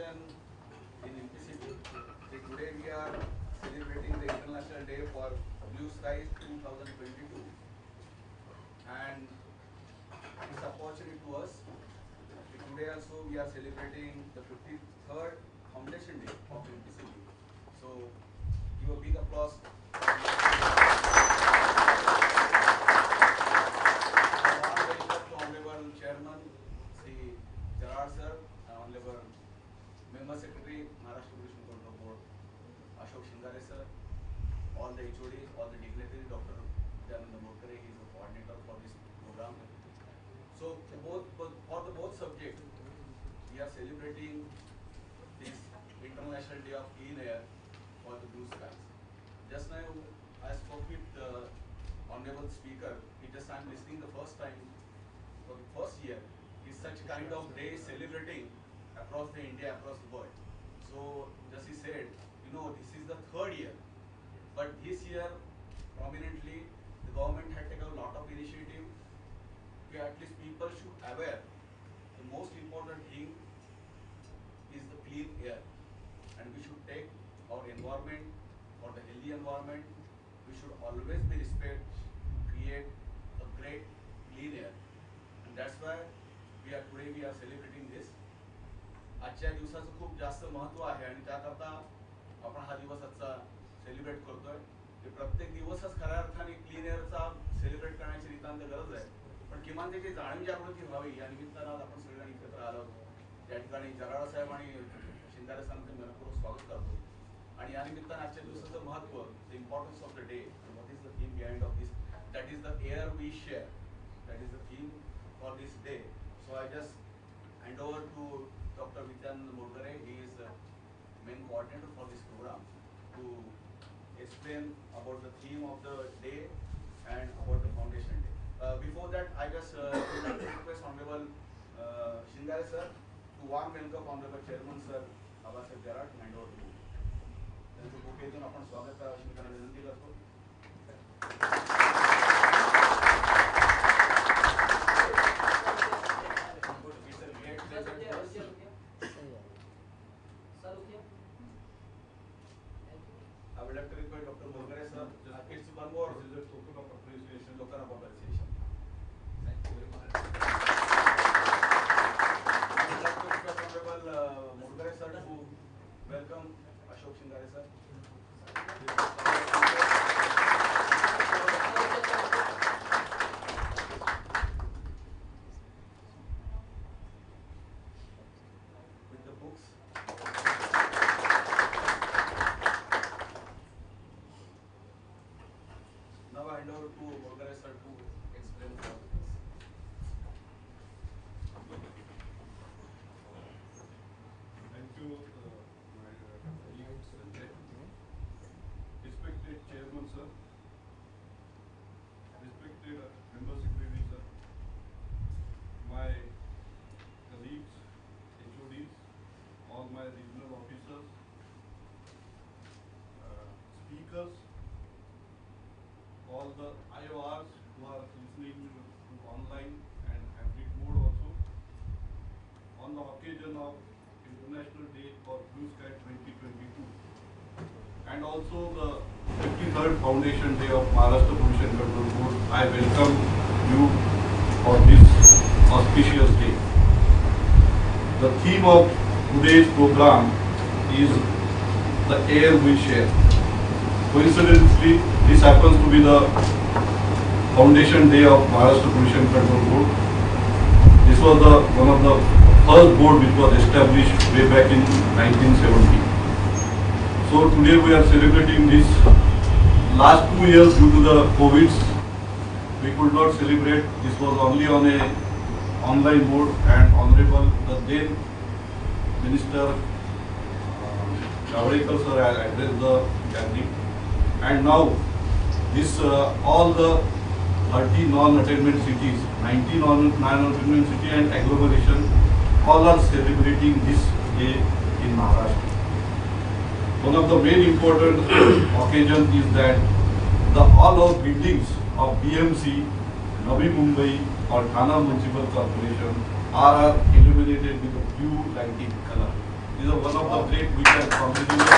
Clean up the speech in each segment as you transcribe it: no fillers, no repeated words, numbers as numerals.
organization in MPCB. Today we are celebrating the International Day for Blue Skies 2022, and it's a opportunity to us. Today also we are celebrating the 53rd Foundation Day of MPCB. So give a big applause. Honorable Chairman Sri Gerard sir, Honorable Member Secretary Maharashtra Pollution Control Board Ashok Shingare sir, all the HODs, all the dignitaries, Dr. Mortality, he is the coordinator for this program. So for both subjects, we are celebrating this International Day of Clean Air for the blue skies. Just now I spoke with the Honorable Speaker. I'm listening the first time for the first year. Is such kind of day celebrating across the India, across the world. So just he said, this is the third year, but this year prominently the government had taken a lot of initiative. At least people should aware the most important thing is the clean air, and we should take our environment, or the healthy environment, we should always be respect to create a great clean air, and that's why today we are celebrating this. आजच्या दिवसाचं खूप जास्त महत्त्व आहे आणि त्याकरता आपण हा दिवस आजचा सेलिब्रेट करतोय. प्रत्येक दिवसच खऱ्या अर्थाने क्लीन एअरचा सेलिब्रेट करण्याची नितांत गरज आहे, पण किमान त्याची जाणीव जागृती व्हावी या निमित्तानं आज आपण सगळ्यांनी एकत्र आलो. त्या ठिकाणी जराळ साहेब आणि शिंगारे साहेबांचं मनपूर्वक स्वागत करतो. आणि या निमित्तानं आजच्या दिवसाचं महत्त्व, the importance of the day, what is the theme behind of this, that is the air we share, that is the theme for this day. So I just hand over to Dr. Mortality. He is the main coordinator for this program to explain about the theme of the day and about the foundation day. Before that, I just would like to request Honorable Shingare sir to warm welcome Honorable Chairman sir Abasef Gerard to hand over to you. त्यांचं बुकेतून आपण स्वागत करावं त्यांना विनंती करतो. I would like to request Dr. Mortality sir, it's one more token of appreciation. Thank you very much. I would like to request Honorable Mortality sir to welcome Ashok Shingare sir. With the books. Now I hand over to Mortality sir to explain about this. Thank you, my colleagues, respected Chairman sir, respected Member Secretary sir, my colleagues, HODs, all my regional officers, speakers, all the IORs who are listening to online and hybrid mode also, on the occasion of International Day for Blue Sky 2022, and also the 53rd Foundation Day of Maharashtra Pollution Control Board. I welcome you for this auspicious day. The theme of today's program is the air we share. Coincidentally, this happens to be the Foundation Day of Maharashtra Pollution Control Board. This was one of the first board which was established way back in 1970. So today we are celebrating this. Last 2 years due to the COVID, we could not celebrate. This was only on a online board, and Honorable the then Minister Javadekar sir addressed the gathering. And now this all the 30 non-attainment cities, 19 non-attainment cities and agglomeration, all are celebrating this day in Maharashtra. One of the main important occasions is that all our buildings of BMC, Navi Mumbai or Thana Municipal Corporation are illuminated with a blue lighting color. is one of the great we can congratulate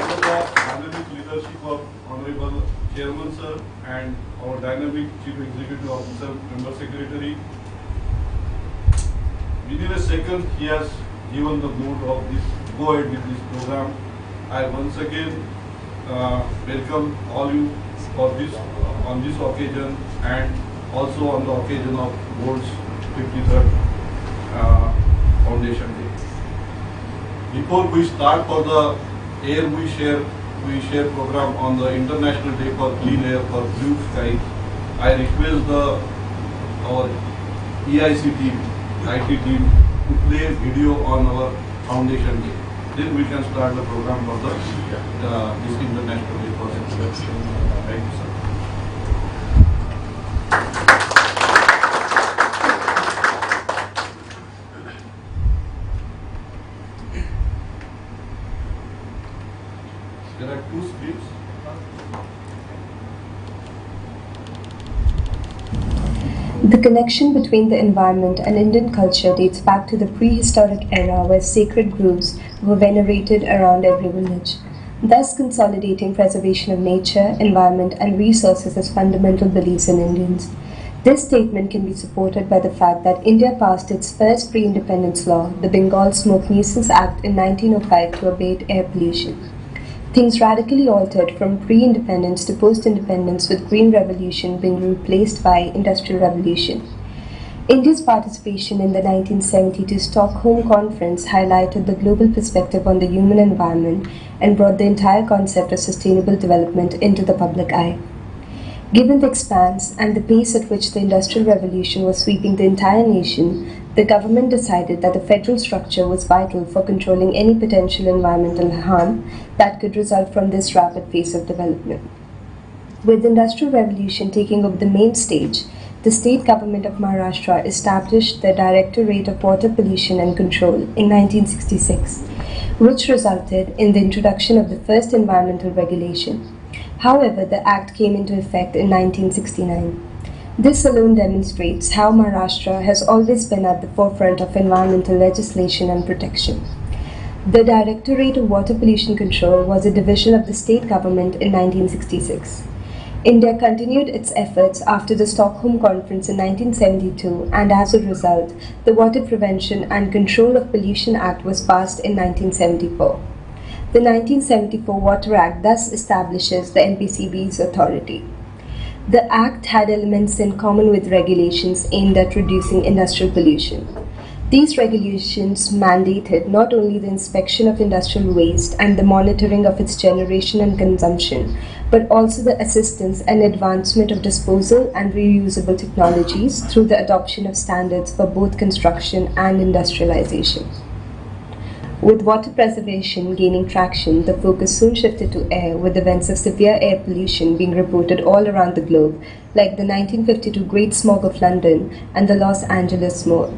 under the dynamic leadership of Honorable Chairman Sir and our dynamic Chief Executive Officer, Member Secretary. Within a second, he has given the mood of this, go ahead with this program. I once again welcome all you for this on this occasion and also on the occasion of Board's 53rd Foundation Day. Before we start for the air we share program on the International Day for Clean Air for Blue Skies, I request our EIC team, IT team to play a video on our Foundation Day. Then we can start the program for this International Day for Clean Air. Thank you, sir. There are two screens. The connection between the environment and Indian culture dates back to the prehistoric era where sacred groves were venerated around every village, thus consolidating preservation of nature, environment, and resources as fundamental beliefs in Indians. This statement can be supported by the fact that India passed its first pre-independence law, the Bengal Smoke Nuisance Act in 1905 to abate air pollution. Things radically altered from pre-independence to post-independence, with Green Revolution being replaced by Industrial Revolution. India's participation in the 1972 Stockholm Conference highlighted the global perspective on the human environment and brought the entire concept of sustainable development into the public eye. Given the expanse and the pace at which the Industrial Revolution was sweeping the entire nation, the government decided that the federal structure was vital for controlling any potential environmental harm that could result from this rapid pace of development. With the Industrial Revolution taking over the main stage, the state government of Maharashtra established the Directorate of Water Pollution and Control in 1966, which resulted in the introduction of the first environmental regulation. However, the Act came into effect in 1969. This alone demonstrates how Maharashtra has always been at the forefront of environmental legislation and protection. The Directorate of Water Pollution Control was a division of the state government in 1966. India continued its efforts after the Stockholm Conference in 1972, and as a result, the Water Prevention and Control of Pollution Act was passed in 1974. The 1974 Water Act thus establishes the MPCB's authority. The Act had elements in common with regulations aimed at reducing industrial pollution. These regulations mandated not only the inspection of industrial waste and the monitoring of its generation and consumption, but also the assistance and advancement of disposal and reusable technologies through the adoption of standards for both construction and industrialization. With water preservation gaining traction, the focus soon shifted to air, with events of severe air pollution being reported all around the globe, like the 1952 Great Smog of London and the Los Angeles smog.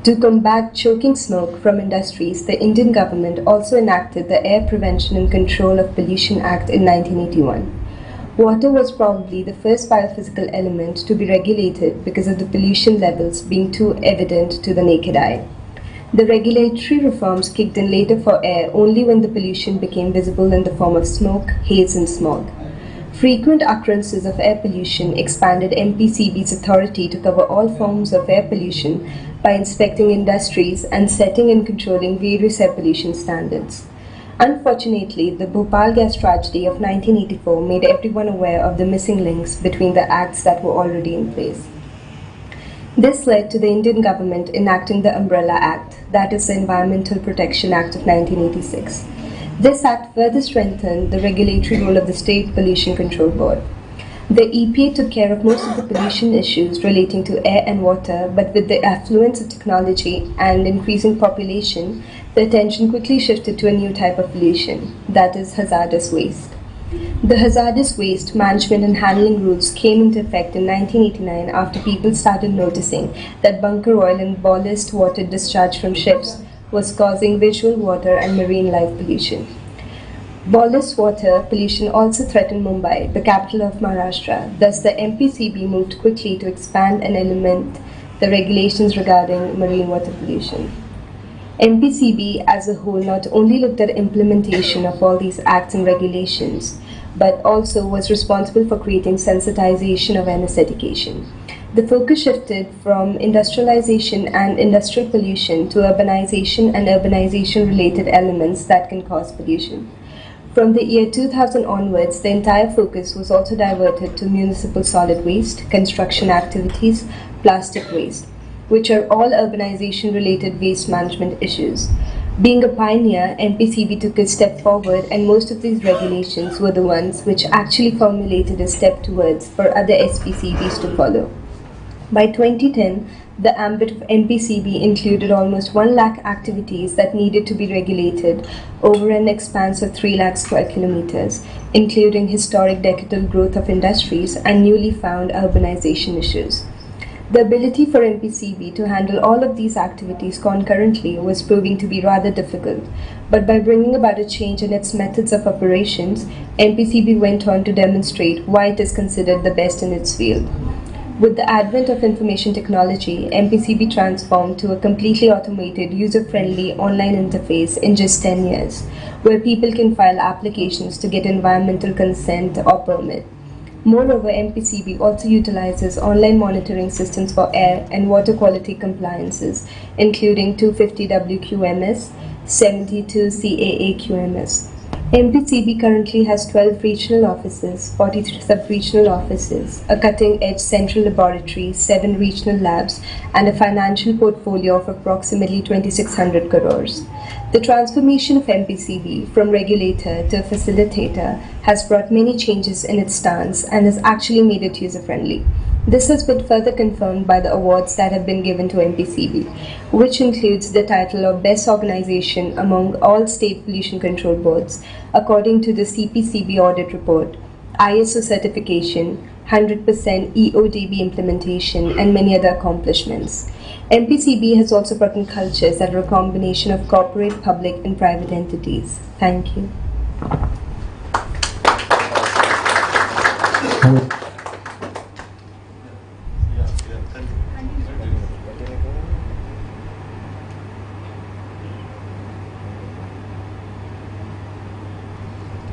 To combat choking smoke from industries, the Indian government also enacted the Air Prevention and Control of Pollution Act in 1981. Water was probably the first biophysical element to be regulated because of the pollution levels being too evident to the naked eye. The regulatory reforms kicked in later for air only when the pollution became visible in the form of smoke, haze, and smog. Frequent occurrences of air pollution expanded MPCB's authority to cover all forms of air pollution by inspecting industries and setting and controlling various air pollution standards. Unfortunately, the Bhopal gas tragedy of 1984 made everyone aware of the missing links between the acts that were already in place. This led to the Indian government enacting the Umbrella Act, that is the Environmental Protection Act of 1986. This act further strengthened the regulatory role of the State Pollution Control Board. The EPA took care of most of the pollution issues relating to air and water, but with the affluence of technology and increasing population, the attention quickly shifted to a new type of pollution, that is hazardous waste. The hazardous waste management and handling rules came into effect in 1989 after people started noticing that bunker oil and ballast water discharged from ships was causing visual water and marine life pollution. Ballast water pollution also threatened Mumbai, the capital of Maharashtra. Thus, the MPCB moved quickly to expand and implement the regulations regarding marine water pollution. MPCB as a whole not only looked at implementation of all these acts and regulations, but also was responsible for creating sensitization awareness education. The focus shifted from industrialization and industrial pollution to urbanization and urbanization related elements that can cause pollution. From the year 2000 onwards, the entire focus was also diverted to municipal solid waste, construction activities, plastic waste, which are all urbanization related waste management issues. Being a pioneer, MPCB took a step forward, and most of these regulations were the ones which actually formulated a step towards for other SPCBs to follow. By 2010, the ambit of MPCB included almost 1 lakh activities that needed to be regulated over an expanse of 3 lakh square kilometers, including historic decadal growth of industries and newly found urbanization issues. The ability for MPCB to handle all of these activities concurrently was proving to be rather difficult, but by bringing about a change in its methods of operations, MPCB went on to demonstrate why it is considered the best in its field. With the advent of information technology, MPCB transformed to a completely automated, user-friendly online interface in just 10 years, where people can file applications to get environmental consent or permit. Moreover, MPCB also utilizes online monitoring systems for air and water quality compliances, including 250 WQMS, 72 CAA-QMS. MPCB currently has 12 regional offices, 43 sub-regional offices, a cutting-edge central laboratory, 7 regional labs, and a financial portfolio of approximately 2,600 crores. The transformation of MPCB from regulator to facilitator has brought many changes in its stance and has actually made it user-friendly. This has been further confirmed by the awards that have been given to MPCB, which includes the title of Best Organization among all state pollution control boards, according to the CPCB audit report, ISO certification, 100% EODB implementation, and many other accomplishments. MPCB has also brought in cultures that are a combination of corporate, public, and private entities. Thank you.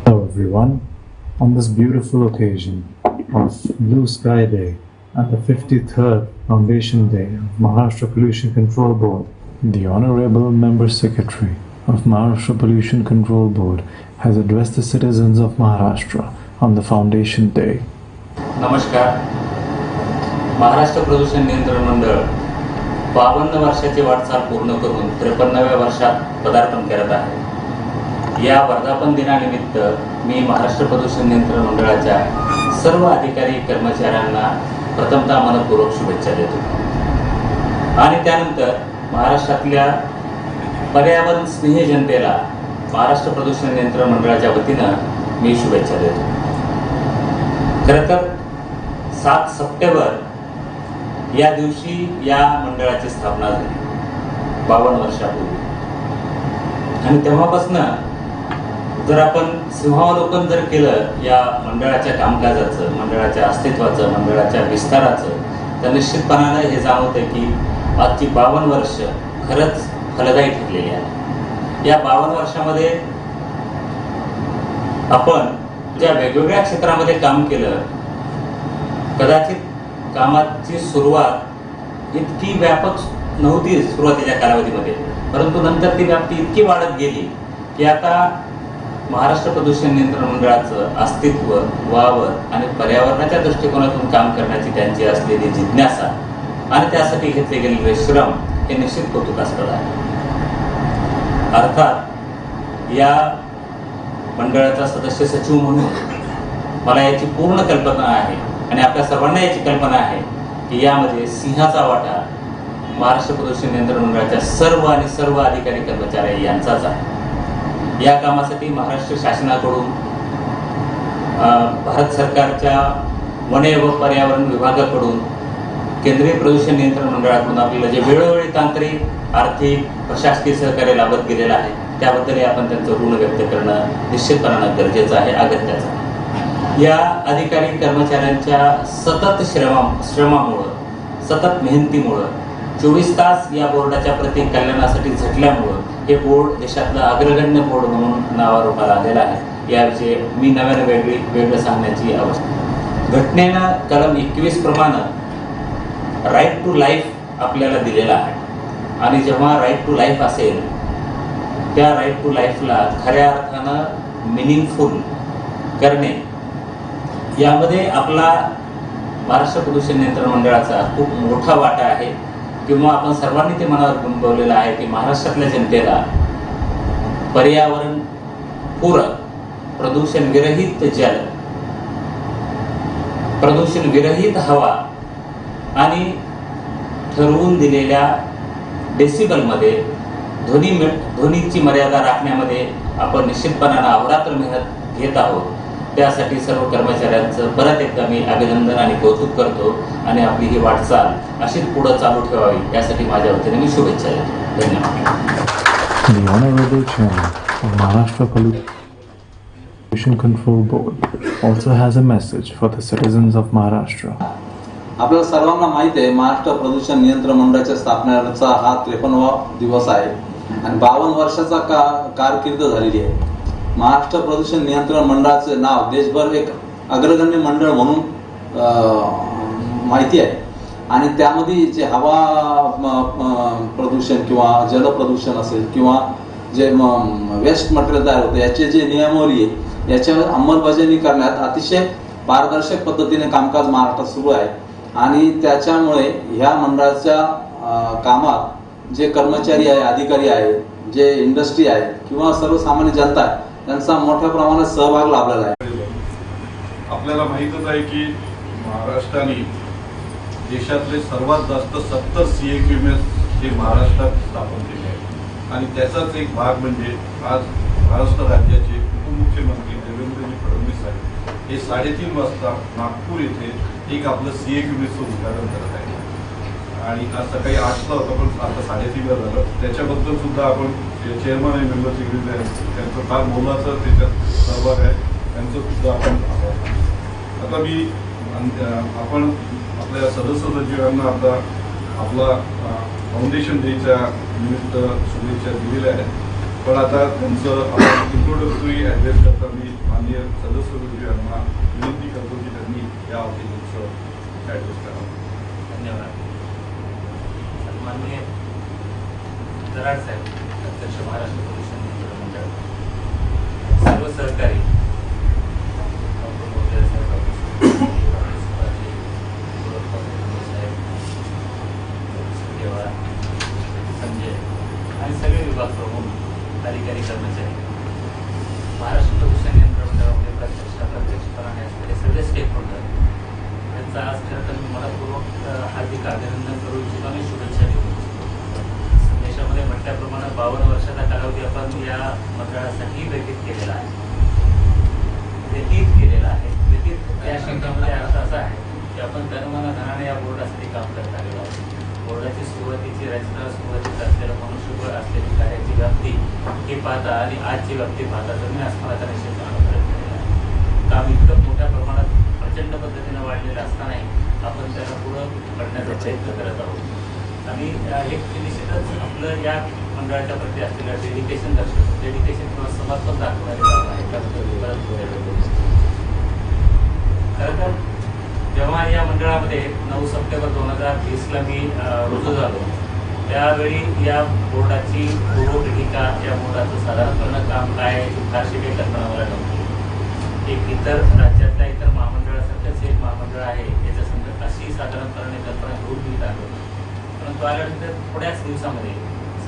Hello everyone, on this beautiful occasion of Blue Sky Day and the 53rd Foundation Day of Maharashtra Pollution Control Board, the Honorable Member Secretary of Maharashtra Pollution Control Board has addressed the citizens of Maharashtra on the Foundation Day. नमस्कार. महाराष्ट्र प्रदूषण नियंत्रण मंडळ 52 वर्षाची वाटचाल पूर्ण करून 53व्या वर्षात पदार्पण करत आहे. या वर्धापन दिनानिमित्त मी महाराष्ट्र प्रदूषण नियंत्रण मंडळाच्या सर्व अधिकारी कर्मचाऱ्यांना प्रथमतः मनपूर्वक शुभेच्छा देतो आणि त्यानंतर महाराष्ट्रातल्या पर्यावरण स्नेही जनतेला महाराष्ट्र प्रदूषण नियंत्रण मंडळाच्या वतीनं मी शुभेच्छा देतो. खरं तर 7 सप्टेंबर या दिवशी या मंडळाची स्थापना झाली 52 वर्षापूर्वी आणि तेव्हापासून जर आपण सिंहावलोकन जर केलं या मंडळाच्या कामकाजाचं, मंडळाच्या अस्तित्वाचं, मंडळाच्या विस्ताराचं, तर निश्चितपणानं हे जाणवतं की आजची 52 वर्ष खरंच फलदायी ठरलेली आहे. या 52 वर्षामध्ये आपण ज्या वेगवेगळ्या क्षेत्रामध्ये काम केलं, कदाचित कामाची सुरुवात इतकी व्यापक नव्हती सुरुवातीच्या कालावधीमध्ये, परंतु नंतर ती व्याप्ती इतकी वाढत गेली की आता महाराष्ट्र प्रदूषण नियंत्रण मंडळाचं अस्तित्व, वावर आणि पर्यावरणाच्या दृष्टिकोनातून काम करण्याची त्यांची असलेली जिज्ञासा आणि त्यासाठी घेतले गेलेले श्रम हे निश्चित कौतुकास्पद आहे. अर्थात या मंडळाचा सदस्य सचिव म्हणून मला याची पूर्ण कल्पना आहे आणि आपल्या सर्वांना याची कल्पना आहे की यामध्ये सिंहाचा वाटा महाराष्ट्र प्रदूषण नियंत्रण मंडळाच्या सर्व अधिकारी कर्मचारी यांचाच आहे. या कामासाठी महाराष्ट्र शासनाकडून भारत सरकारच्या वने व पर्यावरण विभागाकडून केंद्रीय प्रदूषण नियंत्रण मंडळाकडून आपल्याला जे वेळोवेळी तांत्रिक, आर्थिक, प्रशासकीय सहकार्य लाभत गेलेलं आहे त्याबद्दल आपण त्यांचं ऋण व्यक्त करणं निश्चितपणानं गरजेचं आहे, अगत्याचं आहे. या अधिकारी कर्मचाऱ्यांच्या सतत श्रमामुळं, सतत मेहनतीमुळं 24 तास या बोर्डाच्या प्रत्येक कल्याणासाठी झटल्यामुळं हे बोर्ड देशातलं अग्रगण्य बोर्ड म्हणून नावारूपाला आलेलं आहे. याविषयी मी नव्यानं वेगळं सांगण्याची आवश्यकता. घटनेनं कलम 21 प्रमाणे राईट टू लाईफ आपल्याला दिलेला आहे आणि जेव्हा राईट टू लाईफ असेल त्या राईट टू लाईफला खऱ्या अर्थानं मिनिंगफुल करणे यामध्ये आपला महाराष्ट्र प्रदूषण नियंत्रण मंडळाचा खूप मोठा वाटा आहे. किंवा आपण सर्वांनी ते मनावर बिंबवलेलं आहे की महाराष्ट्रातल्या जनतेला पर्यावरण पूरक, प्रदूषण विरहित जल, प्रदूषण विरहित हवा आणि ठरवून दिलेल्या डेसिबलमध्ये ध्वनीची मर्यादा राखण्यामध्ये आपण निश्चितपणानं अहोरात्र मेहनत घेत आहोत. त्यासाठी सर्व कर्मचाऱ्यांचं परत एकदा मी अभिनंदन आणि कौतुक करतो आणि आपली ही वाटचाल अशीच पुढे चालू ठेवावी यासाठी माझ्या वतीने मी शुभेच्छा देतो. धन्यवाद. The Honorable Chairman of Maharashtra Pollution Control Board also has a message for the citizens of Maharashtra. आपल्याला सर्वांना माहिती आहे महाराष्ट्र प्रदूषण नियंत्रण मंडळाच्या स्थापनेचा हा 53वा दिवस आहे आणि 52 वर्षाचा कारकीर्द झालेली आहे. महाराष्ट्र प्रदूषण नियंत्रण मंडळाचे नाव देशभर एक अग्रगण्य मंडळ म्हणून माहिती आहे आणि त्यामध्ये जे हवा प्रदूषण किंवा जल प्रदूषण असेल किंवा जे वेस्ट मटेरियल तयार होतं याचे जे नियमावली आहे याच्यावर अंमलबजावणी करण्यात अतिशय पारदर्शक पद्धतीने कामकाज महाराष्ट्रात सुरू आहे आणि त्याच्यामुळे ह्या मंडळाच्या कामात जे कर्मचारी आहे, अधिकारी आहे, जे इंडस्ट्री आहे किंवा सर्वसामान्य जनता आहे त्यांचा मोठ्या प्रमाणात सहभाग लाभलेला आहे. आपल्याला माहीतच आहे की महाराष्ट्राने देशातले सर्वात जास्त 70 CAQMS हे महाराष्ट्रात स्थापन केले आहे आणि त्याचाच एक भाग म्हणजे आज महाराष्ट्र राज्याचे उपमुख्यमंत्री देवेंद्रजी फडणवीस साहेब हे 3:30 वाजता नागपूर येथे एक आपलं CAQMSचं उद्घाटन करत आहे आणि आज सकाळी 8ला होतं पण आता 3:30ला झालं. त्याच्याबद्दल सुद्धा आपण चेअरमन आणि मेंबर सेक्रेटरी आहेत त्यांचं फार मोलाचं त्याच्यात सहभाग आहे, त्यांचं सुद्धा आपण आता मी आपण आपल्या सदस्य सचिवांना आता आपला फाउंडेशन डेच्या निमित्त शुभेच्छा दिलेल्या आहेत. पण आता त्यांचं इंट्रोडक्टरी ॲड्रेस करता मी माननीय सदस्य सचिवांना विनंती करतो की त्यांनी या ऑफिसचं ॲड्रेस करावं. धन्यवाद. सन्माननीय कराड साहेब, अध्यक्ष महाराष्ट्र प्रदूषण नियंत्रण मंडळ, सर्व सहकारी संजय आणि सगळे विभाग प्रमुख, कार्यकारी कर्मचारी, महाराष्ट्र प्रदूषण नियंत्रण मंडळामध्ये प्रत्यक्षपणाने असलेले सगळे स्टेक होल्डर यांचा आज खरं तर मी मनपूर्वक हार्दिक अभिनंदन करू इच्छितो आणि शुभेच्छा देऊ इच्छितो. संदेशामध्ये म्हटल्याप्रमाणे 52 वर्षाचा कालावधी आपण या मंडळासाठी व्यतीत केलेला आहे. या शब्दामध्ये अर्थ असा आहे की आपण धनाने या बोर्डासाठी काम करत आलेलो आहोत. बोर्डाची सुरुवातीची रचना, सुरुवातीचं असलेलं मनुष्यबळ, असलेली कार्याची व्याप्ती हे पाहता आणि आजची व्याप्ती पाहता जमीन आसमानाचा निश्चित फरक केलेला आहे. काम इतकं मोठ्या प्रमाणात प्रचंड पद्धतीनं वाढलेलं असतानाही आपण त्याला पुढं करण्याचा प्रयत्न करत आहोत आणि एक निश्चितच आपलं या मंडळाच्या प्रती असलेलं डेडिकेशन किंवा समर्पण दाखवण्याचं आहे. खरं तर जेव्हा या मंडळामध्ये 9 सप्टेंबर 2020ला मी रुजू झालो त्यावेळी या बोर्डाची पूर्वपीठिका, या बोर्डाचं साधारणपणे काम काय फारशी काही कल्पना मला नव्हती. एक इतर राज्यातल्या इतर महामंडळासारखंच एक महामंडळ आहे याच्या संदर्भात अशी साधारणपणे कल्पना घेऊन मी आलो. परंतु आल्यानंतर थोड्याच दिवसामध्ये,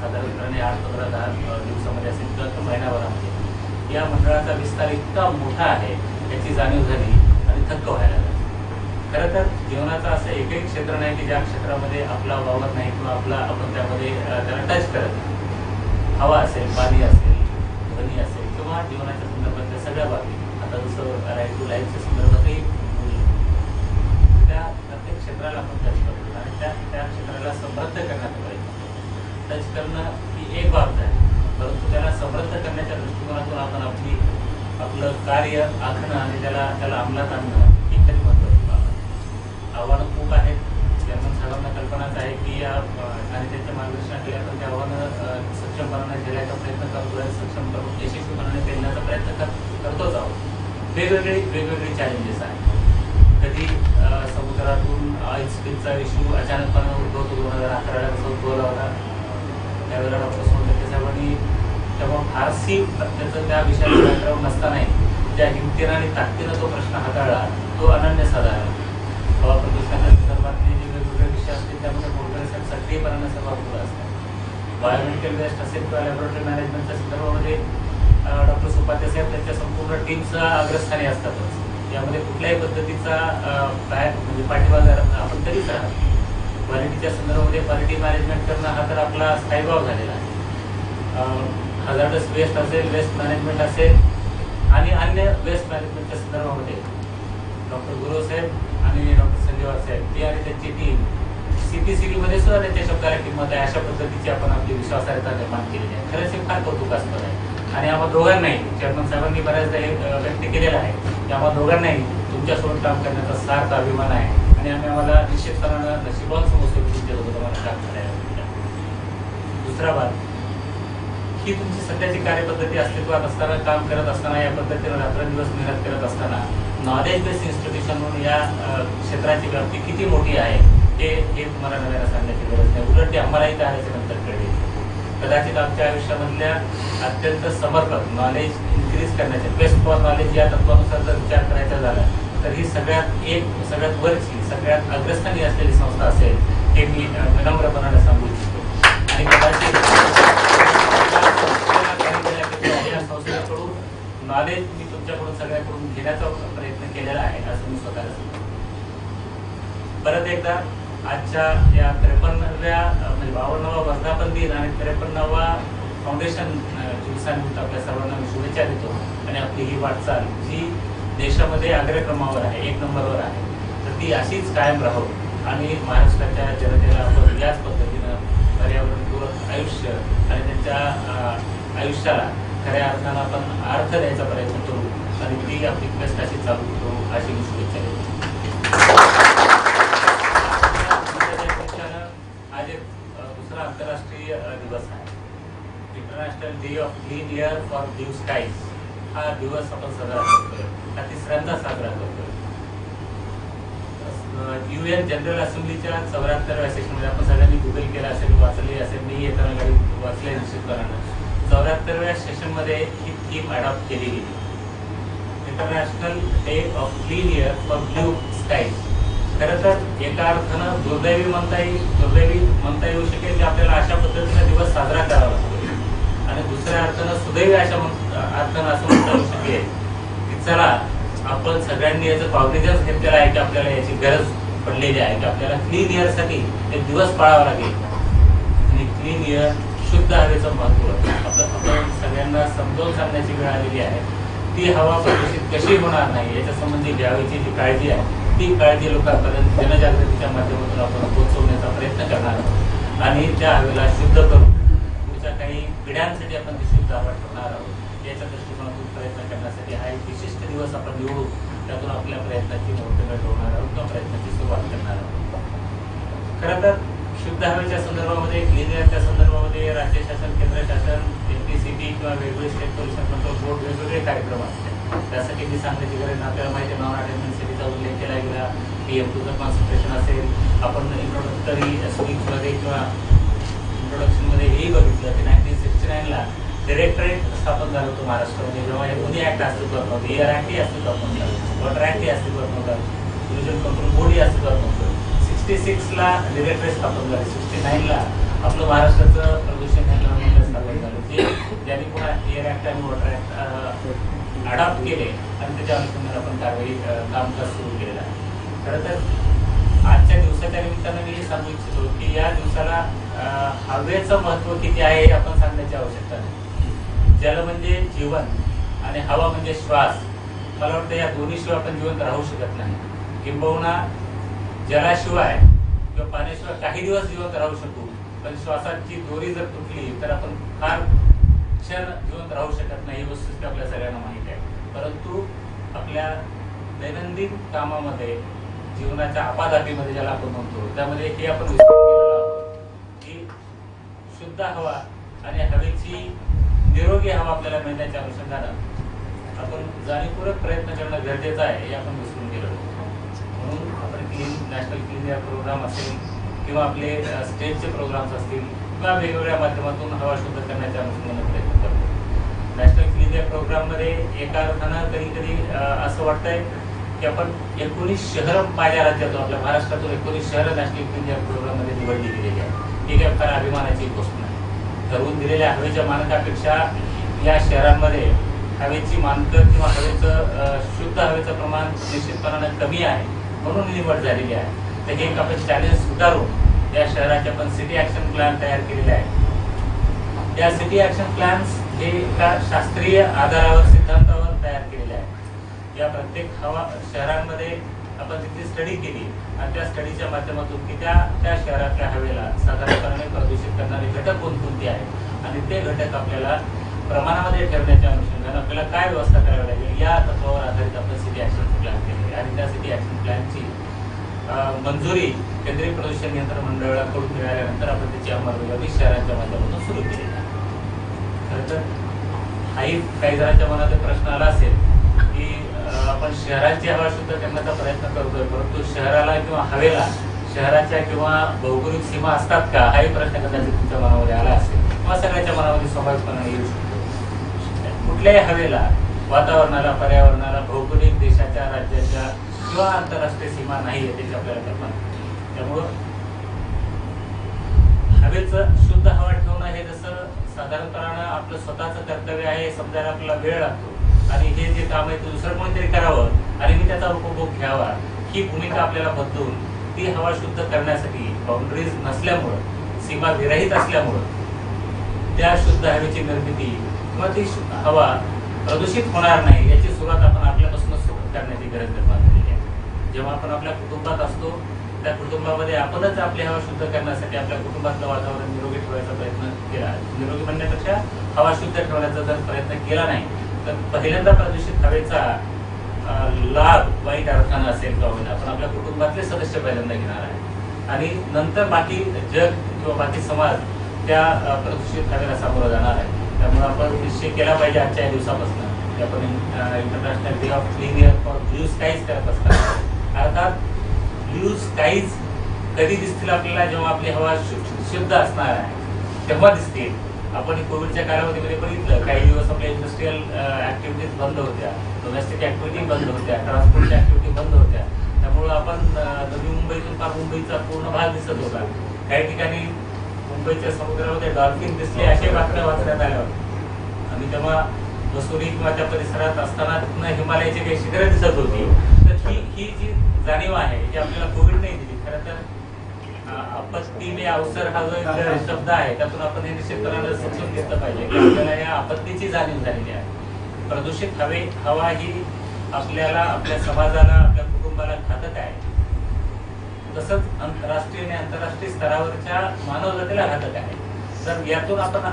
साधारणपणे 8-15-10 दिवसामध्ये असेल किंवा महिनाभरामध्ये या मंडळाचा विस्तार इतका मोठा आहे याची जाणीव झाली आणि थक्क व्हायला लागला. खरं तर जीवनाचं असं एकही क्षेत्र नाही की ज्या क्षेत्रामध्ये आपला वावर नाही किंवा आपण त्यामध्ये त्याला टच करत नाही. हवा असेल, पाणी असेल, ध्वनी असेल किंवा जीवनाच्या संदर्भातल्या सगळ्या बाबी, आता जसं राईट टू लाईफच्या संदर्भातही त्या प्रत्येक क्षेत्राला आपण टच करतो आणि त्या क्षेत्राला समृद्ध करण्याचा प्रयत्न करतो. टच करणं ही एक बाब आहे, परंतु त्याला समृद्ध करण्याच्या दृष्टिकोनातून आपण आपलं कार्य आखणं आणि त्याला अंमलात आणणं ही खरी महत्त्वाची बाब आहे. आव्हानं खूप आहेत. चेअरमन साहेबांना कल्पनाच आहे की या सक्षमपणाने झेलायचा प्रयत्न करतोय, यशस्वीपणाने पेलण्याचा प्रयत्न करतोच आहोत. वेगवेगळे चॅलेंजेस आहेत. कधी समुद्रातून ऑइल स्पिलचा इश्यू अचानकपणे उद्भवतो. 2011ला कसा उद्भवला होता, त्यावेळेला डॉक्टर सोनटक्के साहेबांनी तेव्हा फारशी त्याचं त्या विषयाचं बॅकग्राऊंड नसतानाही ज्या हिमतीनं आणि ताकदीनं तो प्रश्न हाताळला तो अनन्यसाधारण. हवा प्रदूषणाच्या संदर्भातले जे वेगवेगळे विषय असतील त्यामध्ये मोठे सक्रियपणाने सहभाग होत असतात. बायोमेडिकल वेस्ट असेल किंवा लॅबोरेटरी मॅनेजमेंटच्या संदर्भामध्ये डॉक्टर उपाध्याय साहेब त्यांच्या संपूर्ण टीमचा अग्रस्थानी असतातच. यामध्ये कुठल्याही पद्धतीचा म्हणजे पाठिंबा आपण कधीच राहत. क्वालिटीच्या संदर्भामध्ये क्वालिटी मॅनेजमेंट करणं हा तर आपला स्थायीभाव झालेला आहे. हजार्डस वेस्ट असेल, वेस्ट मॅनेजमेंट असेल आणि अन्य वेस्ट मॅनेजमेंटच्या संदर्भामध्ये डॉक्टर गुरव साहेब आणि डॉक्टर संजय साहेब ते आणि त्यांची टीम CPCB मध्ये सुद्धा त्यांच्या शब्दाला किंमत आहे. अशा पद्धतीची आपण आपली विश्वासार्हता निर्माण केलेली आहे. खरंच हे फार कौतुकास्पद आहे. आणि आम्हा दोघांनाही चेअरमन साहेबांनी बऱ्याचदा हे व्यक्त केलेलं आहे की आम्हा दोघांनाही तुमच्यासोबत काम करण्याचा सार्थ अभिमान आहे आणि आम्हाला निश्चितपणानं नशिबान समजतो की तुमच्यासोबत आम्हाला काम करायला. दुसरा भाग ही तुमची सध्याची कार्यपद्धती अस्तित्वात असताना, काम करत असताना, या पद्धतीनं रात्रंदिवस मेहनत करत असताना नॉलेज बेस्ड इन्स्टिट्यूशन म्हणून या क्षेत्राची व्याप्ती किती मोठी आहे हे तुम्हाला नव्यानं सांगण्याची गरज नाही. उलट ते आम्हालाही त्या नंतर कळेल. कदाचित आमच्या आयुष्यामधल्या अत्यंत समर्पक नॉलेज इन्क्रीज करण्याचे बेस्ट फॉर नॉलेज या तत्वानुसार जर विचार करायचा झाला तर ही सगळ्यात वरची, सगळ्यात अग्रस्थानी असलेली संस्था असेल हे मी विनम्रपणाने सांगू इच्छितो. आणि कदाचित या संस्थेकडून नॉलेज मी तुमच्याकडून सगळ्याकडून घेण्याचा प्रयत्न केलेला आहे असं मी स्वतःला सांगतो. परत एकदा आजच्या या 53व्या म्हणजे 52वा वर्धापन दिन आणि 53वा फाउंडेशन दिवसानिमित्त आपल्या सर्वांना मी शुभेच्छा देतो. आणि आपली ही वाटचाल जी देशामध्ये अग्रक्रमावर आहे, 1 नंबरवर आहे, तर ती अशीच कायम राहो आणि महाराष्ट्राच्या जनतेला आपण याच पद्धतीनं पर्यावरणपूरक आयुष्य आणि त्यांच्या आयुष्याला खऱ्या अर्थानं आपण अर्थ द्यायचा प्रयत्न करू आणि ती आपली क्वेस्ट अशी चालू करू अशी मी शुभेच्छा देतो. आज एक दुसरा आंतरराष्ट्रीय दिवस आहे, international day of clean air for blue skies. हा दिवस आपण साजरा करतोय, हा 3ऱ्यांदा साजरा करतोय. UN जनरल असेंब्लीच्या 74व्या सेशनमध्ये आपण सगळ्यांनी गुगल केला असेल, वाचले असेल, मी येताना गाडी वाचले निश्चितपणानं. 74व्या सेशनमध्ये ही थीम अडॉप्ट केली गेली, international day of clean air for blue skies. खरं तर एका अर्थानं दुर्दैवी म्हणता येऊ शकेल की आपल्याला अशा पद्धतीचा दिवस साजरा करावा लागतो. आणि दुसऱ्या अर्थानं सुदैवी अशा अर्थानं असं म्हणता येऊ शकेल की चला आपण सगळ्यांनी याचं कॉग्निझन्स घेतलेलं आहे की आपल्याला याची गरज पडलेली आहे की आपल्याला क्लीन एअरसाठी एक दिवस पाळावा लागेल. आणि क्लीन एअर, शुद्ध हवेचं महत्त्व आपण सगळ्यांना समजावून सांगण्याची वेळ आलेली आहे. ती हवा प्रदूषित कशी होणार नाही याच्या संबंधी घ्यावयाची जी काळजी आहे ती काळजी लोकांपर्यंत जनजागृतीच्या माध्यमातून आपण पोहोचवण्याचा प्रयत्न करणार आहोत. आणि त्या हवेला शुद्ध करून पुढच्या काही पिढ्यांसाठी आपण ती शुद्ध हवा ठेवणार आहोत. याच्या दृष्टिकोनातून प्रयत्न करण्यासाठी हा एक विशिष्ट दिवस आपण निवडू, त्यातून आपल्या प्रयत्नाची मुहूर्तमेढ होणार आहोत किंवा प्रयत्नाची सुरुवात करणार आहोत. खरं तर शुद्ध हवेच्या संदर्भामध्ये, क्लीन एअरच्या संदर्भामध्ये राज्य शासन, केंद्र शासन, MPCB किंवा वेगवेगळे स्टेट पोल्युशन कंट्रोल बोर्ड वेगवेगळे कार्यक्रम असतात. त्यासाठी मी सांगण्याची गरज नाही. आपल्याला माहिती आहे नॉन अटेन्मेंट सिटीचा उल्लेख केला गेला, PM2चं कॉन्सन्ट्रेशन असेल. आपण इंट्रोडक्टरी स्पीचमध्ये किंवा इंट्रोडक्शनमध्ये हेही बघितलं की 1969ला डायरेक्टरेट स्थापन झालं होतं महाराष्ट्रामध्ये, जेव्हा हे दोन्ही ऍक्ट अस्तित्वात नव्हते. एअर ऍक्टही अस्तित्वात नव्हतं, वॉटर ऍक्टही अस्तित्वात नव्हता, पोल्युशन कंट्रोल बोर्डही अस्तित्वात नव्हतं. 66ला डायरेक्टरेट स्थापन झाले. 69ला आपलं महाराष्ट्राचं प्रदूषण नियंत्रण मंडळ स्थापन झालं, ज्यांनी पुन्हा एअर ऍक्ट आणि वॉटर ऍक्ट अडॉप्ट केले आणि त्याच्या अनुषंगाने आपण कामकाज सुरू केलेलं आहे. खरं तर आजच्या दिवसाच्या निमित्तानं मी हे सांगू इच्छितो की या दिवसाला हवेचं महत्त्व किती आहे हे आपण सांगण्याची आवश्यकता नाही. जल म्हणजे जीवन आणि हवा म्हणजे श्वास. मला वाटतं या दोन्हीशिवाय आपण जिवंत राहू शकत नाही. किंबहुना जलाशिवाय किंवा पाण्याशिवाय काही दिवस जिवंत राहू शकू, पण श्वासाची दोरी जर तुटली तर आपण फार क्षण जिवंत राहू शकत नाही. ही वस्तुस्थिती आपल्या सगळ्यांना माहिती आहे. परंतु आपल्या दैनंदिन कामामध्ये, जीवनाच्या आपाधापीमध्ये ज्याला आपण म्हणतो, त्यामध्ये हे आपण विसरून गेलेलो आहोत की शुद्ध हवा आणि हवेची निरोगी हवा आपल्याला मिळण्याच्या अनुषंगानं आपण जाणीवपूर्वक प्रयत्न करणं गरजेचं आहे हे आपण विसरून गेलो. म्हणून आपण नॅशनल क्लीन एअर प्रोग्राम असेल किंवा आपले स्टेटचे प्रोग्राम्स असतील किंवा वेगवेगळ्या माध्यमातून हवा शुद्ध करण्याच्या अनुषंगानं प्रयत्न करतो. नॅशनल क्लीन एअर प्रोग्राममध्ये एका अर्थानं कधी कधी असं वाटतंय की आपण 19 शहरं माझ्या राज्यातून आपल्या महाराष्ट्रातून 19 शहरं नॅशनल क्लीन एअर प्रोग्राममध्ये निवडली गेलेली आहे. ही काय फार अभिमानाची गोष्ट नाही. ठरवून दिलेल्या हवेच्या मानकापेक्षा या शहरांमध्ये हवेची मानकं किंवा हवेचं शुद्ध हवेचं प्रमाण निश्चितपणानं कमी आहे म्हणून निवड झालेली आहे. तर हे एक आपण चॅलेंज स्वीकारून या शहराचे आपण सिटी ॲक्शन प्लॅन तयार केलेले आहे. या सिटी ॲक्शन प्लॅन्स हे एका शास्त्रीय आधारावर सिद्धांतावर तयार केलेले आहे. या प्रत्येक शहरांमध्ये आपण तिथे स्टडी केली आणि त्या स्टडीच्या माध्यमातून की त्या शहरातल्या हवेला साधारणपणे प्रदूषित करणारे घटक कोणकोणते आहेत आणि ते घटक आपल्याला प्रमाणामध्ये ठेवण्याच्या अनुषंगाने आपल्याला काय व्यवस्था करावी लागेल या तत्वावर आधारित आपण सिटी ॲक्शन प्लॅन केले आणि त्या सिटी ॲक्शन प्लॅनची मंजुरी केंद्रीय प्रदूषण नियंत्रण मंडळाकडून मिळाल्यानंतर आपण त्याची अंमलबजावणी शहरांच्या माध्यमातून सुरू केली आहे. खरं तर हाही काही जणांच्या मनात प्रश्न आला असेल की आपण शहरांची हवा शुद्ध करण्याचा प्रयत्न करतोय परंतु शहराला किंवा हवेला शहराच्या किंवा भौगोलिक सीमा असतात का हाही प्रश्न कदाचित तुमच्या मनामध्ये आला असेल किंवा सगळ्याच्या मनामध्ये स्वाभाविकपणे येऊ शकतो. कुठल्याही हवेला वातावरणाला पर्यावरणाला भौगोलिक देशाच्या राज्याच्या किंवा आंतरराष्ट्रीय सीमा नाही आहे त्याची आपल्याला कल्पना. त्यामुळं हवेचं शुद्ध हवा ठेवणं हे जसं साधारणपणानं आपलं स्वतःचं कर्तव्य आहे समजायला आपल्याला वेळ लागतो आणि हे जे काम आहे ते दुसरं कोणीतरी करावं आणि मी त्याचा उपभोग घ्यावा ही भूमिका आपल्याला बदलून ती हवा शुद्ध करण्यासाठी बाउंड्रीज नसल्यामुळं सीमा विरहित असल्यामुळं त्या शुद्ध हवेची निर्मिती किंवा ती हवा प्रदूषित होणार नाही याची सुरुवात आपण आपल्यापासूनच सुरू करण्याची गरज निर्माण झालेली आहे. जेव्हा आपण आपल्या कुटुंबात असतो त्या कुटुंबामध्ये आपणच आपली हवा शुद्ध करण्यासाठी आपल्या कुटुंबातलं वातावरण निरोगी ठेवायचा प्रयत्न केला. निरोगी म्हणण्यापेक्षा हवा शुद्ध ठेवण्याचा जर प्रयत्न केला नाही तर पहिल्यांदा प्रदूषित हवेचा लाभ वाईट अर्थानं असेल का होईना आपण आपल्या कुटुंबातले सदस्य पहिल्यांदा घेणार आहे आणि नंतर बाकी जग किंवा बाकी समाज त्या प्रदूषित हवेला सामोरं जाणार आहे. त्यामुळे आपण निश्चय केला पाहिजे आजच्या या दिवसापासून की आपण international day of clean air for blue skies करत असतात. अर्थात ब्ल्यू स्काईज कधी दिसतील आपल्याला जेव्हा आपली हवा शुद्ध असणार आहे तेव्हा दिसतील. आपण कोविडच्या कालावधीमध्ये बघितलं काही दिवस आपल्या इंडस्ट्रीयल ऍक्टिव्हिटीज बंद होत्या, डोमेस्टिक ऍक्टिव्हिटी बंद होत्या, ट्रान्सपोर्टच्या ऍक्टिव्हिटी बंद होत्या. त्यामुळं आपण नवी मुंबईतून फार मुंबईचा पूर्ण भाग दिसत होता. काही ठिकाणी मुंबईच्या समुद्रामध्ये डॉल्फिन दिसले अशा बातम्या वाचण्यात आल्या होत्या आणि तेव्हा मसुरी किंवा त्या परिसरात असताना तिथनं हिमालयाची काही शिखरं दिसत होती. तर ही जी जाणीव आहे जी आपल्याला कोविड नाही दिली. खरं तर आपत्ती में अवसर हा जो एक शब्द आहे त्यातून आपण हे निश्चितपणानं समजून घेतलं पाहिजे की आपल्याला या आपत्तीची जाणीव झालेली आहे. प्रदूषित हवा ही आपल्याला आपल्या समाजाला आपल्या कुटुंबाला घातक आहे. तसंच आंतरराष्ट्रीय आणि आंतरराष्ट्रीय स्तरावरच्या मानवजातीला घातक आहे. तर यातून आपण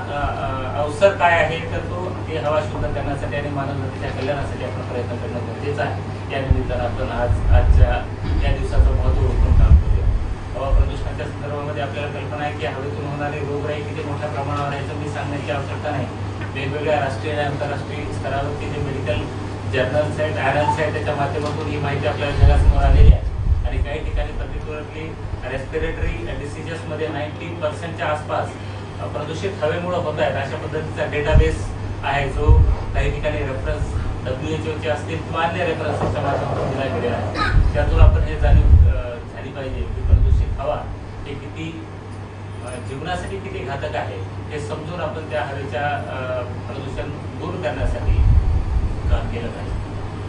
अवसर काय आहे तर तो ही हवा शुद्ध करण्यासाठी आणि मानवजातीच्या कल्याणासाठी आपण प्रयत्न करणं गरजेचं आहे. या निमित्तानं आपण आजच्या या दिवसाचं महत्त्व ओळखून काम करूया. हवा प्रदूषणाच्या संदर्भामध्ये आपल्याला कल्पना आहे की हवेतून होणारी रोगराई किती मोठ्या प्रमाणावर आहे याचं मी सांगण्याची आवश्यकता नाही. वेगवेगळ्या राष्ट्रीय आणि आंतरराष्ट्रीय स्तरावरती जे मेडिकल जर्नल्स आहेत ॲनल्स आहेत त्याच्या माध्यमातून ही माहिती आपल्याला जगासमोर आलेली आहे आणि काही ठिकाणी पर्टिक्युलरली रेस्पिरेटरी डिसिजेसमध्ये 90% आसपास प्रदूषित हवेमुळे होत आहेत अशा पद्धतीचा डेटाबेस आहे जो काही ठिकाणी रेफरन्स WHO असतील किंवा अन्य रेफरन्सच्या माध्यमातून दिला गेलेला आहे. त्यातून आपण हे जाणीव झाली पाहिजे की प्रदूषित हवा हे किती जीवनासाठी किती घातक आहे हे समजून आपण त्या हवेच्या प्रदूषण दूर करण्यासाठी काम केलं पाहिजे.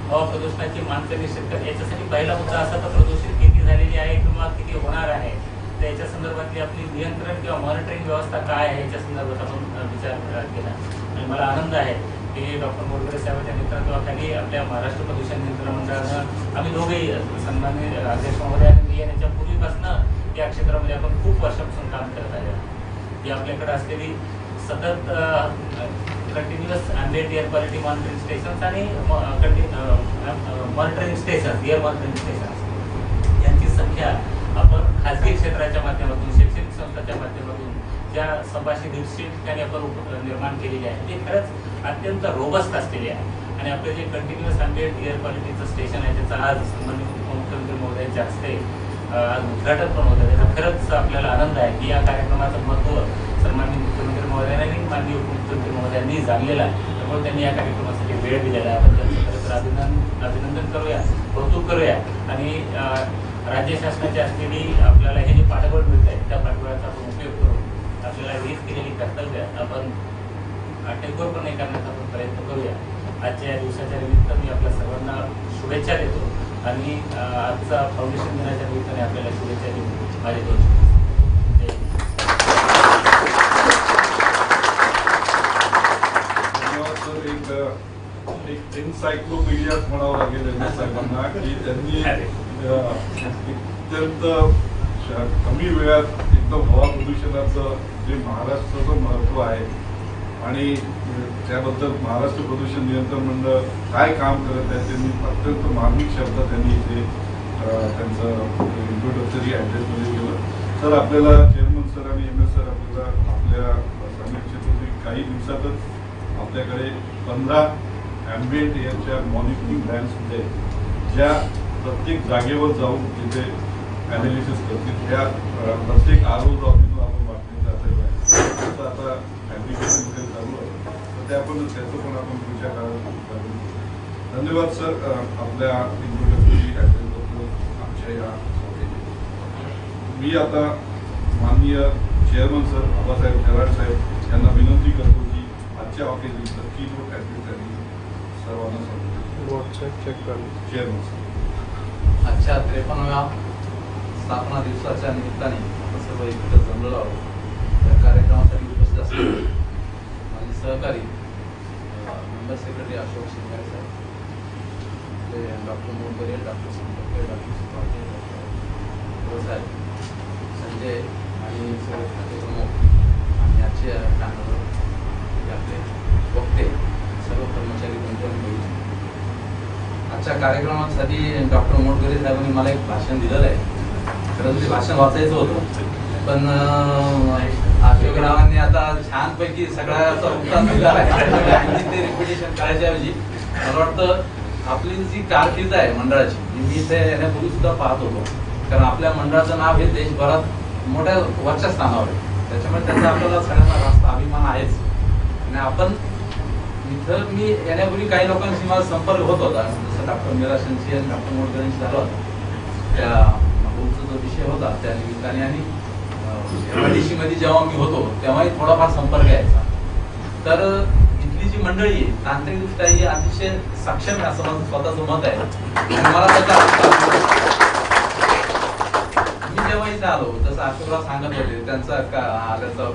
हवा प्रदूषणाची मानकं निश्चित कर याच्यासाठी पहिला मुद्दा असा तर प्रदूषित किती झालेली आहे किंवा किती होणार आहे तर याच्या संदर्भातली आपली नियंत्रण किंवा मॉनिटरिंग व्यवस्था काय आहे याच्या संदर्भात आपण विचार केला आणि मला आनंद आहे की डॉक्टर मोरगरे साहेबांच्या नेतृत्वाखाली आपल्या महाराष्ट्र प्रदूषण नियंत्रण मंडळानं आम्ही दोघेही सन्माननीय अध्यक्ष महोदय आणि मी येण्याच्या पूर्वीपासून या क्षेत्रामध्ये आपण खूप वर्षापासून काम करत आहे. ही आपल्याकडे असलेली सतत continuous ambient air quality monitoring stations आणि monitoring stations air monitoring stations यांची संख्या आपण खाजगी क्षेत्राच्या माध्यमातून शैक्षणिक संस्थांच्या माध्यमातून ज्या 100-150 ठिकाणी आपण निर्माण केलेली आहे ते खरंच अत्यंत रोबस्ट असलेली आहे. आणि आपले जे कंटिन्युअस अँबिएंट एअर क्वालिटीचं स्टेशन आहे त्याचं आज सन्माननीय उपमुख्यमंत्री महोदयांच्या हस्ते आज उद्घाटन पण होतं. त्याचा खरंच आपल्याला आनंद आहे की या कार्यक्रमाचं महत्त्व सन्माननीय मुख्यमंत्री महोदयांनी माननीय उपमुख्यमंत्री महोदयांनी जाणलेलं आहे. त्यामुळे त्यांनी या कार्यक्रमासाठी वेळ दिलेला आहे. आपण त्यांचं खरं तर अभिनंदन करूया, कौतुक करूया. आणि राज्य शासनाची असलेली आपल्याला हे जे पाठबळ मिळत आहे त्या पाठबळाचा आपण उपयोग करून आपल्याला रीत केलेली कर्तव्य आपण टेकोरपणे करण्याचा आपण प्रयत्न करूया. आजच्या या दिवसाच्या निमित्त मी आपल्या सर्वांना शुभेच्छा देतो आणि आजचा फाउंडेशन दिनाच्या निमित्ताने आपल्याला शुभेच्छा देतो. माझे दोन धन्यवाद सर. एक एन्सायक्लोपीडिया म्हणावं लागेल यांना साहेबांना की त्यांनी अत्यंत कमी वेळात एकदम हवा प्रदूषणाचं जे महाराष्ट्राचं महत्त्व आहे आणि त्याबद्दल महाराष्ट्र प्रदूषण नियंत्रण मंडळ काय काम करत आहे त्यांनी अत्यंत मार्मिक शब्द त्यांनी इथे त्यांचं इंट्रोडक्टरी ॲड्रेसमध्ये केलं. सर आपल्याला चेअरमन सर आणि एम एस सर आपल्याला आपल्या सांगू इच्छितो की काही दिवसातच आपल्याकडे 15 ॲम्बिएंट एअरच्या मॉनिटरिंग व्हॅन्स होते ज्या प्रत्येक जागेवर जाऊन तिथे ॲनालिसिस करतील. त्या प्रत्येक आरोग्य ऑफिसला आपण वाटण्याचा असेल आता ॲप्लिकेशन वगैरे चालू आहे तर ते आपण त्याचं पण आपण पुढच्या काळात करू. धन्यवाद सर आपल्या इंट्रोडक्टरी ॲड्रेसबद्दल आमच्या या मी आता माननीय चेअरमन सर बाबासाहेब कराड साहेब यांना विनंती करतो की आजच्या ऑकेजनचं कीनोट ॲड्रेस त्यांनी सर्वांना सांगतो. Chairman sir. आजच्या 53व्या स्थापना दिवसाच्या निमित्ताने सर्व एकत्र जमलेलो आहोत. या कार्यक्रमासाठी उपस्थित असलेले माझे सहकारी मेंबर सेक्रेटरी अशोक शिंगारे साहेब, डॉक्टर मोडकरे, डॉक्टर संपर्क, डॉक्टर सुपाटे, डॉक्टर साहेब, संजय आणि सर्व खाते प्रमुख आणि आजचे पॅनलवर आपले वक्ते सर्व कर्मचारी बंधू. आजच्या कार्यक्रमासाठी डॉक्टर मोडकरे साहेबांनी मला एक भाषण दिलेलं आहे. खरं ते भाषण वाचायचं होतं पण अशोकरावांनी आता छानपैकी सगळ्याचा उत्तर दिलेला आहे. ते रिपिटेशन करायच्याऐवजी मला वाटतं आपली जी कारकीर्द आहे मंडळाची मी इथे येण्यापूर्वी सुद्धा पाहत होतो. कारण आपल्या मंडळाचं नाव हे देशभरात मोठ्या वरच्या स्थानावर आहे. त्याच्यामुळे त्याचा आपल्याला सगळ्यांना रास्त अभिमान आहेच. आणि आपण इथं मी येण्यापूर्वी काही लोकांशी माझा संपर्क होत होता जसं डॉक्टर मिराशांशी आणि डॉक्टर मोडकरांशी झाला होता. त्या भाऊचा जो विषय होता त्या निमित्ताने आणि एमआयडीसी मध्ये जेव्हा मी होतो तेव्हाही थोडाफार संपर्क यायचा. तर इथली जी मंडळी आहे तांत्रिकदृष्ट्या ही अतिशय सक्षम आहे असं माझं स्वतःचं मत आहे. आणि मला त्याचा मी जेव्हा इथे आलो जसं अशोकराव सांगत होते त्यांचा आल्याचा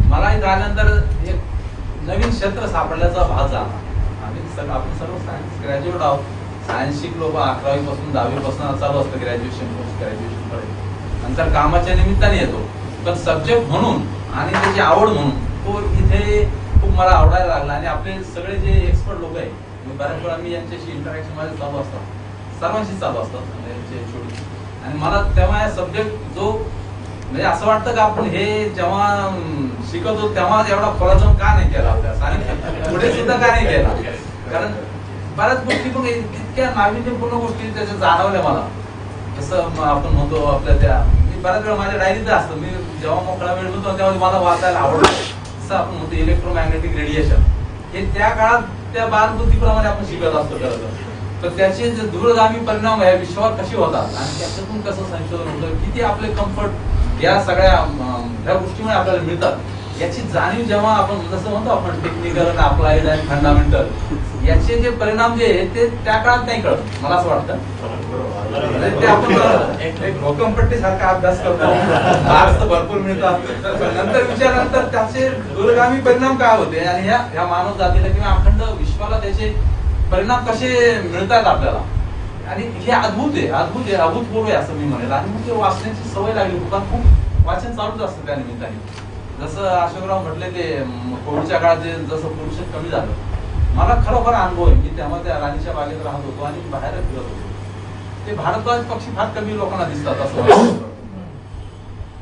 मला इथं आल्यानंतर एक नवीन क्षेत्र सापडल्याचा भास झाला. आपण सर्व सायन्स ग्रॅज्युएट आहोत. सायन्स शिकलो 11वी पासून 10वी पासून चालू असतं ग्रॅज्युएशन पोस्ट ग्रॅज्युएशन पर्यंत. नंतर कामाच्या निमित्ताने येतो पण सब्जेक्ट म्हणून आणि त्याची आवड म्हणून तो इथे खूप मला आवडायला लागला. आणि आपले सगळे जे एक्सपर्ट लोक आहेत बऱ्याच वेळा मी यांच्याशी इंटरॅक्शन माझे चालू असतात सर्वांशी चालू असतात यांचे छोटी. आणि मला तेव्हा हा सब्जेक्ट जो म्हणजे असं वाटतं का आपण हे जेव्हा शिकवतो तेव्हा एवढा खोला जाऊन का नाही केला आणि पुढे सुद्धा का नाही केला. कारण बऱ्याच गोष्टी पण इतक्या नाविन्यपूर्ण गोष्टी त्याच्या जाणवल्या मला. जसं आपण म्हणतो आपल्या त्या मी बऱ्याच वेळा माझ्या डायरीत असतं मी जेव्हा मोकळा वेळ मिळतो तेव्हा मला वाचायला आवडतं. जसं आपण म्हणतो इलेक्ट्रोमॅग्नेटिक रेडिएशन हे त्या काळात त्या बालबुद्धीप्रमाणे आपण शिकत असतो खरं तर त्याचे जे दूरगामी परिणाम या विश्वावर कसे होतात आणि त्याच्यातून कसं संशोधन होतं किती आपले कम्फर्ट या सगळ्या ह्या गोष्टीमुळे आपल्याला मिळतात याची जाणीव जेव्हा आपण जसं म्हणतो आपण टेक्निकल आणि अप्लाइड आणि फंडामेंटल याचे जे परिणाम जे आहेत ते त्या काळात नाही कळत मला असं वाटतं. ते आपण एक भोकंपट्टी सारखा अभ्यास करतो मार्क्स भरपूर मिळतात नंतर विचारल्यानंतर त्याचे दूरगामी परिणाम काय होते आणि ह्या मानव जातीला किंवा अखंड विश्वाला त्याचे परिणाम कसे मिळतात आपल्याला. आणि हे अद्भुत आहे अभूतपूर्व आहे असं मी म्हणेल. आणि मग ते वाचण्याची सवय लागली लोकांना खूप वाचन चालूच असतं त्या निमित्ताने. जसं अशोकराव म्हटले ते कोविडच्या काळात जे जसं पोल्युशन कमी झालं मला खरोखर अनुभव आहे. मी तेव्हा त्या राणीच्या बागेत राहत होतो आणि बाहेर फिरत होतो. ते भारद्वाज पक्षी फार कमी लोकांना दिसतात असं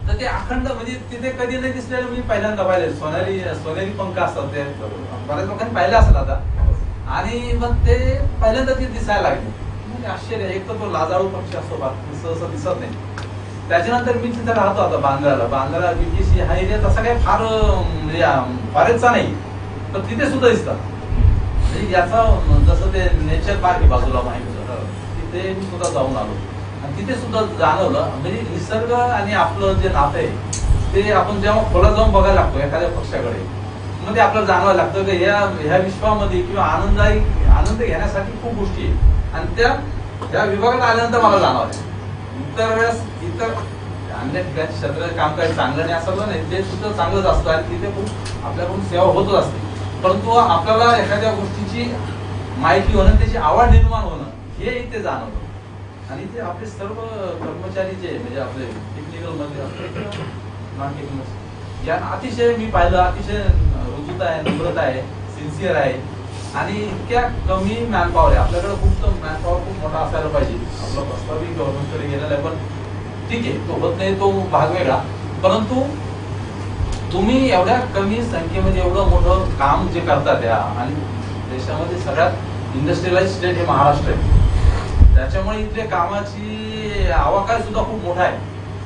तर ते अखंड म्हणजे तिथे कधी नाही दिसलेलं मी पहिल्यांदा पाहिले. सोनेरी पंख असतात ते बऱ्याच लोकांनी पाहिले असेल आता. आणि मग ते पहिल्यांदा ते दिसायला लागले. म्हणजे आश्चर्य, एक तर तो लाजाळू पक्षी असतो सहसा दिसत नाही. त्याच्यानंतर मी तिथे राहतो आता बांद्रा BTC हा एरिया तसा काही फार म्हणजे फॉरेस्टचा नाही, पण तिथे सुद्धा दिसतात. म्हणजे याचा जसं ते नेचर पार्क आहे बाजूला माहिती, तिथे मी सुद्धा जाऊन आलो आणि तिथे सुद्धा जाणवलं म्हणजे निसर्ग आणि आपलं जे नातं आहे ते आपण जेव्हा खोलात जाऊन बघायला लागतो एखाद्या पक्षाकडे, मग ते आपल्याला जाणवायला लागतं की ह्या विश्वामध्ये किंवा आनंद घेण्यासाठी खूप गोष्टी आहेत. आणि त्या विभागात आल्यानंतर मला जाणवलं इतर वेळेस इतर अन्य ठिकाणी क्षेत्रात काम काही चांगलं नाही असं नाही, ते सुद्धा चांगलंच असतं आणि तिथे खूप आपल्याकडून सेवा होतच असते. परंतु आपल्याला एखाद्या गोष्टीची माहिती होणं, त्याची आवड निर्माण होणं हे इथे जाणवतं. आणि ते आपले सर्व कर्मचारी जे म्हणजे आपले टेक्निकल मध्ये असतात नॉन टेक्निकल, यांना अतिशय मी पाहिलं अतिशय रुजूता आहे, नम्रता आहे, सिन्सिअर आहे. आणि इतक्या कमी मॅनपॉवर आहे आपल्याकडे. खूप मॅनपॉवर खूप मोठा असायला पाहिजे. आपला प्रस्तावही गव्हर्नमेंटकडे गेलेला आहे, पण ठीक आहे तो होत नाही, तो भाग वेगळा. परंतु तुम्ही एवढ्या कमी संख्येमध्ये एवढं मोठं काम जे करतात त्या, आणि देशामध्ये सगळ्यात इंडस्ट्रियलाइज स्टेट हे महाराष्ट्र आहे. त्याच्यामुळे इथले कामाची आवाका सुद्धा खूप मोठा आहे.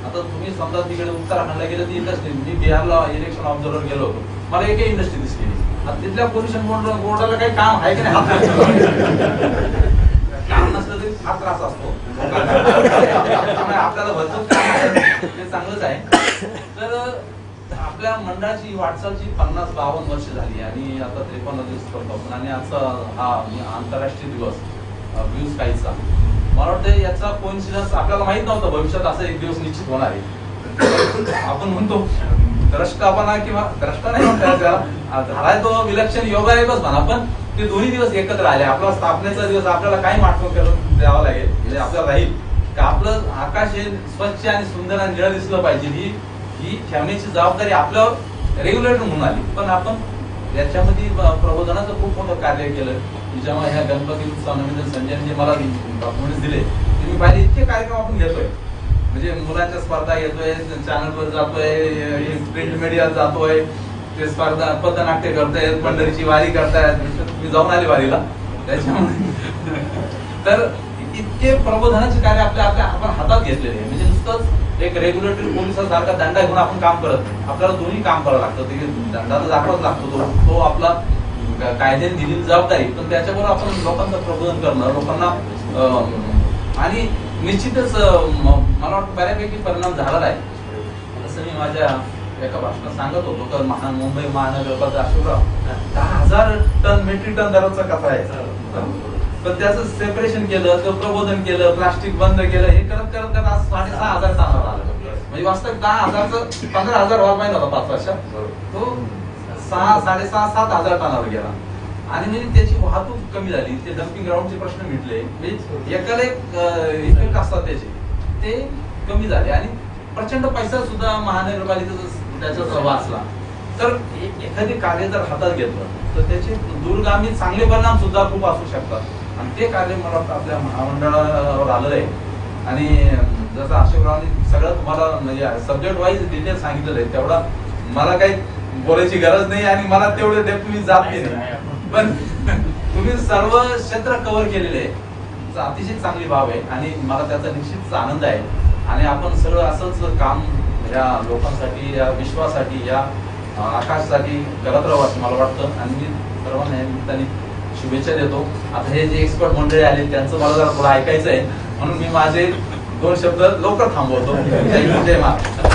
आता तुम्ही समजा तिकडे उत्तराखंडला गेलं ती इंडस्ट्री, मी बिहारला इलेक्शन ऑब्झर्वर गेलो होतो, मला एकही इंडस्ट्री दिसली नाही. आता तिथल्या पोल्युशन बोर्डाला काही काम आहे की नाही, काम नसलं तरी फार त्रास असतो आपल्याला भरपूर काम आहे, ते चांगलंच आहे. तर आपल्या मंडळाची वाटचालची 50-52 वर्ष झाली आणि आता 53 दिवस करतो आपण. आणि आजचा हा आंतरराष्ट्रीय दिवस ब्लू स्कायचा, मला वाटतं याचा कोइन्सिडन्स आपल्याला माहित नव्हतं भविष्यात असं एक दिवस निश्चित होणार आहे. आपण म्हणतो द्रष्टापणा किंवा द्रष्टा नाही म्हणता त्याला, झालाय तो विलक्षण योगायोगच म्हणा, पण ते दोन्ही दिवस एकत्र आले. आपला स्थापनेचा दिवस आपल्याला काही आठवण करून द्यावा लागेल, म्हणजे आपल्याला राहील का आपलं आकाश हे स्वच्छ आणि सुंदर आणि निळं दिसलं पाहिजे, ही ठेवण्याची जबाबदारी आपल्यावर रेग्युलेटर म्हणून आली. पण आपण याच्यामध्ये प्रबोधनाचं खूप मोठं कार्य केलं. जेव्हा ह्या गणपती उत्सवानिमित्त संजयने मला डॉक्युमेंट्स दिले, ते मी पाहिले इतके कार्यक्रम आपण घेतोय. म्हणजे मुलांच्या स्पर्धा घेतोय, चॅनलवर जातोय, प्रिंट मीडियात जातोय, ते स्पर्धा पथनाट्य करतायत, पंढरीची वारी करतायत. तुम्ही जाऊन आले वारीला त्याच्यामुळे. तर इतके प्रबोधनाचे कार्य आपण हातात घेतलेले आहे. म्हणजे नुसतंच एक रेग्युलेटरी पोलिसासारखा दंडा घेऊन आपण काम करत नाही, आपल्याला दोन्ही काम करावं लागतं. ते दंडाला दाखवाच लागतो, तो आपला कायद्याने दिलेली जबाबदारी, पण त्याच्याबरोबर आपण लोकांचं प्रबोधन करणं, लोकांना. आणि निश्चितच मला वाटतं बऱ्यापैकी परिणाम झालेला आहे. जसं मी माझ्या एका भाषणात सांगत होतो तर मुंबई महानगरपालिका अशोकराव 10,000 टन मेट्रिक टन दररोजचा कचरा आहे, पण त्याचं सेपरेशन केलं, ते प्रबोधन केलं, प्लास्टिक बंद केलं, हे करत करत आज 6,500 टनावर आलं. म्हणजे वास्तविक 10,000चं 15,000 व्हायला पाहिजे होता 5 वर्षात, तो 6,500-7,000 टनावर गेला. आणि म्हणजे त्याची वाहतूक कमी झाली, ते डम्पिंग ग्राउंडचे प्रश्न मिटले, म्हणजे एकाला एक इफेक्ट असतात ते कमी झाले. आणि प्रचंड पैसा सुद्धा महानगरपालिकेचा त्याचा वाचला. तर एखादी कार्य जर हातात घेतलं तर त्याचे दूरगामी चांगले परिणाम सुद्धा खूप असू शकतात. आणि ते कार्य मला वाटतं आपल्या महामंडळावर आलेलं आहे. आणि जसं अशोकरावांनी सगळं तुम्हाला म्हणजे सब्जेक्ट वाईज डिटेल सांगितलेलं आहे, तेवढा मला काही बोलायची गरज नाही आणि मला तेवढे डेप्थ मी जात नाही. पण तुम्ही सर्व क्षेत्र कव्हर केलेले आहे, अतिशय चांगली बाब आहे आणि मला त्याचा निश्चित आनंद आहे. आणि आपण सगळं असंच काम या लोकांसाठी, या विश्वासाठी, या आकाशासाठी करत राहू असं मला वाटतं. आणि मी सर्वांना या निमित्ताने शुभेच्छा देतो. आता हे जे एक्सपर्ट मंडळी आले त्यांचं मला जरा थोडं ऐकायचं आहे, म्हणून मी माझे 2 शब्द लवकर थांबवतो. जय महाराष्ट्र.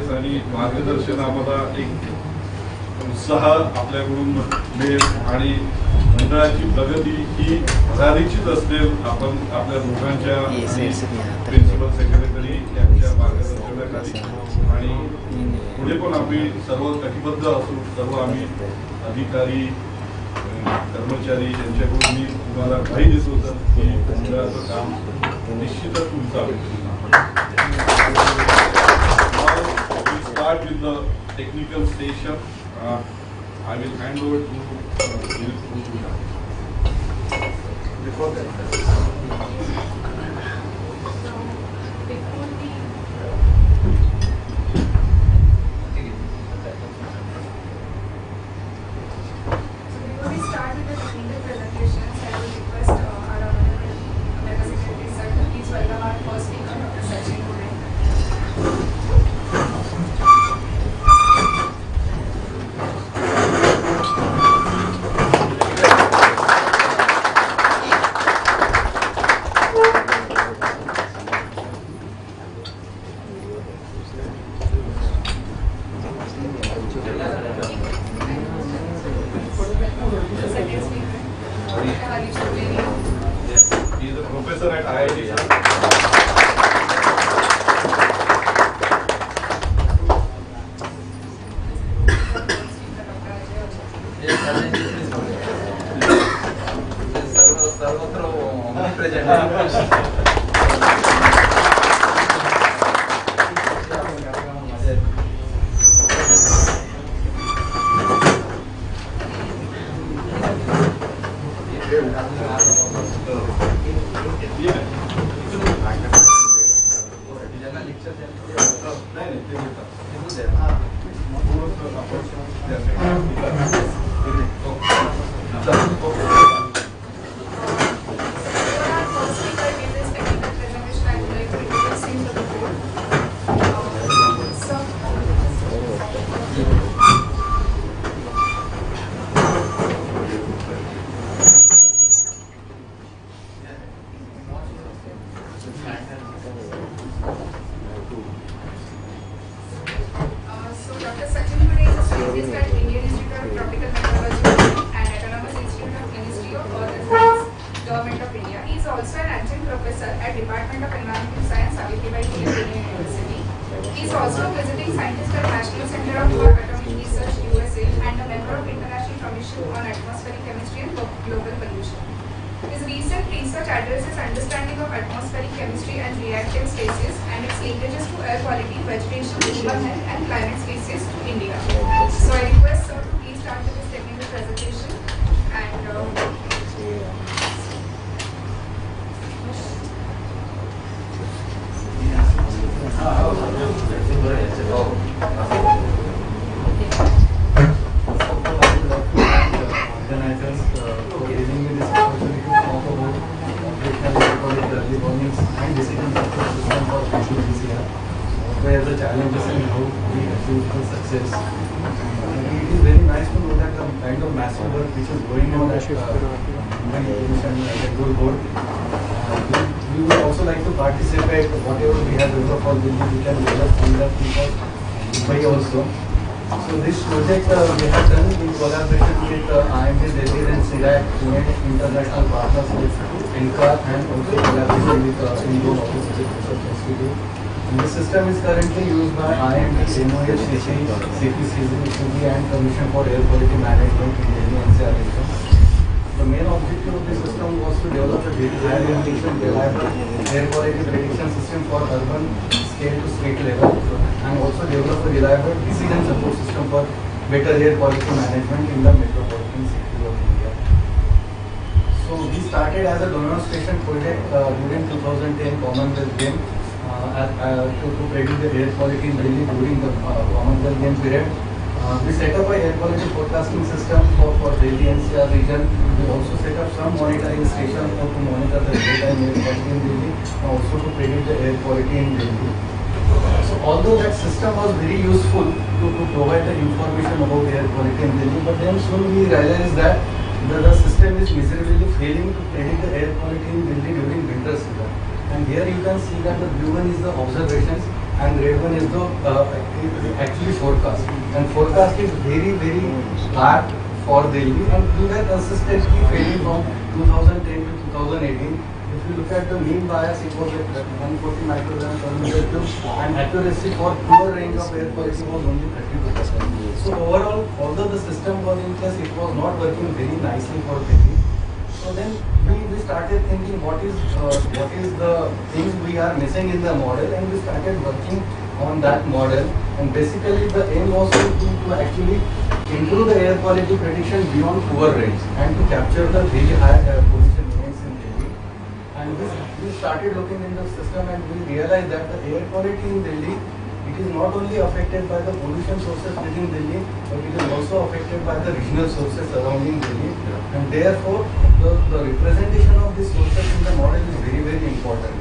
आणि मार्गदर्शन आम्हाला एक उत्साह आपल्याकडून मिळेल आणि मंडळाची प्रगती ही भरारीचीच असेल. आपण आपल्या दोघांच्या प्रिन्सिपल सेक्रेटरी यांच्या मार्गदर्शनाखाली आणि पुढे पण आम्ही सर्व कटिबद्ध असू. सर्व आम्ही अधिकारी कर्मचारी यांच्याकडून मी तुम्हाला काही दिसत होतं की मंडळाचं काम निश्चितच तुमचं start with the technical station. I will hand over to before that. He is a professor at IIT. International partners with Ncap and also collaboration with and the system is currently used by IMD, MOH, CPCB and Commission for Air Quality Management in Delhi NCR region. The main objective of the system was to develop a very high resolution reliable air quality prediction system for urban scale to state level and also develop a reliable decision support system for better air quality management in the metropolitan city of India. So we started as a demonstration project during 2010 Commonwealth Games to predict the air quality in Delhi during the Commonwealth Games period. We set up a air quality forecasting system for Delhi NCR region. We also set up some monitoring stations to monitor the daytime air quality in Delhi and also to predict the air quality in Delhi. So although that system was very useful to provide the information about air quality in Delhi, but then soon we realized that the system is miserably failing to predict the air quality in Delhi during winter season. And here you can see that the blue one is the observations and red one is the actually forecast. And forecast is very dark for Delhi, and we were consistently failing from 2010 to 2018. If you look at the mean bias, it was at 140 micrograms per meter cube, and accuracy for pure range of air quality was only 32%. So overall, although the system was in place, it was not working very nicely for Delhi. So then we started thinking what is the things we are missing in the model, and we started working on that model. And basically the aim was to actually improve the air quality prediction beyond poor range and to capture the very high pollution events in Delhi. And we started looking in the system, and we realized that the air quality in Delhi, it is not only affected by the pollution sources within Delhi, but it is also affected by the regional sources surrounding Delhi. And therefore, the representation of these sources in the model is very, very important.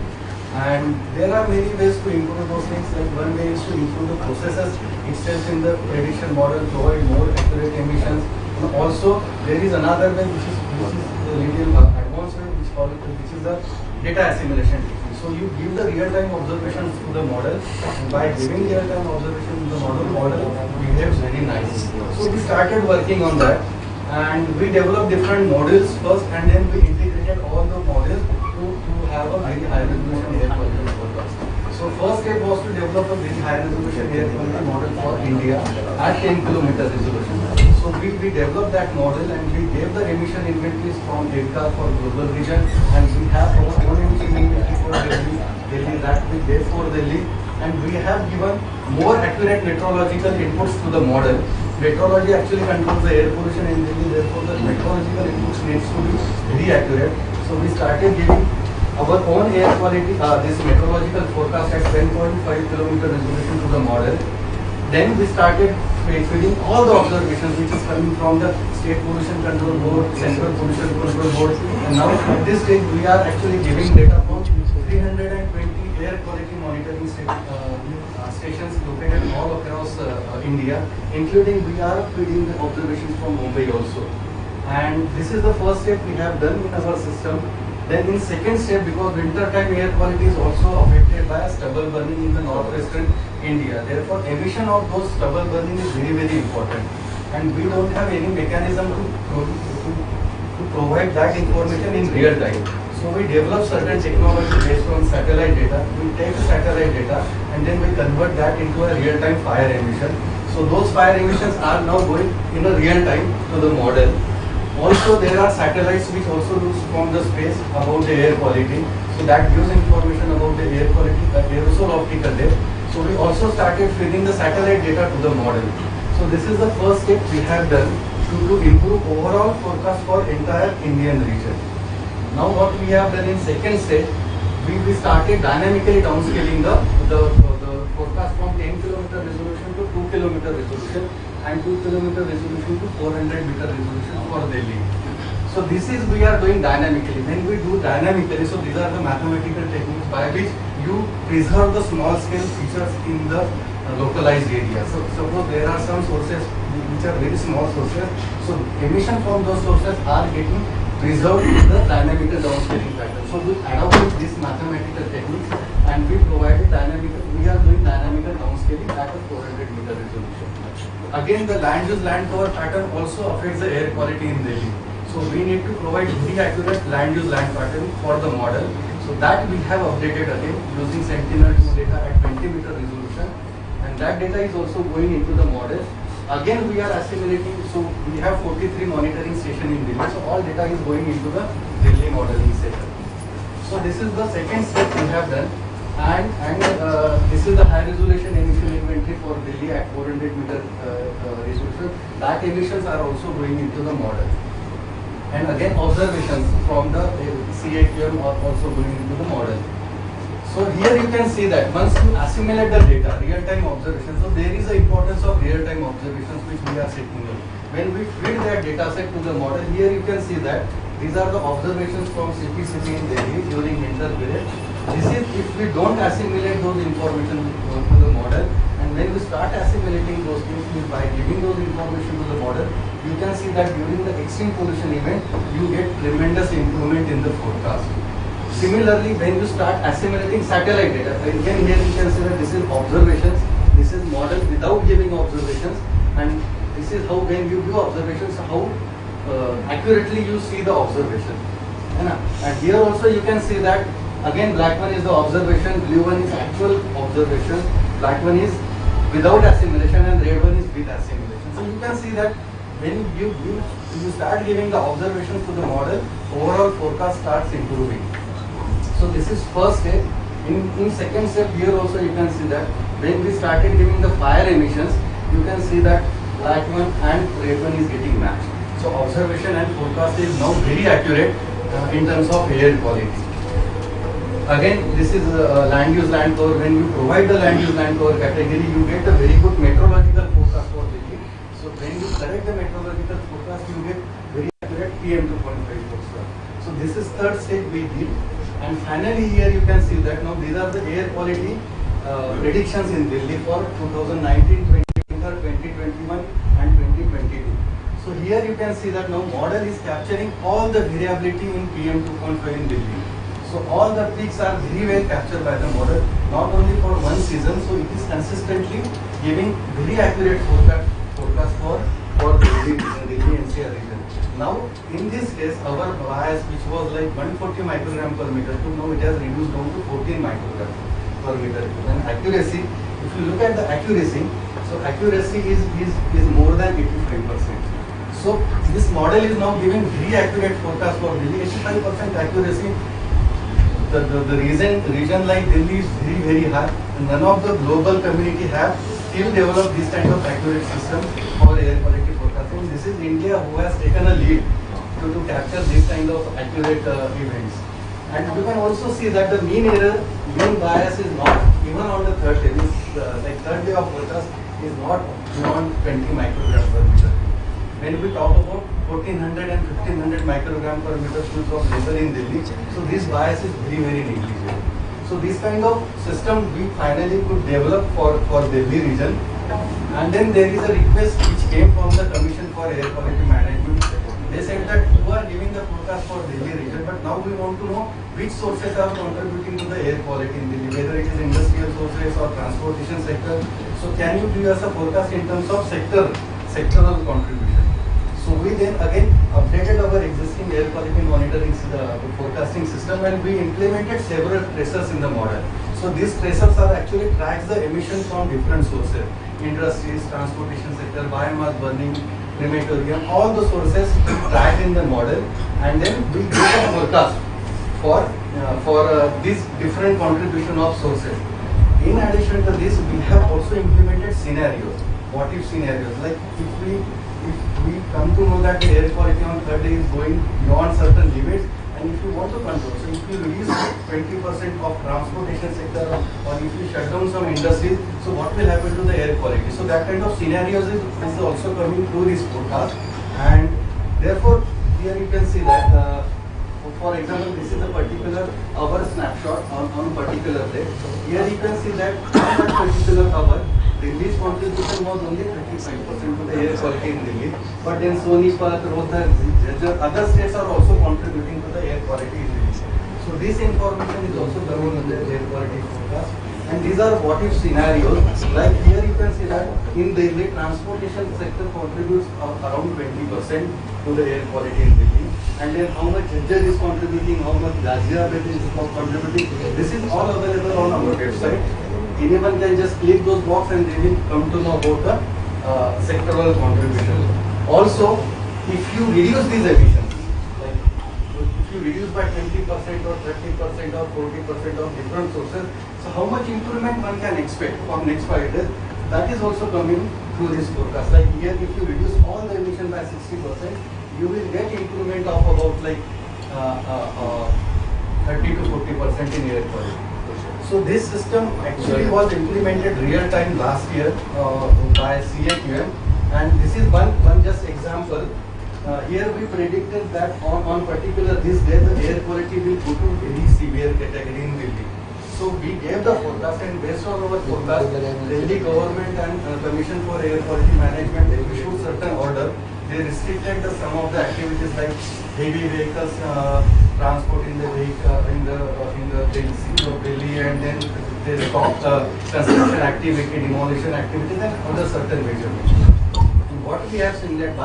And there are many ways to improve those things. Like one way is to improve the processes itself in the prediction model, provide more accurate emissions. And also, there is another way which is a little advanced way, which is the data assimilation technique. So you give the real-time observations to the model, and by giving real-time observations to the model behaves very nicely. So we started working on that, and we developed different models first, and then we integrated all the models to have a very high resolution air quality forecast. So first step was to develop a very high resolution air quality model for India at 10 kilometer resolution. So we developed that model, and we gave the emission inventories from Ncap for global region, and we have our own emission inventory for Delhi that we gave for Delhi, and we have given more accurate meteorological inputs to the model. Meteorology actually controls the air pollution in Delhi, therefore the meteorological inputs needs to be very accurate. So we started giving our own air quality, this meteorological forecast at 10.5 kilometer resolution to the model. Then we started feeding all the observations which is coming from the State Pollution Control Board, Central Pollution Control Board, and now at this stage we are actually giving data from 320 air quality monitoring stations located all across India, including we are feeding the observations from Mumbai also. And this is the first step we have done in our system. Then in second step, because winter time air quality is also affected by stubble burning in the northwestern India. Therefore, emission of those stubble burning is very, very important. And we don't have any mechanism to provide that information in real time. So we develop certain technology based on satellite data. We take satellite data and then we convert that into a real-time fire emission. So those fire emissions are now going in a real time to the model. Also, there are satellites which also looks from the space about the air quality. So that gives information about the air quality, aerosol optical depth. So we also started feeding the satellite data to the model. So this is the first step we have done to improve overall forecast for entire Indian region. Now what we have done in second step, we started dynamically downscaling the forecast from 10 kilometer resolution to 2 kilometer resolution and 2 kilometer resolution to 400 meter resolution for Delhi. So this is we are doing dynamically. When we do dynamically, so these are the mathematical techniques by which you preserve the small scale features in the localized area. So suppose there are some sources which are very small sources, so emission from those sources are getting preserved in the dynamical downscaling pattern. So we adopted this mathematical techniques and we provided we are doing dynamical downscaling at a 400 meter resolution. Again, the land use land cover pattern also affects the air quality in Delhi. So we need to provide very accurate land use land pattern for the model. So that we have updated again using Sentinel-2 data at 20 meter resolution, and that data is also going into the model. Again, we are assimilating, so we have 43 monitoring stations in Delhi, so all data is going into the Delhi modeling station. So this is the second step we have done, and this is the high resolution emission inventory for Delhi at 400 meter resolution. That emissions are also going into the model. And again, observations from the CAQM are also going into the model. So here you can see that once you assimilate the data, real-time observations, so there is the importance of real-time observations which we are setting up. When we feed that data set to the model, here you can see that these are the observations from MPCB in Delhi during winter period. This is if we don't assimilate those information to the model, and when we start assimilating those things by giving those information to the model, you can see that during the extreme pollution event, you get tremendous improvement in the forecast. Similarly, when you start assimilating satellite data, again here you can see that this is observations, this is model without giving observations, and this is how when you do observations, how accurately you see the observation. And here also you can see that again black one is the observation, blue one is actual observation, black one is without assimilation and red one is with assimilation. So you can see that when you start giving the observation to the model, overall forecast starts improving. So this is first step. In second step, here also you can see that when we started giving the fire emissions, you can see that black one and red one is getting matched. So observation and forecast is now very accurate in terms of air quality. Again, this is land use land cover. When you provide the land use land cover category, you get a very good meteorological forecast for Delhi. So when you correct the meteorological forecast, you get very accurate PM 2.5 forecast. So this is third stage we did. And finally here you can see that now these are the air quality predictions in Delhi for 2019, 2021 and 2022. So here you can see that now model is capturing all the variability in PM 2.5 in Delhi. So all the peaks are very well captured by the model, not only for one season, so it is consistently giving very accurate forecast for Delhi NCR region. Now, in this case, our bias, which was like 140 microgram per meter cube, now it has reduced down to 14 microgram per meter cube. And accuracy, if you look at the accuracy, so accuracy is more than 85%. So this model is now giving very accurate forecast for Delhi, 85% accuracy. The region like Delhi is very high. None of the global community have still developed this kind of accurate system for air quality forecasting. This is India who has taken a lead to capture this kind of accurate events. And you can also see that the mean bias is not even on the third day. Like third day of forecast is not beyond 20 microgram per meter. When we talk about 1400 and 1500 microgram per meter cube of labor in Delhi, so this bias is very negligible. So this kind of system we finally could develop for Delhi region. And then there is a request which came from the Commission for Air Quality Management. They said that you are giving the forecast for Delhi region, but now we want to know which sources are contributing to the air quality in Delhi, whether it is industrial sources or transportation sector. So can you give us a forecast in terms of sectoral contribution? So we then again updated our existing air quality monitoring forecasting system, and we implemented several tracers in the model. So these tracers are actually tracks the emissions from different sources, industries, transportation sector, biomass burning, crematorium, all the sources tracked in the model, and then we give a forecast for these different contribution of sources. In addition to this, we have also implemented scenarios. What if scenarios? Like if we come to know that the air quality on third day is going beyond certain limits, and if you want to control, so if you reduce 20% of transportation sector, or if you shut down some industries, so what will happen to the air quality? So that kind of scenarios is also coming through this forecast, and therefore here you can see that for example, this is a particular hour snapshot on particular day. Here you can see that on that particular hour, Delhi's contribution was only 35% to the air quality in Delhi, but then Sonipat, Rohtak, other states are also contributing to the air quality in Delhi. So this information is also coming in the air quality forecast, and these are what if scenarios. Like here you can see that in Delhi, transportation sector contributes around 20% to the air quality in Delhi, and then how much Jhajjar is contributing, how much Ghaziabad is contributing. This is all available on our website. Anyone can just click those boxes and they will come to know about the sectoral contribution. Also, if you reduce these emissions, like if you reduce by 20% or 30% or 40% of different sources, so how much improvement one can expect from next 5 years? That is also coming through this forecast. Like here, if you reduce all the emission by 60%, you will get improvement of about like 30 to 40% in air quality. So this system actually was implemented real time last year by CAQM, and this is one just example. Here we predicted that on particular this day the air quality will go to very severe category in Delhi. So we gave the forecast, and based on our forecast, Delhi government and Commission for Air Quality Management issued certain order. They restricted some of the activities like heavy vehicles transport in the city of Delhi, and then they stopped construction activity, demolition activities, and other certain measures. what we have seen that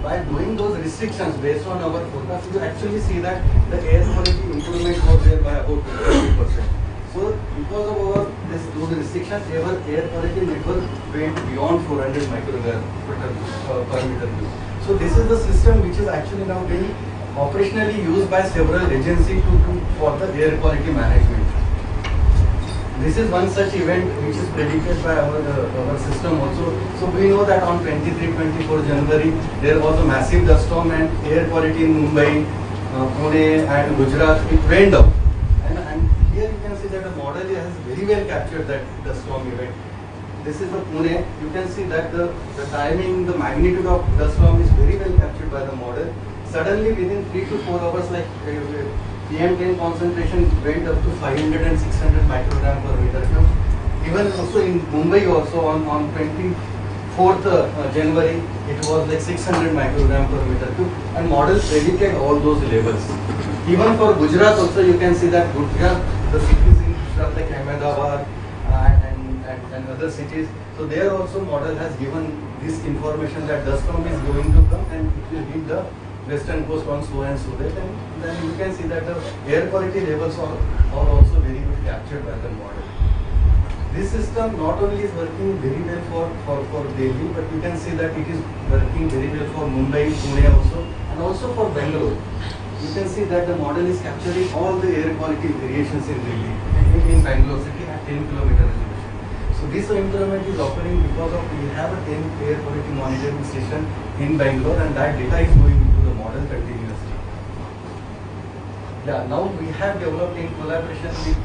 by doing those restrictions based on our forecast, you actually see that the air quality improvement was there by about 20%. So because of those restrictions, our air quality network went beyond 400 microgram per meter cube. So this is the system which is actually now being operationally used by several agencies for the air quality management. This is one such event which is predicted by our system also. So we know that on 23-24 January there was a massive dust storm and air quality in Mumbai, Pune and Gujarat, it went up. And here you can see that the model has very well captured that dust storm event. This is the Pune. You can see that the timing, the magnitude of dust storm is very well captured by the model. Suddenly within 3 to 4 hours, like PM10 concentration went up to 500 and 600 microgram per meter cube. Even also in Mumbai also on 24th January, it was like 600 microgram per meter cube, and models predicted all those levels. Even for Gujarat also you can see that Gujarat, the cities in Gujarat like Ahmedabad and other cities, so there also model has given this information that dust storm is going to come and it will hit the western coast on so and so that, and then you can see that the air quality levels are also very good captured by the model. This system not only is working very well for Delhi, but you can see that it is working very well for Mumbai, Pune also, and also for Bangalore. You can see that the model is capturing all the air quality variations in Delhi, in Bangalore city at 10 kilometer resolution. So this improvement is occurring because of we have a 10 air quality monitoring station in Bangalore, and that data is going into the model continuously. Yeah, now we have developed in collaboration with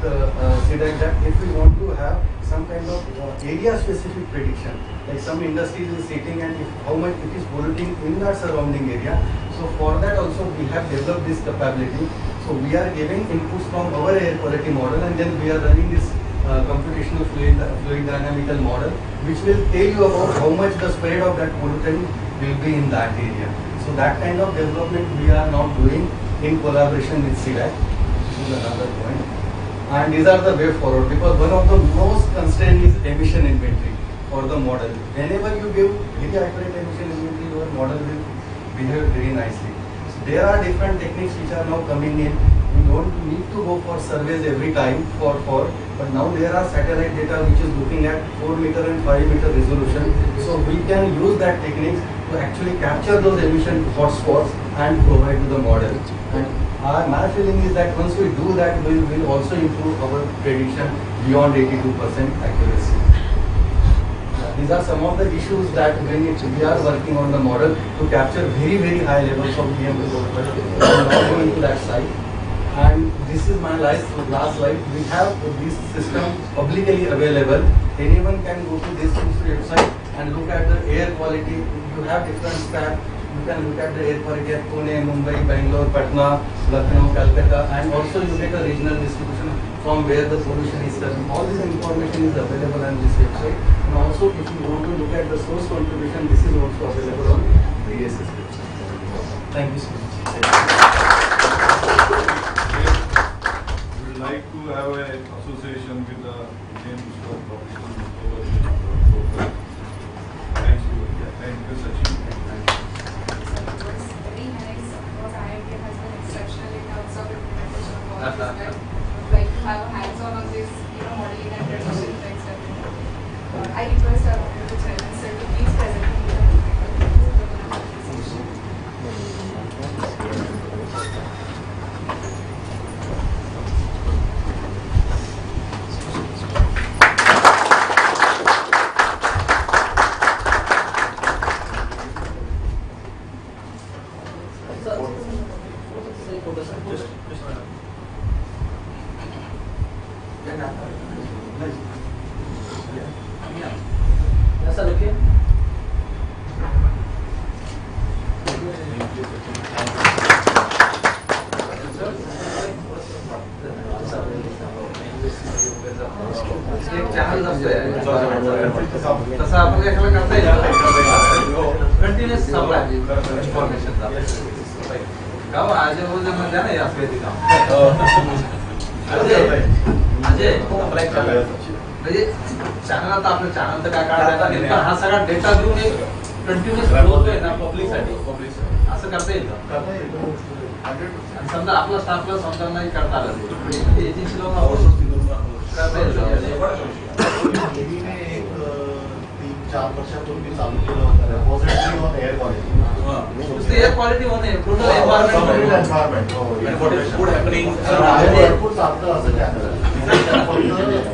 CDEC that if we want to have some kind of area-specific prediction, like some industries is sitting and how much it is polluting in our surrounding area. So for that also we have developed this capability. So we are giving inputs from our air quality model, and then we are running this computational fluid dynamical model, which will tell you about how much the spread of that pollutant will be in that area. So that kind of development we are now doing in collaboration with CDEC. This is another point. And these are the way forward, because one of the most constraint is emission inventory for the model. Whenever you give very accurate emission inventory, your model will behave very nicely. So there are different techniques which are now coming in. We don't need to go for surveys every time but now there are satellite data which is looking at 4 meter and 5 meter resolution. So we can use that technique to actually capture those emission hotspots and provide to the model. And my feeling is that once we do that, we will also improve our prediction beyond 82% accuracy. These are some of the issues that we are working on the model to capture very, very high levels of PM2.5. I will not go into that side. And this is my last slide. We have this system publicly available. Anyone can go to this website and look at the air quality. You have different stats. You can look at the air quality at Pune, Mumbai, Bangalore, Patna, Lucknow, Calcutta, and also you get a regional distribution from where the pollution is coming. All this information is available on this website. And also, if you want to look at the source contribution, this is also available on VSS website. Thank you so much. We would like to have an association with the Indian Institute of Professional Thank you. Thank you, Sachin. Very nice. What IIT has been exceptional in terms of implementation of all this. Like to have a hands-on this, modeling and prediction effects. I request our Honorable Chairman Sir to please present तसं आपण एखादा करता येईल continuous supply information गाव आज रोज द्या ना या अजय म्हणजे चॅनल आता आपलं चॅनल तर काय काढायचा नेमका हा सगळा डेटा घेऊन एक कंटिन्युअस फ्लो होतोय ना पब्लिकसाठी पब्लिक असं करता येईल का? करता येईल. आणि समजा आपला स्टाफला समजा नाही करता आलं ते एजन्सी लोक आउटसोर्सिंग करता येईल. नेव्हीने एक 3-4 वर्षापूर्वी चालू केलं होतं रेपॉझिटरी ऑन एअर क्वालिटी. नुसतं एअर क्वालिटी होणे टोटल एन्व्हायरमेंट गुड हॅपनिंग भरपूर चालतं असं त्यात.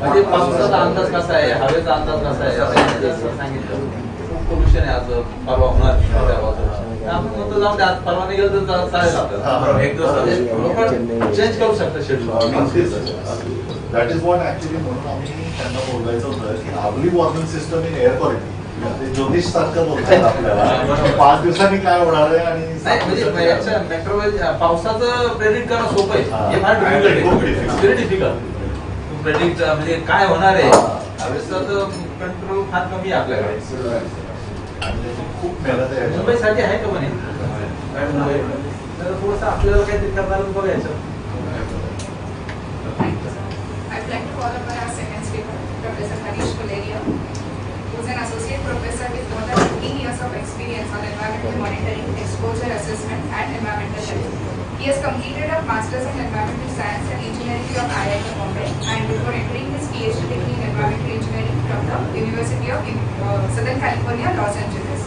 म्हणजे पावसाचा अंदाज कसा आहे, हवेचा अंदाज कसा आहे असं सांगितलं. खूप पोल्युशन आहे आज परवा होणार आपण म्हणतो जाऊन आज परवा निघेल तर चालेल आपल्याला एक दिवस लोक चेंज करू शकतात schedule. That is what actually म्हणून आम्ही त्यांना बोलायचं होतं की आपली warning system in air quality ज्योतिष सारखं बोलतात आपल्याला 5 दिवसांनी काय होणार आहे आणि नाही म्हणजे मेट्रोलॉजी पावसाचं प्रेडिक्ट करणं सोपं आहे. हे फार डिफिकल्ट प्रेडिक्ट म्हणजे काय होणार आहे हवेचं कंट्रोल फार कमी आहे आपल्याकडे. आणि त्याची खूप मेहनत आहे. मुंबईसाठी आहे का म्हणे तर थोडंसं आपल्याला काहीतरी करणार बघायचं. I'd like to call upon our second speaker, Professor Harish Kuleria, who is an associate professor with more than 15 years of experience on environmental monitoring, exposure assessment, and environmental health. He has completed a master's in environmental science and engineering from IIT Bombay, and before entering his PhD degree in environmental engineering from the University of Southern California, Los Angeles.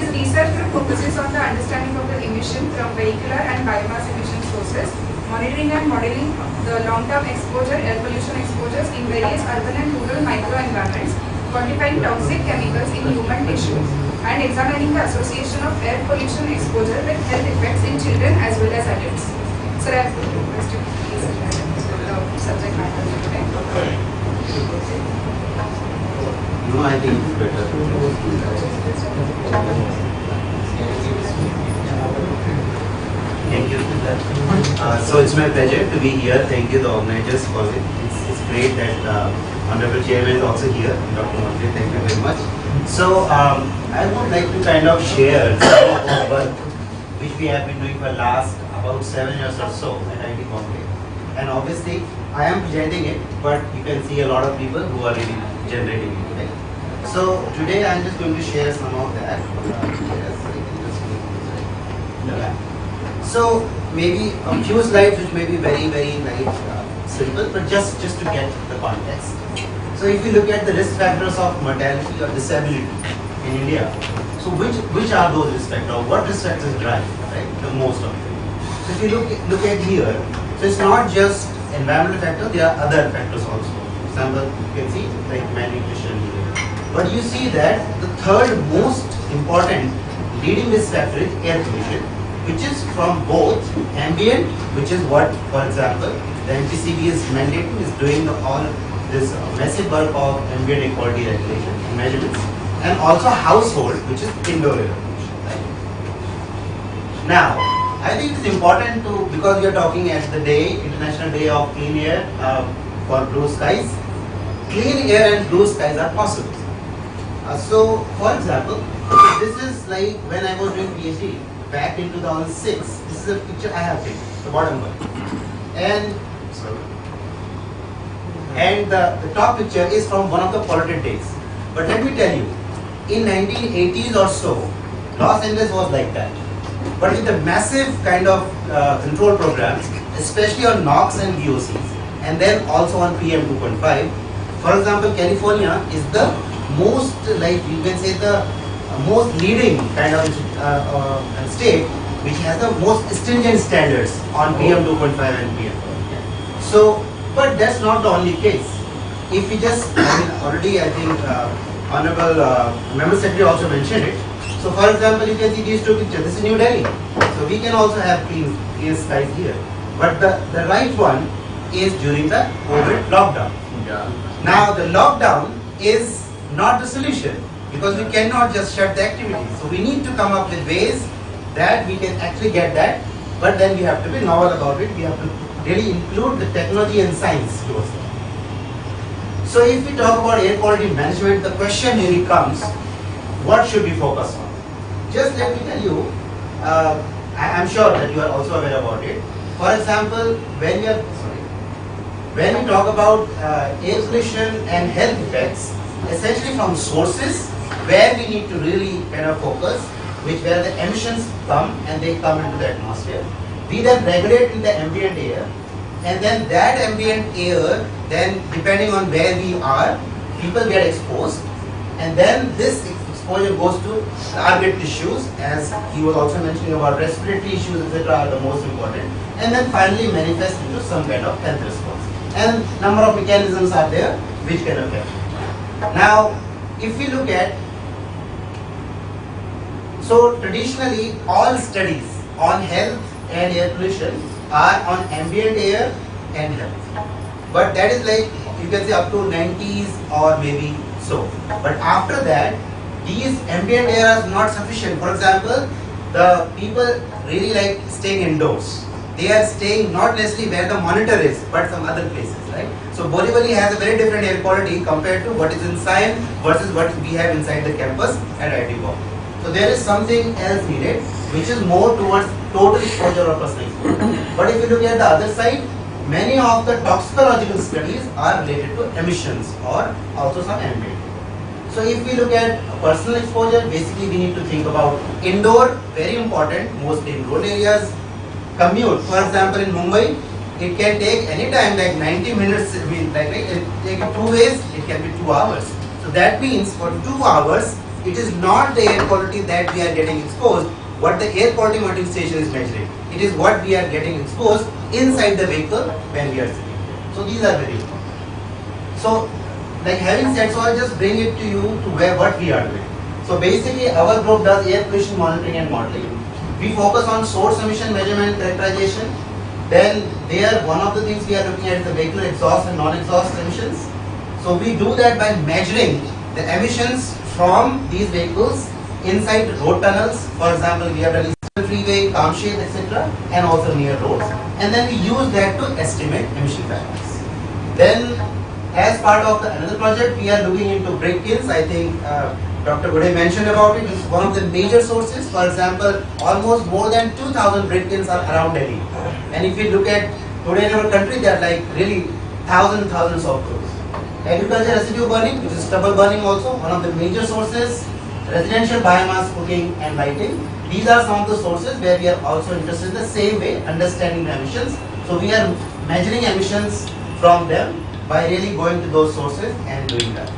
His research group focuses on the understanding of the emission from vehicular and biomass emission sources, monitoring and modeling the long-term exposure, air pollution exposures in various urban and rural microenvironments, quantifying toxic chemicals in human tissue, and examining the association of air pollution exposure with health effects in children as well as adults. Sir, I would request you to please with the subject matter today. No, I think it's better. Thank you. So it's my pleasure to be here. Thank you, the organizers, for it. It's great that Honorable Chairman is also here, Dr. Mantri. Thank you very much. So I would like to kind of share some of our work which we have been doing for last about 7 years or so at IIT Bombay. And obviously, I am presenting it, but you can see a lot of people who are really generating it. Right? So today I am just going to share some of that. Yes, I can just click on this, right? Yeah. So maybe a few slides which may be very simple, but just to get the context. So if you look at the risk factors of mortality or disability in India, so which are those risk factors, or what risk factors drive, right, the most of them? So if you look at here, so it's not just environmental factors, there are other factors also. For example, you can see like malnutrition here. But you see that the third most important leading risk factor is air pollution, which is from both ambient, which is what, for example, the MPCB is mandating, is doing all this massive work of ambient air quality regulation and measurements, and also household, which is indoor air pollution. Right? Now, I think it's important to, because we are talking at the day, International Day of Clean Air for Blue Skies, clean air and blue skies are possible. So, for example, this is like when I was doing PhD back in 2006. This is a picture I have taken, the bottom one, and the top picture is from one of the polluted days. But let me tell you, in 1980s or so, Los Angeles was like that. But with the massive kind of control programs, especially on NOx and VOCs, and then also on PM 2.5. For example, California is the most, like you can say, the most leading kind of state which has the most stringent standards on PM 2.5 and PM. So, but that's not the only case. If we just, already I think Honorable Member Secretary also mentioned it. So, for example, you can see these two pictures. This is New Delhi. So, we can also have clean skies here. But the right one is during the COVID lockdown. Yeah. Now, the lockdown is not the solution, because we cannot just shut the activity. So we need to come up with ways that we can actually get that, but then we have to be novel about it. We have to really include the technology and science towards it. So if we talk about air quality management, the question really comes, what should we focus on? Just let me tell you, I'm sure that you are also aware about it. For example, when we talk about air pollution and health effects, essentially from sources where we need to really kind of focus, where the emissions come and they come into the atmosphere. We then regulate in the ambient air, and then that ambient air, then depending on where we are, people get exposed, and then this exposure goes to target tissues, as he was also mentioning about respiratory issues, etc. are the most important, and then finally manifest into some kind of health response. And number of mechanisms are there which can affect. Now, if we look at, so traditionally all studies on health and air pollution are on ambient air and health, but that is like you can say up to 90s or maybe so. But after that, these ambient air are not sufficient. For example, the people really like staying indoors. They are staying not necessarily where the monitor is, but some other places, right? So Borivali has a very different air quality compared to what is in Sion versus what we have inside the campus at IT Bombay. So there is something else needed, which is more towards total exposure or personal exposure. But if you look at the other side, many of the toxicological studies are related to emissions or also some ambient. So if we look at personal exposure, basically we need to think about indoor, very important, mostly in rural areas. Commute, for example, in Mumbai, it can take any time like 90 minutes. I mean, like it take 2 ways, it can be 2 hours. So that means for 2 hours, it is not the air quality that we are getting exposed, what the air quality monitoring station is measuring. It is what we are getting exposed inside the vehicle when we are sitting. So these are very important. So, like having said so, I'll just bring it to you to what we are doing. So basically, our group does air pollution monitoring and modeling. We focus on source emission measurement characterization. Then there, one of the things we are looking at is the vehicular exhaust and non-exhaust emissions. So we do that by measuring the emissions from these vehicles inside road tunnels. For example, we have done Freeway, Kamshed, etc. and also near roads. And then we use that to estimate emission factors. Then, as part of another project, we are looking into brick kilns. I think Dr. Gode mentioned about it. It's one of the major sources. For example, almost more than 2,000 brick kilns are around Delhi. And if we look at today in our country, there are like really thousands of those. Agriculture residue burning, which is stubble burning also, one of the major sources. Residential biomass cooking and lighting. These are some of the sources where we are also interested in the same way, understanding the emissions. So we are measuring emissions from them by really going to those sources and doing that.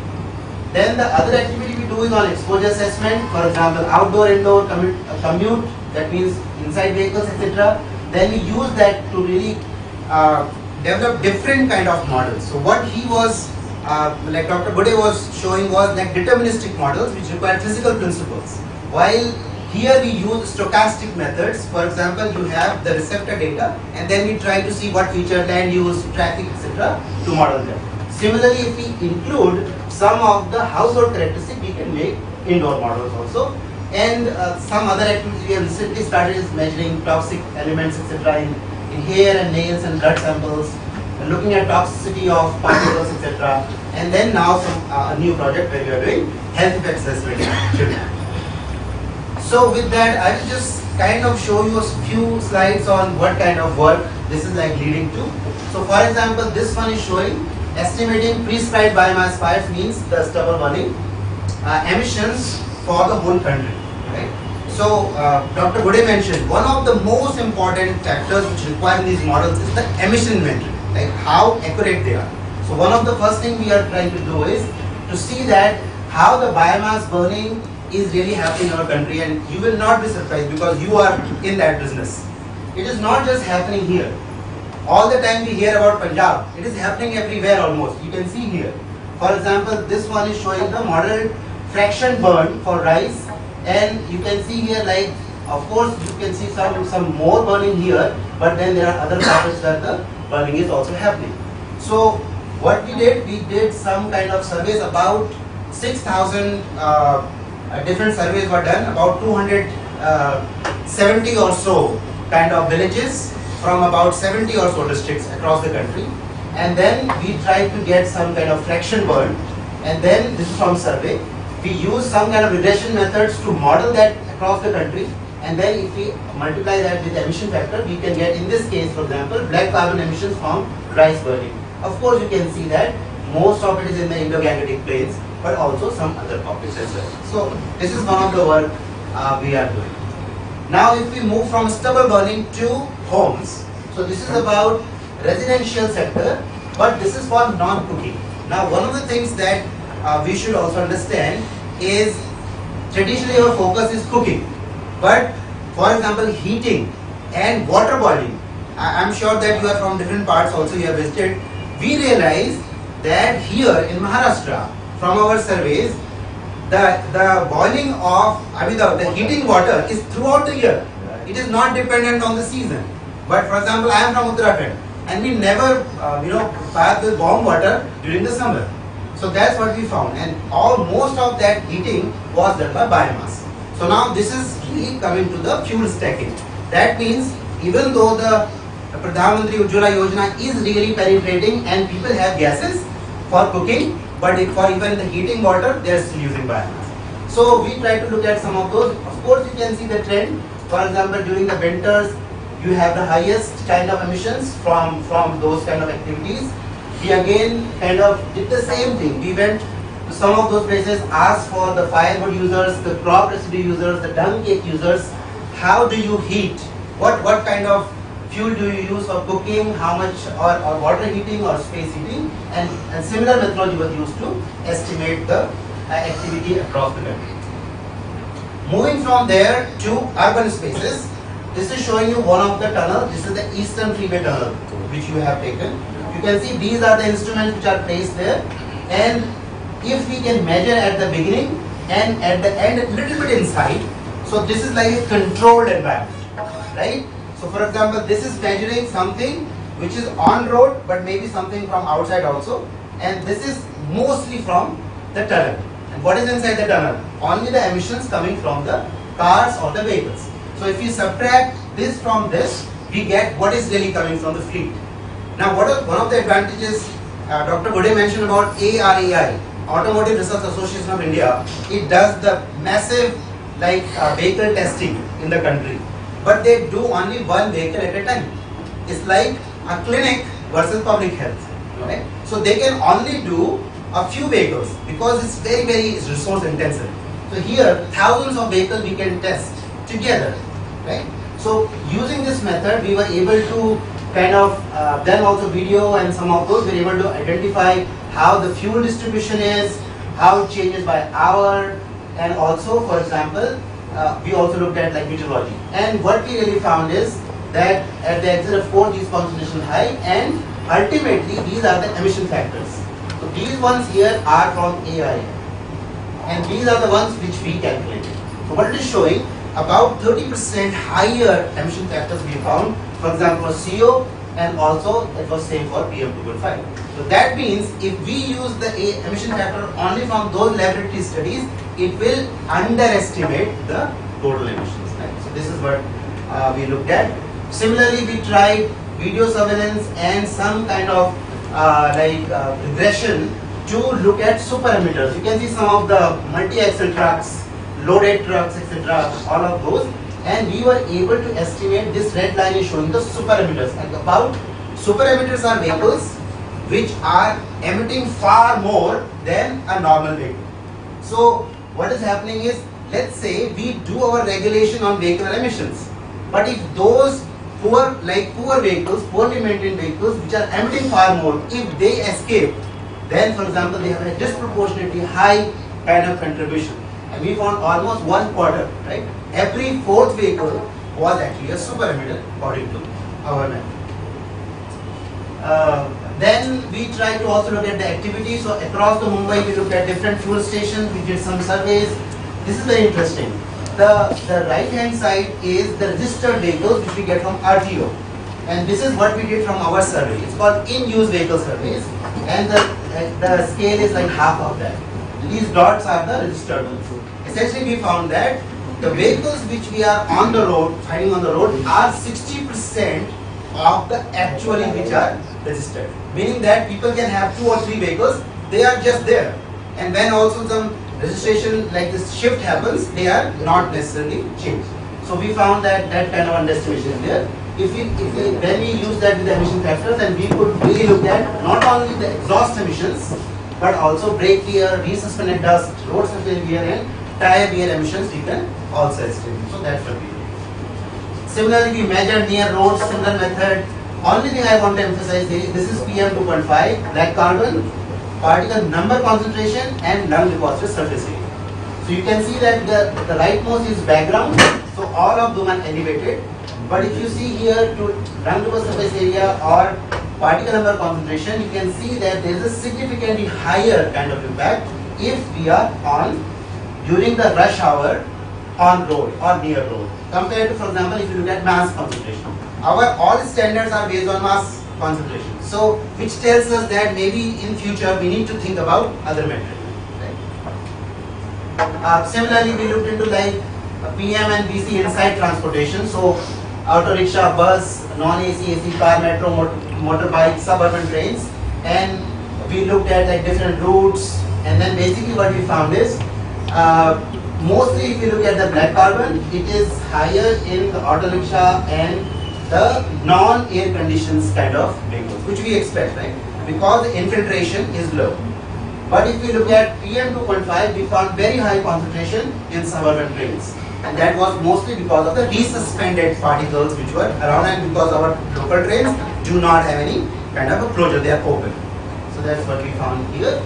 Then the other activity we do is on exposure assessment. For example, outdoor, indoor, commute, that means inside vehicles, etc. Then we use that to really develop different kind of models. So what he was, like Dr. Bude was showing, was like deterministic models which require physical principles. While here we use stochastic methods. For example, you have the receptor data and then we try to see what feature, land use, traffic, etc. to model them. Similarly, if we include some of the household characteristics, we can make indoor models also. And some other activities we have recently started is measuring toxic elements, etc. in hair and nails and blood samples, and looking at toxicity of particles, etc. And then now a new project where we are doing health effect assessment in children. So with that, I will just kind of show you a few slides on what kind of work this is like leading to. So for example, this one is showing estimating prescribed biomass fires, means the stubble burning emissions for the whole country. Right? So Dr. Bude mentioned one of the most important factors which require in these models is the emission inventory, like how accurate they are. So one of the first thing we are trying to do is to see that how the biomass burning is really happening in our country, and you will not be surprised because you are in that business. It is not just happening here. All the time we hear about Punjab, it is happening everywhere almost. You can see here. For example, this one is showing the model fraction burn for rice, and you can see here, like, of course you can see some more burning here, but then there are other pockets that the burning is also happening. So what we did some kind of surveys, about 6,000 different surveys were done, about 270 or so kind of villages from about 70 or so districts across the country, and then we tried to get some kind of fraction burn, and then this is from survey. We use some kind of regression methods to model that across the country, and then if we multiply that with emission factor, we can get, in this case for example, black carbon emissions from rice burning. Of course you can see that most of it is in the Indo-Gangetic plains, but also some other topics as well. So this is one of the work we are doing. Now if we move from stubble burning to homes, so this is about residential sector, but this is for non-cooking. Now one of the things that we should also understand is traditionally our focus is cooking, but for example heating and water boiling, I'm sure that you are from different parts also, you have visited. We realized that here in Maharashtra, from our surveys, the boiling of, the heating water is throughout the year. It is not dependent on the season. But for example, I am from Uttarakhand, and we never, bath with warm water during the summer. So that's what we found, and most of that heating was done by biomass. So now this is really coming to the fuel stacking. That means even though the Pradhan Mantri Ujjwala Yojana is really penetrating and people have gases for cooking, but for even the heating water, they are still using biomass. So we try to look at some of those. Of course, you can see the trend. For example, during the winters, you have the highest kind of emissions from those kind of activities. We again kind of did the same thing. We went to some of those places, asked for the firewood users, the crop residue users, the dung cake users, how do you heat? What kind of fuel do you use for cooking, how much, or water heating or space heating, and similar methodology was used to estimate the activity across the country. Moving from there to urban spaces, this is showing you one of the tunnels. This is the Eastern Freeway tunnel which you have taken. You can see these are the instruments which are placed there, and if we can measure at the beginning and at the end a little bit inside, so this is like a controlled environment, right? So for example, this is measuring something which is on road, but maybe something from outside also, and this is mostly from the tunnel. And what is inside the tunnel? Only the emissions coming from the cars or the vehicles. So if you subtract this from this, we get what is really coming from the fleet. Now one of the advantages Dr. Bode mentioned about ARAI, Automotive Research Association of India. It does the massive vehicle testing in the country, but they do only one vehicle at a time. It's like a clinic versus public health, right? So they can only do a few vehicles because it's very, very resource intensive. So here thousands of vehicles we can test together, right? So using this method, we were able to kind of then also video and some of those, we were able to identify how the fuel distribution is, how it changes by hour, and also, for example, we also looked at meteorology. And what we really found is that at the exit of 4, these concentration high, and ultimately these are the emission factors. So these ones here are from AI, and these are the ones which we calculated. So what it is showing, about 30% higher emission factors we found, for example, for CO, and also it was same for PM2.5. So that means if we use the emission factor only from those laboratory studies, it will underestimate the total emissions. Right? So this is what we looked at. Similarly, we tried video surveillance and some kind of regression to look at super emitters. You can see some of the multi-axle trucks, loaded trucks, etc., all of those, and we were able to estimate. This red line is showing the super emitters. And about super emitters are vehicles which are emitting far more than a normal vehicle. So what is happening is, let's say we do our regulation on vehicle emissions, but if those poor vehicles, poorly maintained vehicles which are emitting far more, if they escape, then for example they have a disproportionately high kind of contribution. And we found almost 1/4, right? Every 4th vehicle was actually a super emitter according to our method. Then we tried to also look at the activity. So across the Mumbai, we looked at different fuel stations. We did some surveys. This is very interesting. The right hand side is the registered vehicles which we get from RTO, and this is what we did from our survey. It's called in-use vehicle surveys, and the scale is like half of that. These dots are the registered ones. Essentially, we found that the vehicles which we are on the road, finding on the road, are 60% of the actually which are registered. Meaning that people can have 2 or 3 vehicles, they are just there. And when also some registration like this shift happens, they are not necessarily changed. So we found that kind of underestimation there. When we use that with the emission factors, and we could really look at not only the exhaust emissions, but also brake wear, rear-suspended dust, road surface wear, and tire wear emissions we can also estimate. So that's what we do. Similarly, we measure near roads, similar method. Only thing I want to emphasize here is this is PM 2.5, black carbon, particle number concentration, and lung deposited surface area. So you can see that the rightmost is background, so all of them are elevated. But if you see here to lung deposited surface area or particle number concentration, you can see that there is a significantly higher kind of impact if we are on during the rush hour on road or near road compared to, for example, if you look at mass concentration. Our all standards are based on mass concentration, so which tells us that maybe in future we need to think about other methods. Right? Similarly, we looked into like PM and BC inside transportation. So auto rickshaw, bus, non-AC, AC car, metro, motorbike, suburban trains, and we looked at like different routes. And then basically what we found is mostly if you look at the black carbon, it is higher in the auto rickshaw and the non-air conditions kind of vehicles, which we expect, right? Because the infiltration is low. But if we look at PM 2.5, we found very high concentration in suburban trains. And that was mostly because of the resuspended particles which were around, and because our local trains do not have any kind of a closure, they are open. So that's what we found here.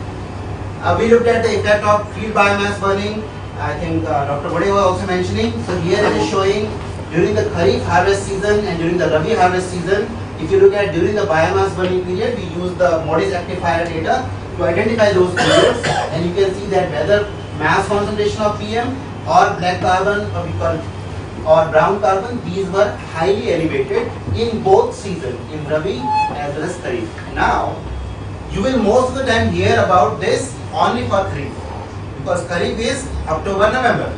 We looked at the effect of field biomass burning. I think Dr. Bode was also mentioning. So here it is showing during the Kharif harvest season and during the Rabi harvest season. If you look at during the biomass burning period, we use the Modis active fire data to identify those periods, and you can see that whether mass concentration of PM or black carbon or we call or brown carbon, these were highly elevated in both seasons, in Rabi as well as Kharif. Now, you will most of the time hear about this only for Kharif, because Kharif is October, November,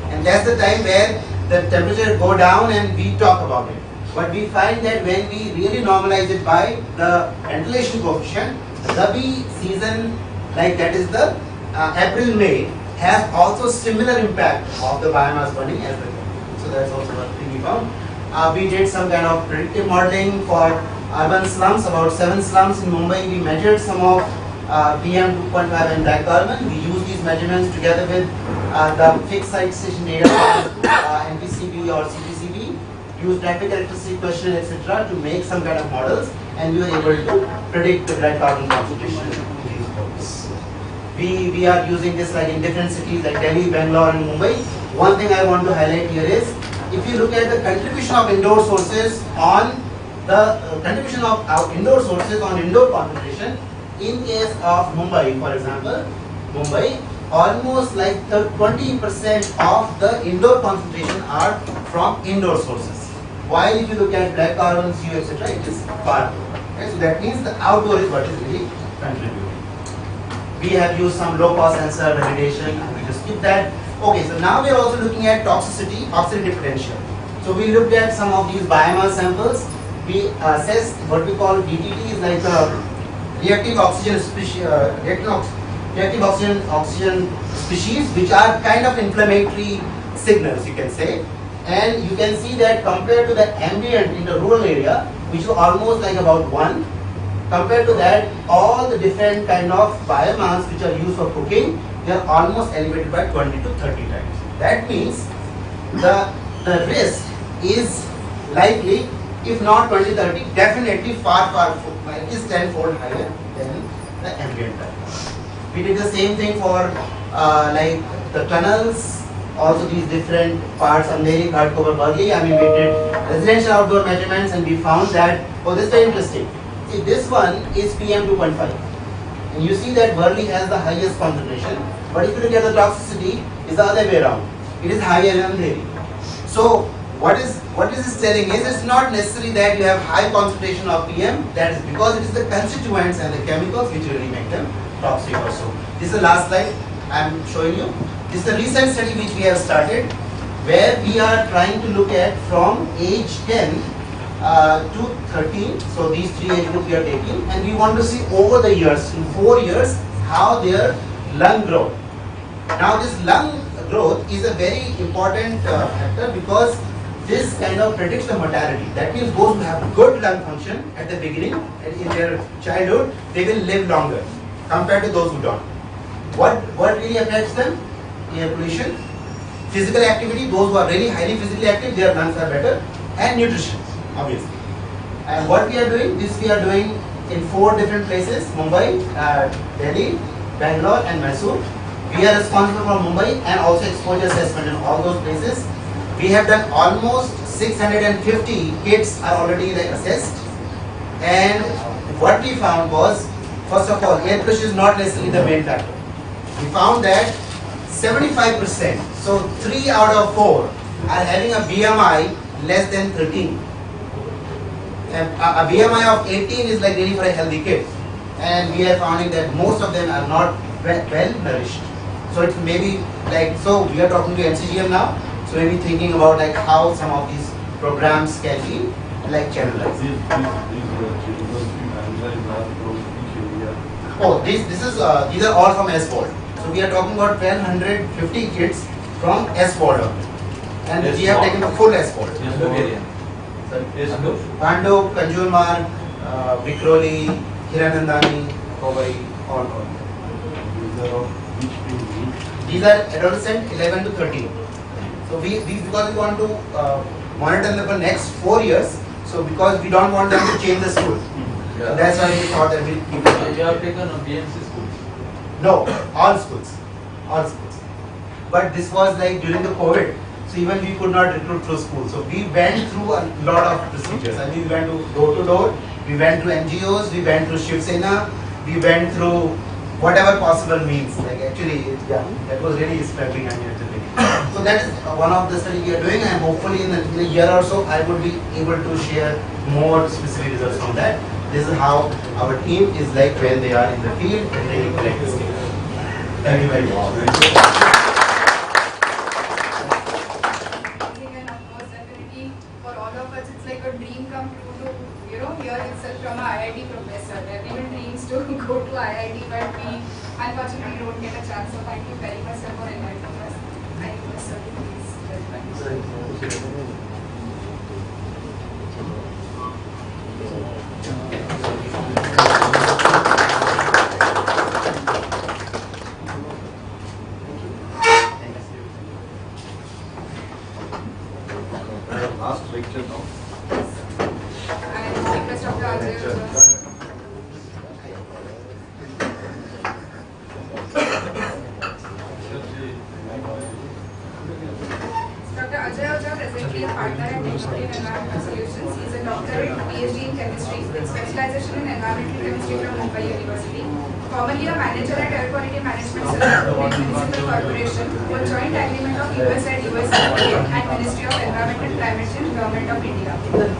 and that's the time where the temperature go down and we talk about it. But we find that when we really normalize it by the ventilation coefficient, Rabi season, like that is the April, May, has also similar impact of the biomass burning as well. So that's also one thing we found. We did some kind of predictive modeling for urban slums, about 7 slums in Mumbai. We measured some of PM 2.5 and black carbon. We used these measurements together with the fixed site station data, MPCB or CPCB, used traffic electricity question, etc. to make some kind of models, and we were able to predict the black carbon concentration in these points. We are using this like in different cities like Delhi, Bangalore and Mumbai. One thing I want to highlight here is, if you look at the contribution of indoor sources on indoor sources on indoor concentration, in case of Mumbai, for example, Mumbai, almost like 20% of the indoor concentration are from indoor sources. While if you look at black carbon, CO, etc., it is far lower. Okay, so that means the outdoor is what is really contributing. We have used some low-cost sensor validation, and we just skip that. Okay, so now we are also looking at toxicity, oxidative potential. So we looked at some of these biomass samples. We assessed what we call DTT, is like the reactive oxygen species, oxygen species, which are kind of inflammatory signals, you can say. And you can see that compared to the ambient in the rural area, which is almost like about 1, compared to that, all the different kind of biomass which are used for cooking, they are almost elevated by 20 to 30 times. That means the risk is likely, if not 20, 30, definitely far, at least 10-fold higher than the ambient biomass. We did the same thing for like the tunnels, also these different parts, Andheri, Ghatkover, Burli. I mean, we did residential outdoor measurements, and we found that, oh, this is very interesting. See, this one is PM 2.5. And you see that Burli has the highest concentration, but if you look at the toxicity, it's the other way around. It is higher in Andheri. So, what is this telling is, it's not necessarily that you have high concentration of PM, that is because it is the constituents and the chemicals which really make them toxic also. This is the last slide I am showing you. This is a recent study which we have started, where we are trying to look at from age 10 to 13. So these 3 age groups we are taking, and we want to see over the years, in 4 years, how their lung growth. Now this lung growth is a very important factor, because this kind of predicts the mortality. That means those who have good lung function at the beginning, in their childhood, they will live longer. compared to those who don't. What really affects them? Air pollution, physical activity. Those who are really highly physically active, their lungs are better, and nutrition, obviously. And what we are doing? This we are doing in 4 different places: Mumbai, Delhi, Bangalore, and Mysore. We are responsible for Mumbai and also exposure assessment in all those places. We have done almost 650 kids are already assessed, and what we found was, first of all, air pollution is not necessarily the main factor. We found that 75%, so 3 out of 4 are having a BMI less than 13. A BMI of 18 is like really for a healthy kid, and we are finding that most of them are not well nourished. So it may be like, so we are talking to MCGM now, so maybe thinking about like how some of these programs can be like channelized. Oh, these are all from S-Board. So we are talking about 1,250 kids from S-Board only. And we have taken a full S-Board. Pandu, Kanjurmarg, Vikroli, Hiranandani, Kovai, all. These are adolescent 11 to 13. So we because we want to monitor them for next 4 years. So because we don't want them to change the school. So that's why we thought that we You have taken a BMC schools? No, all schools. But this was like during the COVID. So even we could not recruit through school. So we went through a lot of procedures. I mean, we went to door, we went through NGOs, we went through Shiv Sena, we went through whatever possible means. Like actually, yeah, that was really scrapping and everything. So that is one of the studies we are doing, and hopefully in a year or so, I would be able to share more specific results from that. This is how our team is like when they are in the field and they collect this data. Thank you very much. For all of us, it's like a dream come true to, hear itself from a IIT professor. Everyone dreams to go to IIT, but we unfortunately don't get a chance. So thank you very much, sir, for inviting us. I request sir to please welcome. Last lecture now. I request Dr. Ajay. Dr. Ajay Oja, presently a partner at Technology and Environmental Solutions. He is a doctorate PhD in chemistry with specialization in environmental chemistry from Mumbai University. Formerly a manager at Air Quality Management Center in Municipal Corporation for joint agreement of USAID, USAID and Ministry of Environment and Climate Change, Government of India.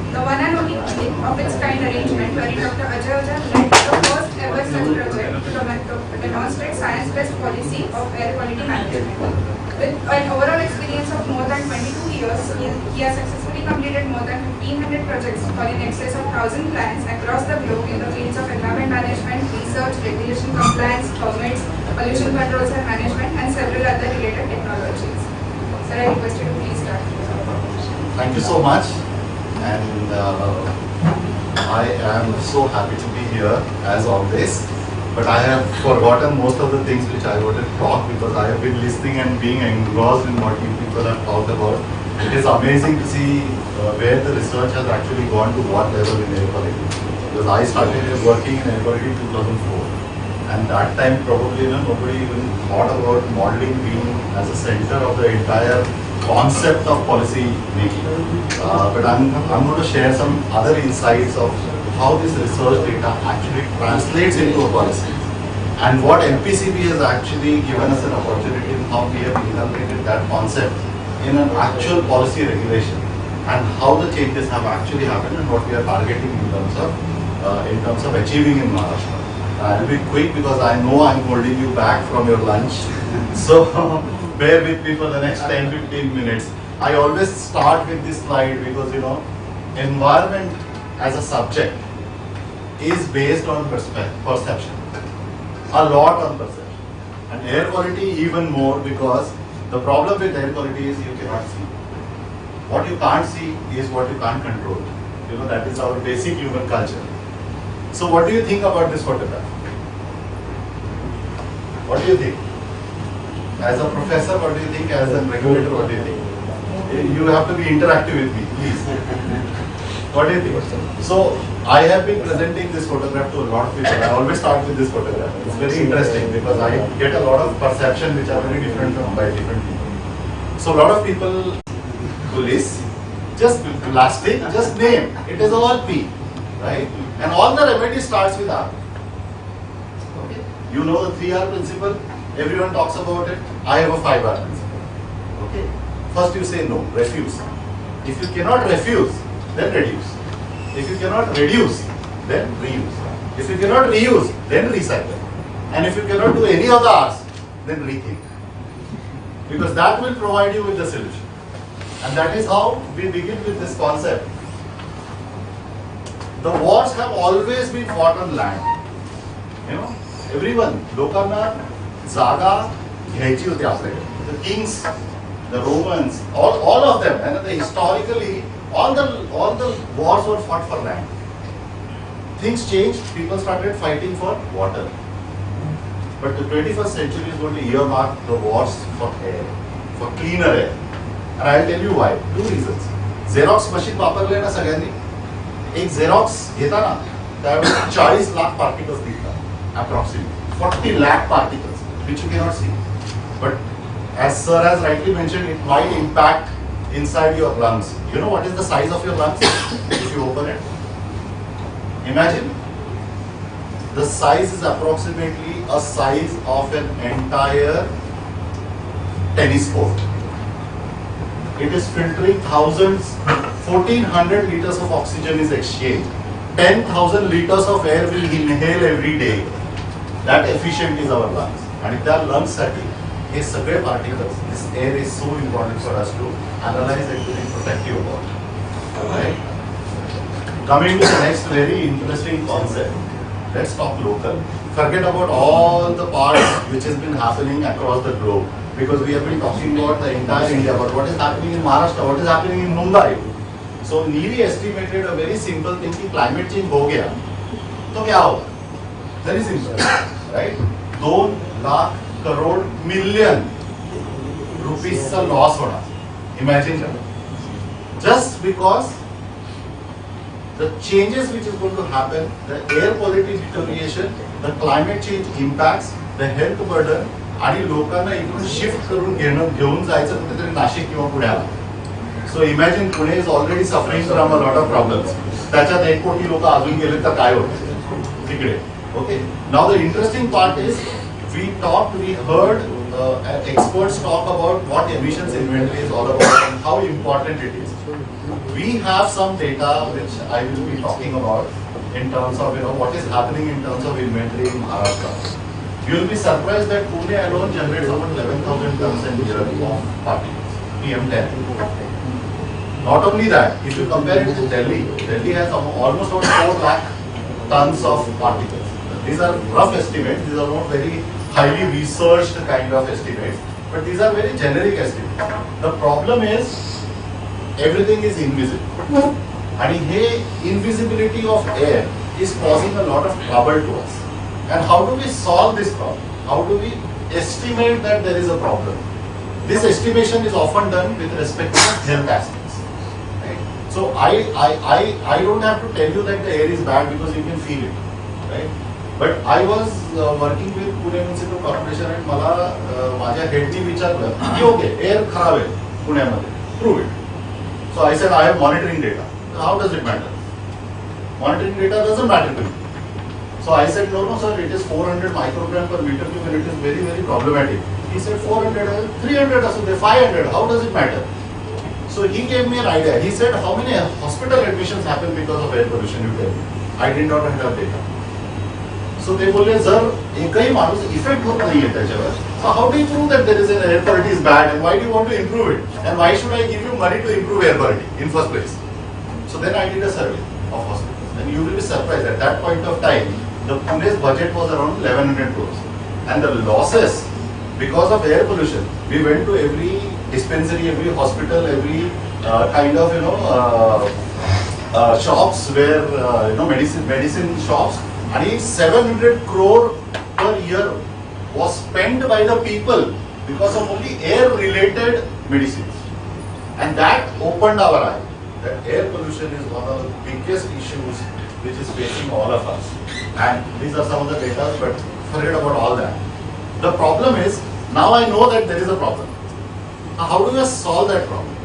The one and only of its kind arrangement wherein Dr. Ajay Oja led the first ever such project to demonstrate science-based policy of air quality management. With an overall experience of more than 22 years, he has successfully completed more than 1,500 projects for in excess of 1,000 clients across the globe in the fields of environment management, research, regulation compliance, permits, pollution controls and management, and several other related technologies. Sir, I request you to please start. Thank you so much, and I am so happy to be here as always. But I have forgotten most of the things which I wanted to talk because I have been listening and being engrossed in what you people have talked about. It is amazing to see where the research has actually gone to what level in air quality. Because I started working in air quality in 2004, and that time probably nobody even thought about modeling being as a center of the entire concept of policy making. But I'm going to share some other insights of how this research data actually translates into a policy, and what MPCB has actually given us an opportunity in how we have inculcated that concept in an actual policy regulation, and how the changes have actually happened and what we are targeting in terms of achieving in Maharashtra. I'll be quick because I know I'm holding you back from your lunch, so bear with me for the next 10-15 minutes. I always start with this slide because environment as a subject is based on perception, a lot on perception, and air quality even more, because the problem with air quality is you cannot see. What you can't see is what you can't control. That is our basic human culture. So what do you think about this photograph? What do you think? As a professor, what do you think? As a regulator, what do you think? You have to be interactive with me, please. What do you think? So, I have been presenting this photograph to a lot of people. I always start with this photograph. It's very interesting because I get a lot of perception which are very different from by different people. So, a lot of people, police, just plastic, just name. It is all P, right? And all the remedy starts with R. Okay? You know the 3R principle. Everyone talks about it. I have a 5R principle. Okay? First you say no, refuse. If you cannot refuse, then reduce. If you cannot reduce, then reuse. If you cannot reuse, then recycle. And if you cannot do any of the R's, then rethink. Because that will provide you with the solution. And that is how we begin with this concept. The wars have always been fought on land. You know, everyone, लोकांना जागा घ्यायची होती आपल्याकडे. The kings, the Romans, all of them, and historically, all the wars were fought for land. Things changed, people started fighting for water. But the 21st century is going to earmark the wars for air, for cleaner air. And I'll tell you why. 2 reasons. Xerox machine वापरले ना सगळ्यांनी. एक Xerox घेता ना, त्यावेळी 40 lakh particles दिसतात, approximately 40 lakh particles, which you cannot see. But as sir has rightly mentioned, it might impact inside your lungs. You know what is the size of your lungs if you open it? Imagine. The size is approximately a size of an entire tennis court. It is filtering thousands, 1400 liters of oxygen is exchanged. 10,000 liters of air we inhale every day. That efficient is our lungs. And if there are lungs साठी हे सगळे particles, this air is so important for us to analyze and to be protective about. Alright? Coming to the next very interesting concept. Let's talk local. Forget about all the parts which has been happening across the globe. Because we have been talking about the entire India, but what is happening in Maharashtra, what is happening in Mumbai. So Neely estimated a very simple thing कि climate change हो गया, तो क्या होगा? Very simple, right? 2 lakh crore million rupees का loss होना. Imagine that. Just because the changes which is going to happen, the air quality deterioration, the climate change impacts, the health burden, आणि लोकांना इकडून शिफ्ट करून घेऊन जायचं कुठेतरी नाशिक किंवा पुण्याला. So imagine Pune is already suffering from a lot of problems. त्याच्यात 1 कोटी लोक अजून गेले तर काय होतं तिकडे. Okay, now the interesting part is we heard experts talk about what emissions inventory is all about and how important it is. We have some data which I will be talking about in terms of what is happening in terms of inventory in Maharashtra. You will be surprised that Pune alone generates about 11,000 tons a year of particles, PM10. Not only that, if you compare it to Delhi, Delhi has almost about 4 lakh tons of particles. These are rough estimates, these are not very highly researched kind of estimates, but these are very generic estimates. The problem is, everything is invisible. And the invisibility of air is causing a lot of trouble to us. And how do we solve this problem? How do we estimate that there is a problem? This estimation is often done with respect to health aspects. Right? So I don't have to tell you that the air is bad because you can feel it. Right? But I was working with Pune Municipal Corporation and मला माझ्या हेडनी विचारलं की okay air खराब आहे पुण्यामध्ये, prove it. So I said I have monitoring data. How does it matter? Monitoring data doesn't matter to me. So I said, no, sir, it is 400 microgram per meter cube and it is very, very problematic. He said 400, 300, 500, how does it matter? So he gave me an idea. He said, how many hospital admissions happen because of air pollution, you tell me. I did not have data. So they बोलले, sir, एकही माणूस effect होत नाहीये त्याच्यावर. So how do you prove that there is an air quality is bad and why do you want to improve it? And why should I give you money to improve air quality in first place? So then I did a survey of hospitals. And you will be surprised, at that point of time, the Pune's budget was around 1100 crores. And the losses because of air pollution, we went to every dispensary, every hospital, every kind of, shops where, medicine shops, and it's 700 crore per year was spent by the people because of only air-related medicines. And that opened our eye that air pollution is one of the biggest issues which is facing all of us. And these are some of the data, but forget about all that. The problem is, now I know that there is a problem. Now how do I solve that problem?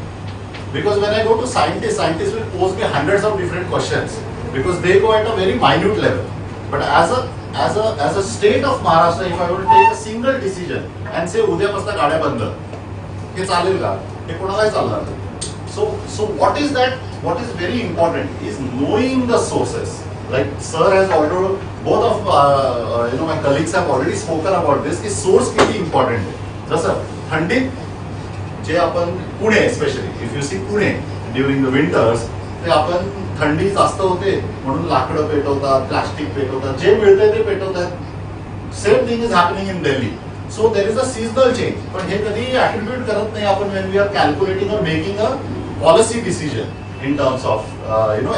Because when I go to scientists, scientists will pose me hundreds of different questions because they go at a very minute level. But as a state of Maharashtra, if I were to take a single decision and say उद्यापासून गाड्या बंद, हे चालेल का? हे कोणालाही चालणार नाही. So what is that? What is very important is knowing the sources. Like sir has already, both of my colleagues have already spoken about this. Is source किती important आहे? जसं थंडीत जे आपण Pune specially if you see Pune during the winters ते आपण थंडी जास्त होते म्हणून लाकडं पेटवतात, प्लास्टिक पेटवतात, जे मिळते ते पेटवतात. Same thing is happening in Delhi. So there is a seasonal change. पण हे कधी ॲट्रिब्यूट करत नाही आपण when we are calculating or making a policy decision in terms of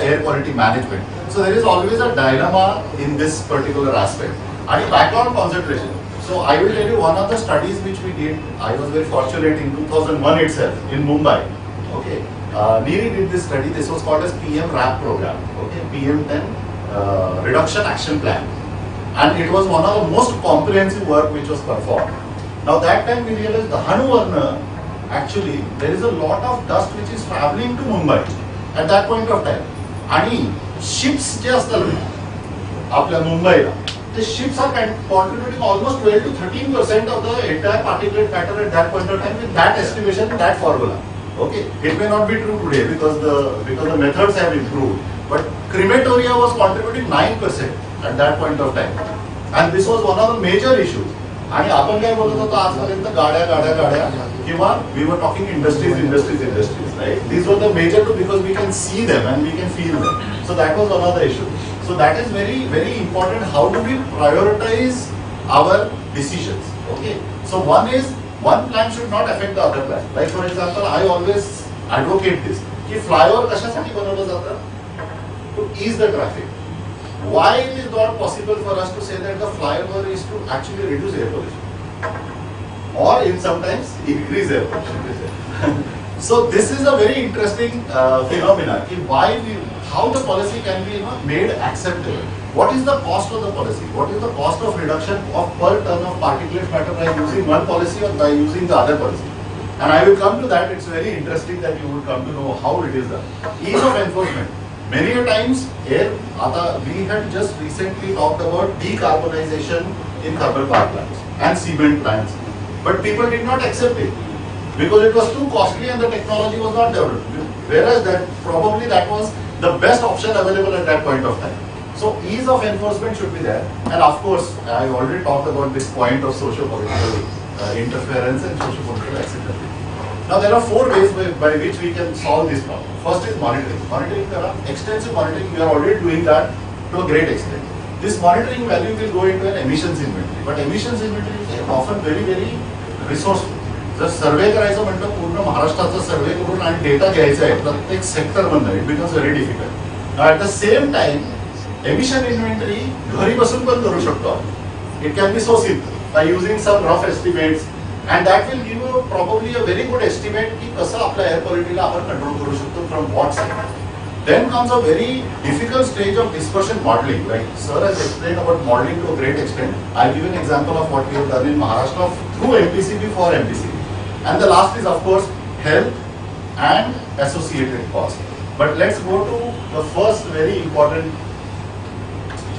air quality management. So there is always a dilemma in this particular aspect. And background concentration. So I will tell you one of the studies which we did. I was very fortunate in 2001 itself in Mumbai. Okay, Neeri did this study. This was called as PM RAP program. Okay, PM10 Reduction Action Plan, and it was one of the most comprehensive work which was performed. Now that time we realized the Hanuvarna, actually there is a lot of dust which is traveling to Mumbai at that point of time. आणि ships जे असतात आपल्या मुंबईला, the ships are contributing almost 12 to 13% of the entire particulate matter at that point of time with that estimation, that formula. Okay, it may not be true today because the methods have improved, but crematoria was contributing 9% at that point of time, and this was one of the major issues. आणि आपण काय बोलत होतो आजपर्यंत गाड्या किंवा we were talking industries, right? These were the major two because we can see them and we can feel them. So that was another issue. So that is very, very important. How do we prioritize our decisions? Okay. So one plan should not affect the other plan. Like for example, I always advocate this. कि flyover कशासाठी बनवलं जातं? To ease the traffic. Why it is not possible for us to say that the flyover is to actually reduce air pollution, or in sometimes increase air pollution? So this is a very interesting phenomena. How the policy can be made acceptable. What is the cost of the policy? What is the cost of reduction of per ton of particulate matter by using one policy or by using the other policy? And I will come to that. It's very interesting that you will come to know how it is done. Ease of enforcement. Many a times here, we had just recently talked about decarbonization in thermal power plants and cement plants, but people did not accept it because it was too costly and the technology was not developed. Whereas that was the best option available at that point of time. So ease of enforcement should be there, and of course, I already talked about this point of socio-political interference and socio-political acceptability. Now there are four ways by which we can solve this problem. First is monitoring. Extensive monitoring, we are already doing that to a great extent. This monitoring value will go into an emissions inventory, but emissions inventory is often very, very resourceful. जर सर्वे करायचं म्हणतो पूर्ण महाराष्ट्राचा सर्वे करून आणि data घ्यायचा आहे प्रत्येक सेक्टर मधनं, it becomes very difficult. At the same time emission inventory घरी बसून पण करू शकतो आपण. It can be so simple by using some rough estimates. And that will give you probably a very good estimate की कसं आपल्या air quality ला आपण control करू शकतो from what side. Then comes a very difficult stage of dispersion modeling. Like sir has explained about modeling to a great extent. I'll give an example of what we have done in Maharashtra through MPCB for MPCB. And the last is of course health and associated cost. But let's go to the first very important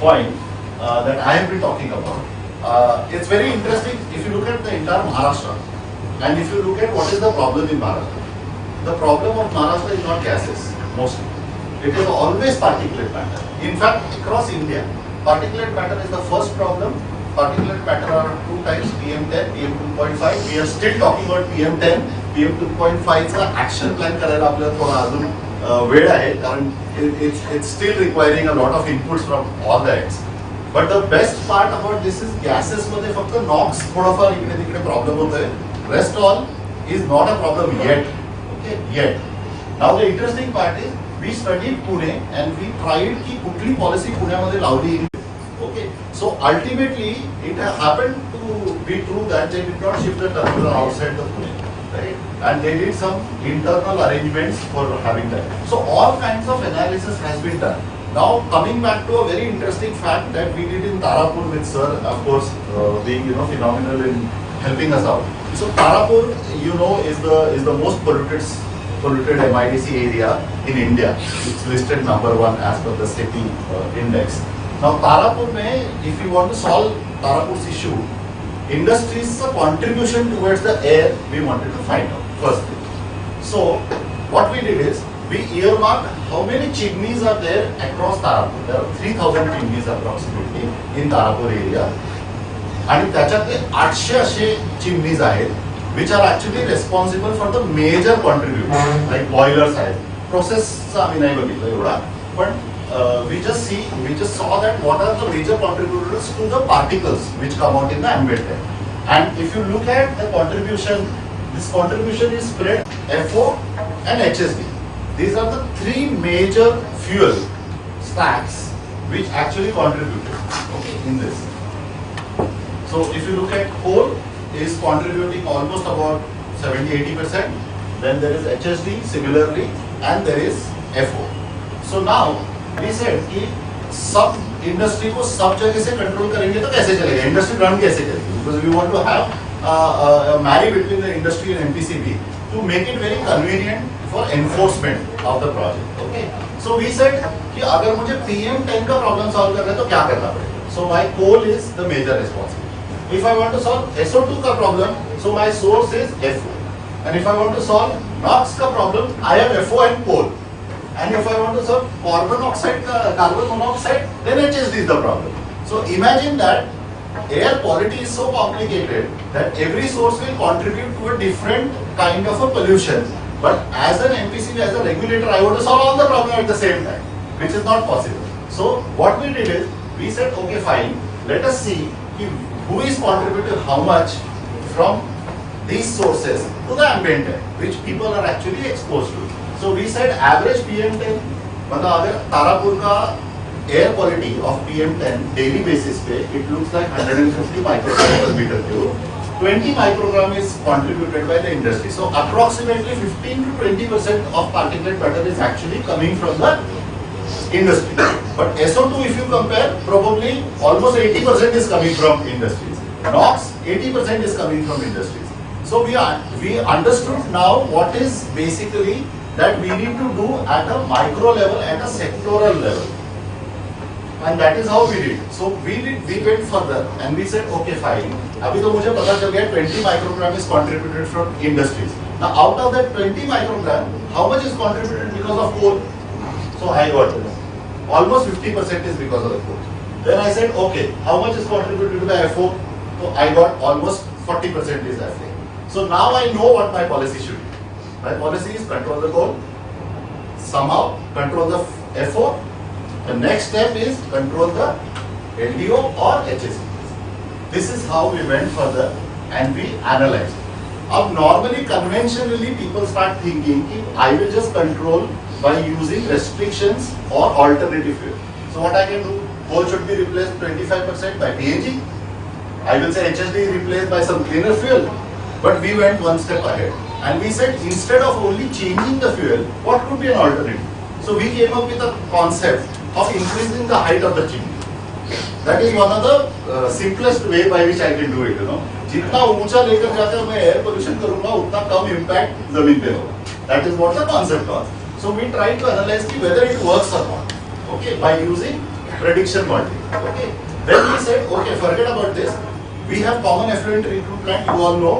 point that I have been talking about. It's very interesting if you look at the entire Maharashtra and if you look at what is the problem in Maharashtra. The problem of Maharashtra is not gases mostly. It is always particulate matter. In fact, across India, particulate matter is the first problem. Particulate matter are two types, PM10, PM2.5. We are still talking about PM10. PM2.5 चा action plan करायला आपल्याला थोडा अजून वेळ आहे कारण it's still requiring a lot of inputs from all the ends. But the best part about this is gases मध्ये फक्त NOx थोडाफार इकडे तिकडे प्रॉब्लेम होतोय. Rest all is not a problem yet. Okay, yet. Now the interesting part is we studied Pune and we tried की कुठली policy पुण्यामध्ये लावली. Okay, so ultimately it happened to be true that they did not shift the terminal outside the Pune, right? And they did some internal arrangements for having that. So all kinds of analysis has been done. Now coming back to a very interesting fact that we did in Tarapur with sir, of course, being phenomenal in helping us out. So Tarapur, is the most polluted MIDC area in India. It's listed #1 as per the SETI index. Now Tarapur mein, if you want to solve Tarapur's issue, industry's contribution towards the air we wanted to find out first thing. So what we did is we earmarked how many chimneys are there across Tarapur. There are 3,000 chimneys approximately in Tarapur area. And त्याच्यातले 800 असे chimneys आहेत which are actually responsible for the major contribution, like boilers आहेत. Process आम्ही नाही बघितलं एवढा, पण we just saw that what are the major contributors to the particles which come out in the ambient air. And if you look at the contribution, this contribution is spread FO and HSD. These are the three major fuel stacks which actually contributed in this. So if you look at coal is contributing almost about 70-80%. Then there is HSD similarly, and there is FO. So now we said कि सब industry को सब जगह से control करेंगे तो कैसे चलेगा? Industry run कैसे करेगी? Because we want to have a marry between the industry and MPCB to make it very convenient for enforcement of the project. Okay. So we said कि अगर मुझे PM10 का problem solve करना है तो क्या करना पड़ेगा? So my coal is the major responsibility. If I want to solve SO2 ka problem, so my source is FO. And if I want to solve NOx ka problem, I have FO and coal. And if I want to solve carbon monoxide, then HSD is the problem. So imagine that air quality is so complicated that every source will contribute to a different kind of a pollution. But as an MPCB, as a regulator, I want to solve all the problem at the same time, which is not possible. So what we did is, we said, okay, fine, let us see who is contributing how much from these sources to the ambient air, which people are actually exposed to. So we said average PM10, मतलब अगर तारापुर का air quality of PM10 daily basis पे, it looks like 150 microgram per meter cube. 20 microgram is contributed by the industry. So approximately 15 to 20% of particulate matter is actually coming from the industry. But SO2, if you compare, probably almost 80% is coming from industries. NOx, 80% is coming from industries. So we understood now what is basically that we need to do at a micro level, at a sectoral level. And that is how we did. So we went further and we said, okay, fine. अभी तो मुझे पता चल गया 20 microgram is contributed from industries. Now out of that 20 microgram, how much is contributed because of coal? So I got it. Almost 50% is because of the coal. Then I said, okay, how much is contributed to the FO? So I got almost 40% is FO. So now I know what my policy should be. My policy is control the coal, somehow control the FO. The next step is control the LDO or HSE. This is how we went further and we analyzed. Now normally, conventionally, people start thinking, I will just control by using restrictions or alternative fuel. So what I can do, coal should be replaced 25% by PNG. I will say HSD is replaced by some cleaner fuel. But we went one step ahead and we said instead of only changing the fuel, what could be an alternative? So we came up with a concept of increasing the height of the chimney. That is one of the simplest way by which I can do it. जितना ऊंचा लेकर जाते हैं मैं air pollution करूंगा उतना कम impact जमीन पे होगा. That is what the concept was. So we tried to analyze whether it works or not. Okay, by using prediction modeling. Okay. Then we said, okay, forget about this. We have common effluent treatment plant. You all know.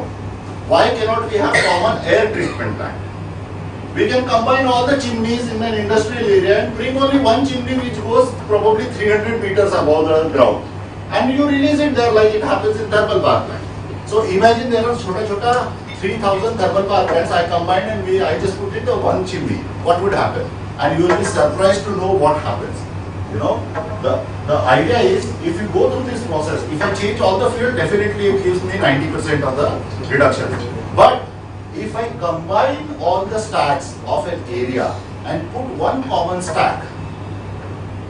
Why cannot we have common air treatment plant? We can combine all the chimneys in an industrial area and bring only one chimney which goes probably 300 meters above the ground. And you release it there like it happens in thermal power plant. So imagine there are chota 3,000 thermal power plants I combined and I just put it in one chimney. What would happen? And you will be surprised to know what happens. The idea is if you go through this process, if I change all the fuel, definitely it gives me 90% of the reduction. But if I combine all the stacks of an area and put one common stack,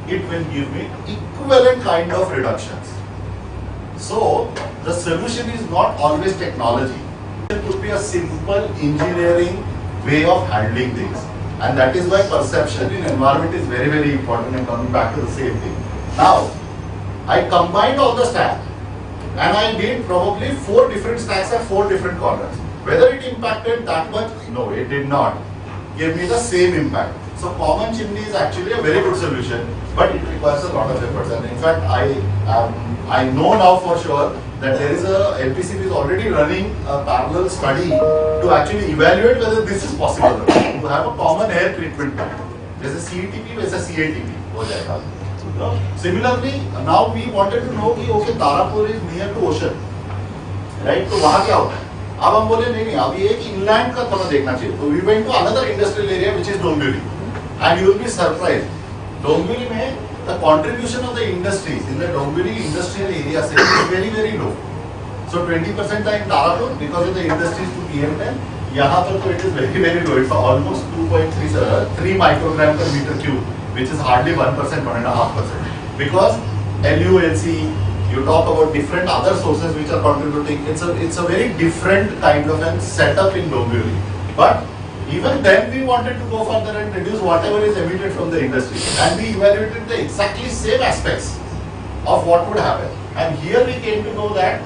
it will give me equivalent kind of reductions. So the solution is not always technology. It could be a simple engineering way of handling things. And that is why perception in environment is very, very important, and coming back to the same thing. Now, I combined all the stack and I did probably 4 different stacks at 4 different corners. Whether it impacted that much? No, it did not. Gave me the same impact. So common chimney is actually a very good solution, but it requires a lot of efforts. And in fact, I know now for sure that there is a MPCB is already running a parallel study to actually evaluate whether this is possible. To have a common air treatment plant. There's a CETP, there's a CATP. Similarly, now we wanted to know कि okay, Tarapur is near to ocean, right? तो वहाँ क्या होता है? अब हम बोले नहीं, अभी एक inland का थोड़ा देखना चाहिए. So we went to another industrial area which is Dombivli, and you will be surprised. Dombivli में the contribution of the industries in the Dombivli industrial area is very, very low. So 20% are in Tarapur because of the industries to PM10. यहाँ पर तो it is very, very low. It's almost 2.3 microgram per meter cube, which is hardly 1%, 1.5%. Because LULC, you talk about different other sources which are contributing. It's a very different kind of a setup in Dombivli. But even then we wanted to go further and reduce whatever is emitted from the industry. And we evaluated the exactly same aspects of what would happen. And here we came to know that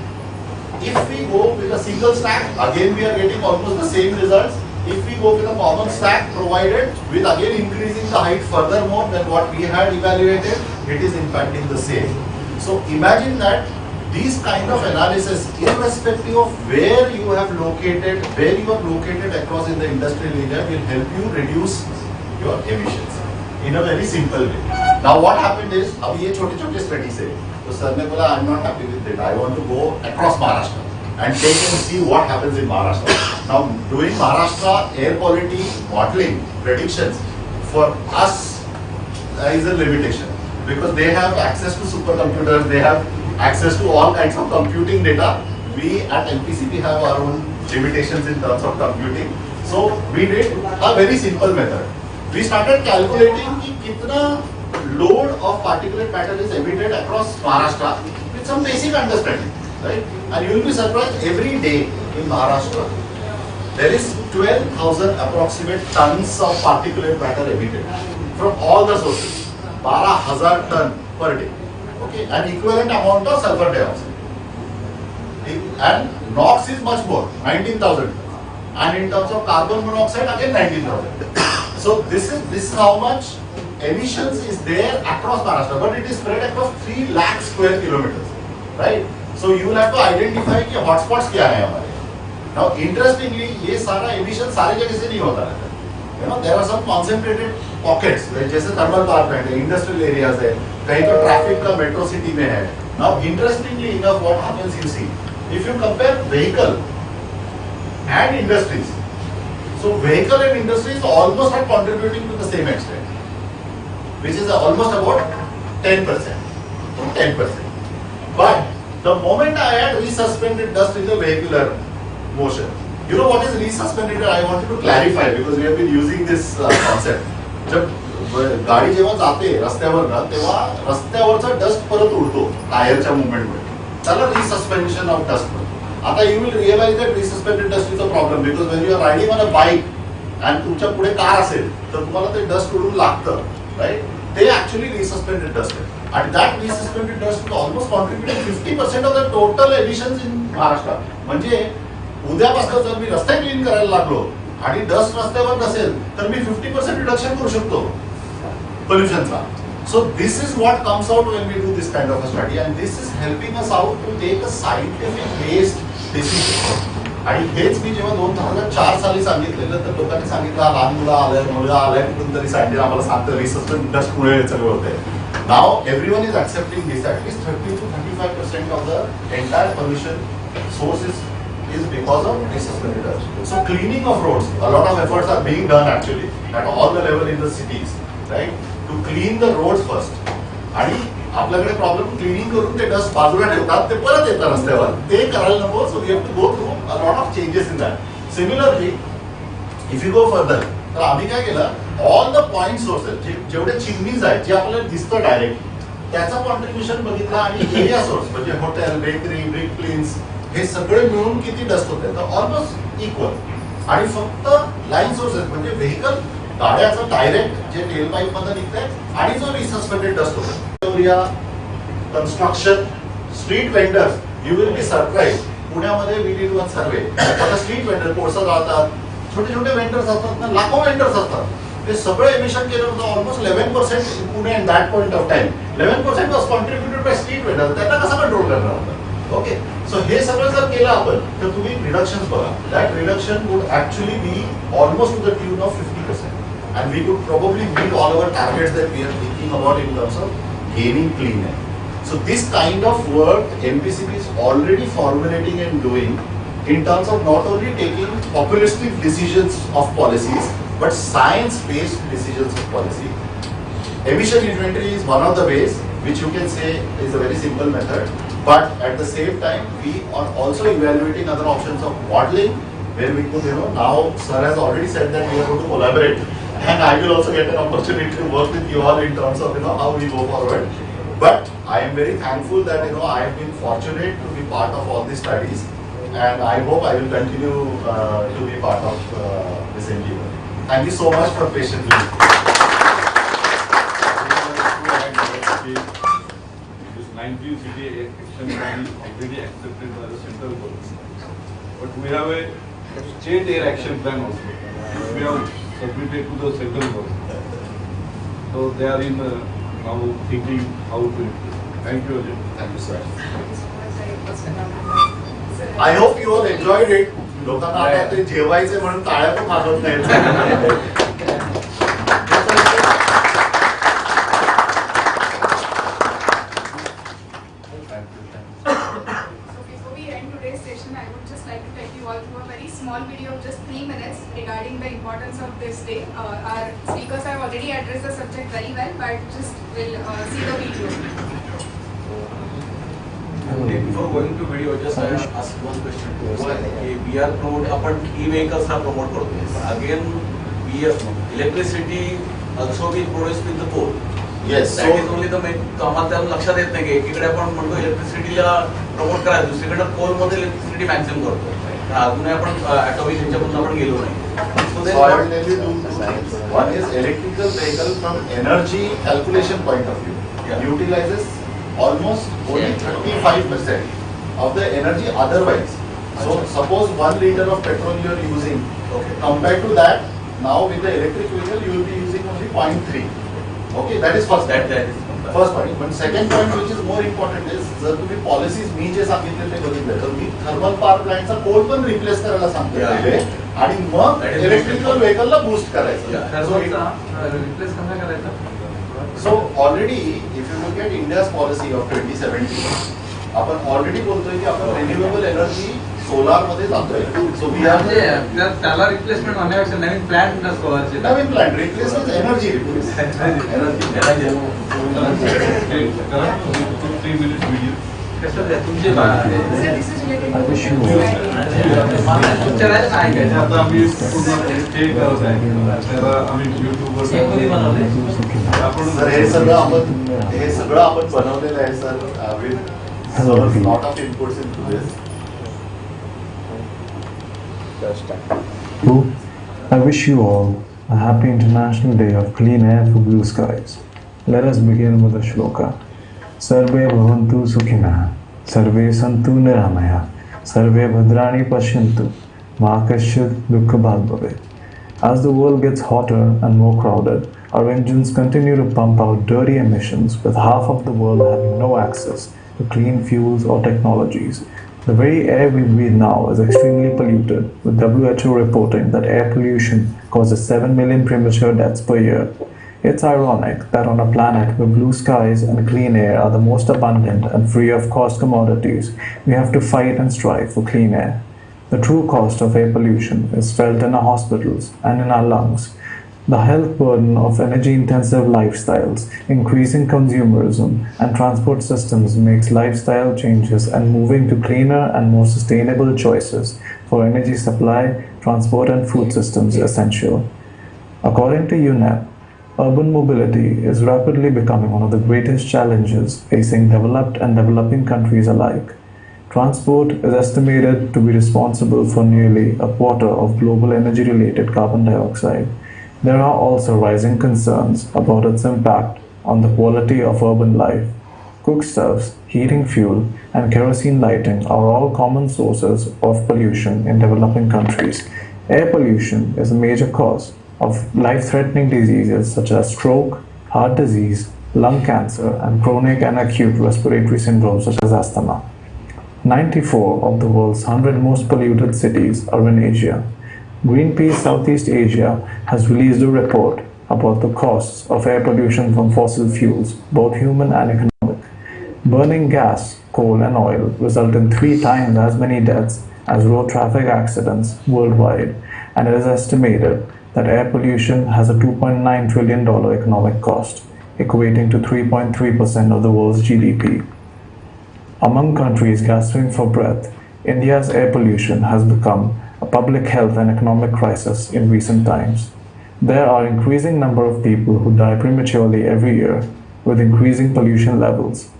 if we go with a single stack, again we are getting almost the same results. If we go with a common stack provided with again increasing the height furthermore than what we had evaluated, it is impacting the same. So imagine that these kind of analysis, irrespective of where you are located across in the industrial area, will help you reduce your emissions in a very simple way. Now what happened is, अब ये छोटे-छोटे studies है, तो sir ने बोला I'm not happy with it. I want to go across Maharashtra and take and see what happens in Maharashtra. Now doing Maharashtra air quality modeling predictions for us is a limitation because they have access to supercomputers, they have access to all kinds of computing data. We at MPCB have our own limitations in terms of computing. So we did a very simple method. We started calculating कि कितना load of particulate matter is emitted across Maharashtra with some basic understanding, right? And you will be surprised, every day in Maharashtra there is 12,000 approximate tons of particulate matter emitted from all the sources, 12,000 tons per day. Okay, an equivalent amount of sulfur dioxide. And NOx is much more, 19,000. And in terms of carbon monoxide, again 19,000. So this is how much emissions is there across Maharashtra, but it is spread across 3 lakh square kilometers, right? So you will have to identify कि hotspots क्या हैं हमारे. Now interestingly, ये सारा emission सारी जगह से नहीं होता रहता. You know, there are some concentrated pockets, जैसे thermal power plant है, industrial areas है, कहीं तो traffic का metro city में है. Now interestingly enough, what happens you see, if you compare vehicle and industries, so vehicle and industries almost are contributing to the same extent, which is almost about 10%. 10%. But the moment I had resuspended dust in the vehicular motion, you know what is resuspended? I wanted to clarify because we have been using this concept. जब गाड़ी जेव्हा जाते रस्त्यावर ना तेव्हा रस्त्यावरचा dust परत उडतो टायरच्या मुवमेंटमुळे त्याला रिसस्पेन्शन ऑफ डस्ट. आता you will realize that resuspended dust is a problem because when you are riding on a bike आणि तुमच्या पुढे कार असेल तर तुम्हाला ते डस्ट उडून लागतं, राईट? ते ऍक्च्युअली रिसस्पेंडेड डस्ट आहे आणि that resuspended dust is almost contributed 50% of the total emissions in Maharashtra. म्हणजे उद्यापासून जर मी रस्ते क्लीन करायला लागलो आणि डस्ट रस्त्यावर नसेल तर मी 50% रिडक्शन करू शकतो पोल्युशनचा. So this is what comes out when we do this kind of a study, and this is helping us out to take a scientific based decision. आणि हेच मी जेव्हा 2004 साली सांगितलेलं तर लोकांनी सांगितलं लहान मुलं आलंय कुठून तरी सायंटिस्ट आम्हाला सांगतं रिसस्पेंड डस्टमुळे हे सगळं होतंय. Now everyone is accepting this. At least 30 to 35% of the entire pollution source is because of resuspended dust. So cleaning of roads, a lot of efforts are being done actually at all the level in the cities, right? To clean the roads first. आणि आपल्याकडे problem cleaning करून ते dust बाजूला ठेवतात ते परत येतात रस्त्यावर, ते करायला नको. So we have to go through a lot of changes in that. Similarly if you go further तर आम्ही काय केलं, ऑल द पॉइंट सोर्सेस जेवढे चिमनीज आहेत जे आपल्याला दिसतं डायरेक्टली, त्याचा कॉन्ट्रीब्युशन बघितला आणि एरिया सोर्स म्हणजे हॉटेल, बेकरी, ब्रिक प्लिन्स हे सगळे मिळून किती डस्ट होते तर ऑलमोस्ट इक्वल. आणि फक्त लाईन सोर्सेस म्हणजे व्हेकल गाड्याचं डायरेक्ट जे टेल पाईप मधून निघतंय आणि जो रिसस्पेंडेड डस्ट होतो. Construction, street vendors, you will be surprise. पुण्यामध्ये वी डिड वन सर्वे. आता स्ट्रीट वेंडर कोळसा जातात, छोटे छोटे वेंडर्स असतात ना, लाखो वेंडर्स असतात, ते सगळं एमिशन केलं होतं. Almost 11% in Pune in that point of time 11% was contributed by street vendor. त्यांना कसं कंट्रोल करणार होतं? ओके, सो हे सगळं जर केलं आपण तर तुम्ही रिडक्शन बघा. That reduction would actually be almost two the tune of 50%. And we could probably meet all our targets that we are thinking about in terms of gaining clean air. So this kind of work MPCB is already formulating and doing in terms of not only taking populistic decisions of policies, but science-based decisions of policy. Emission inventory is one of the ways, which you can say is a very simple method, but at the same time, we are also evaluating other options of modeling, where we could, now sir has already said that we are going to collaborate. And I will also get an opportunity to work with you all in terms of how we go forward. But I am very thankful that I have been fortunate to be part of all these studies, and I hope I will continue to be part of this endeavor. Thank you so much for patiently. This 19 city action plan is already accepted by the central government, but we have a state air action plan also. We have submitted to the central government. So they are in now thinking how to implement. Thank you, Ajay. Thank you, sir. Sir, I hope you all enjoyed it. लोकांना आता ते जेवायचे म्हणून टाळ्या पण वाजवत नाहीत. small video of just 3 minutes regarding the importance of this day. Our speakers have already addressed the subject very well, but just will see the video. Before going to video, just I ask one question to us. We are आपण e-vehicles हा promote करतो. Again, electricity also we produce with the coal. Yes. That is only the main. तो आम्हाला त्या लक्षात येत नाही की एकीकडे आपण म्हणतो इलेक्ट्रिसिटीला प्रमोट करायचं, दुसरीकडे कोल मध्ये इलेक्ट्रिसिटी मॅक्सिमम करतो. अजूनही आपण ॲटॉमिक ह्याच्यापासून आपण गेलो नाही. So I will tell you two things. One is electrical vehicle from energy calculation point of view. Yeah. Utilizes almost only 35% of the energy otherwise. So suppose 1 liter of petrol you are using. Okay. Compared to that, now with the electric vehicle you will be using only 0.3. Okay, that is first. That is First point. But second point which is more important is जर तुम्ही policies मी जे सांगितले ते बघितले तर मी thermal power प्लांटचा कोल पण replace करायला सांगतो पहिले आणि मग इलेक्ट्रिकल व्हेकलला बूस्ट करायचं. रिप्लेस कसा करायचा? So already if you look at India's policy of 2017, आपण ऑलरेडी बोलतोय की आपण रिन्युएबल एनर्जी सोलार मध्ये जातोय. सो वी आर त्याला रिप्लेसमेंट होण्यापेक्षा नवीन प्लांट सोलारचे नवीन plant replace is energy replace energy 3 minutes video. कसं आहे तुमचे Sir, this is related तुमच्या वेळेला काय काय आता आम्ही चेक करत आहे. त्याला आम्ही YouTubeवर आपण सर हे सगळं आपण बनवलेलं आहे sir with lot of inputs into this. I wish you all a happy International Day of Clean Air for Blue Skies. Let us begin with a shloka. Sarve bhavantu sukhinah, sarve santu niramaya, sarve bhadrani pashyantu, ma kasyut dukkha bhag bhavet. As the world gets hotter and more crowded, our engines continue to pump out dirty emissions with half of the world having no access to clean fuels or technologies. The very air we breathe now is extremely polluted, with WHO reporting that air pollution causes 7 million premature deaths per year. It's ironic that on a planet where blue skies and clean air are the most abundant and free of cost commodities, we have to fight and strive for clean air. The true cost of air pollution is felt in our hospitals and in our lungs. The health burden of energy-intensive lifestyles, increasing consumerism, and transport systems makes lifestyle changes and moving to cleaner and more sustainable choices for energy supply, transport, and food systems essential. According to UNEP, Urban mobility is rapidly becoming one of the greatest challenges facing developed and developing countries alike. Transport is estimated to be responsible for nearly a quarter of global energy-related carbon dioxide. There are also rising concerns about its impact on the quality of urban life. Cookstoves, heating fuel, and kerosene lighting are all common sources of pollution in developing countries. Air pollution is a major cause of life-threatening diseases such as stroke, heart disease, lung cancer, and chronic and acute respiratory syndromes such as asthma. 94 of the world's 100 most polluted cities are in Asia. Greenpeace Southeast Asia has released a report about the costs of air pollution from fossil fuels, both human and economic. Burning gas, coal, and oil result in 3 times as many deaths as road traffic accidents worldwide, and it is estimated that air pollution has a $2.9 trillion economic cost, equating to 3.3% of the world's GDP. Among countries gasping for breath, India's air pollution has become a public health and economic crisis in recent times. There are an increasing number of people who die prematurely every year with increasing pollution levels.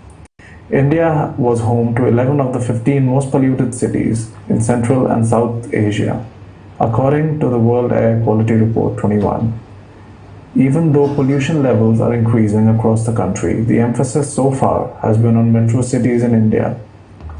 India was home to 11 of the 15 most polluted cities in Central and South Asia, according to the World Air Quality Report 21. Even though pollution levels are increasing across the country, the emphasis so far has been on metro cities in India.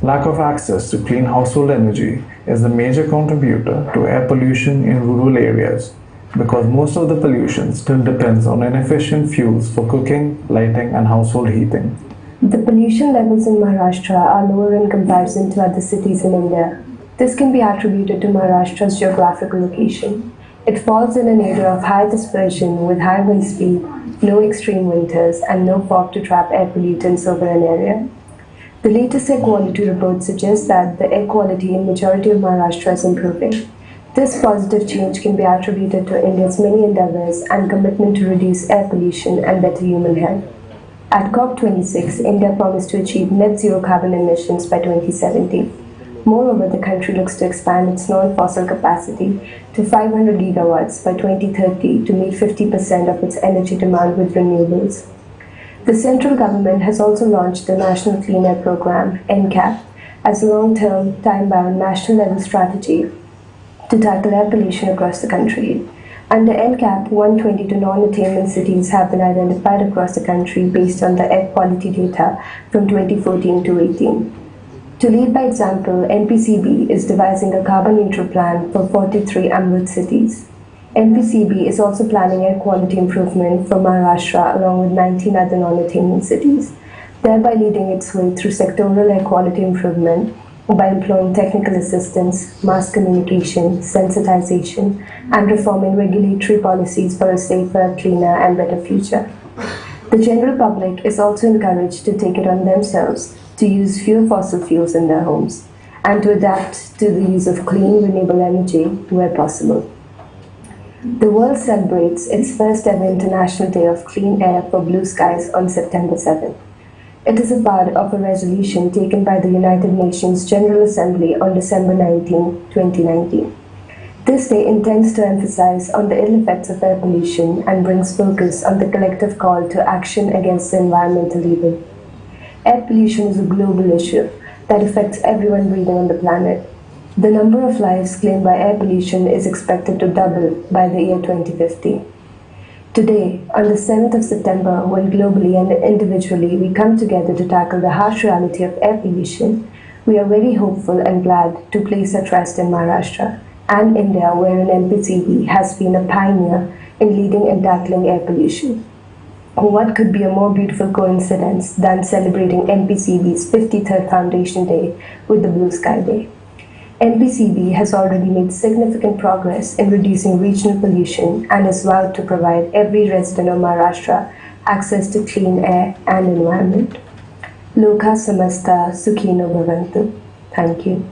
Lack of access to clean household energy is the major contributor to air pollution in rural areas because most of the pollution still depends on inefficient fuels for cooking, lighting, and household heating. The pollution levels in Maharashtra are lower in comparison to other cities in India. This can be attributed to Maharashtra's geographical location. It falls in an area of high dispersion with high wind speed, no extreme winters, and no fog to trap air pollutants over an area. The latest air quality report suggests that the air quality in majority of Maharashtra is improving. This positive change can be attributed to India's many endeavors and commitment to reduce air pollution and better human health. At COP26, India promised to achieve net zero carbon emissions by 2070. Moreover, the country looks to expand its non-fossil capacity to 500 gigawatts by 2030 to meet 50% of its energy demand with renewables. The central government has also launched the National Clean Air Program, Ncap, as a long-term, time-bound, national-level strategy to tackle air pollution across the country. Under Ncap, 122 non-attainment cities have been identified across the country based on the air quality data from 2014 to 18. To lead by example, MPCB is devising a carbon-neutral plan for 43 Amrit cities. MPCB is also planning air quality improvement for Maharashtra along with 19 other non-attainment cities, thereby leading its way through sectoral air quality improvement by employing technical assistance, mass communication, sensitization, and reforming regulatory policies for a safer, cleaner, and better future. The general public is also encouraged to take it on themselves to use fewer fossil fuels in their homes and to adapt to the use of clean, renewable energy where possible. The world celebrates its first ever International Day of Clean Air for Blue Skies on September 7. It is a part of a resolution taken by the United Nations General Assembly on December 19, 2019. This day intends to emphasize on the ill effects of air pollution and brings focus on the collective call to action against the environmental evil. Air pollution is a global issue that affects everyone breathing on the planet. The number of lives claimed by air pollution is expected to double by the year 2050. Today, on the 7th of September, when globally and individually we come together to tackle the harsh reality of air pollution, we are very hopeful and glad to place our trust in Maharashtra and India, wherein MPCB has been a pioneer in leading and tackling air pollution. What could be a more beautiful coincidence than celebrating MPCB's 53rd Foundation Day with the Blue Sky Day? MPCB has already made significant progress in reducing regional pollution and has vowed to provide every resident of Maharashtra access to clean air and environment. Loka samasta sukhino bhavantu. Thank you.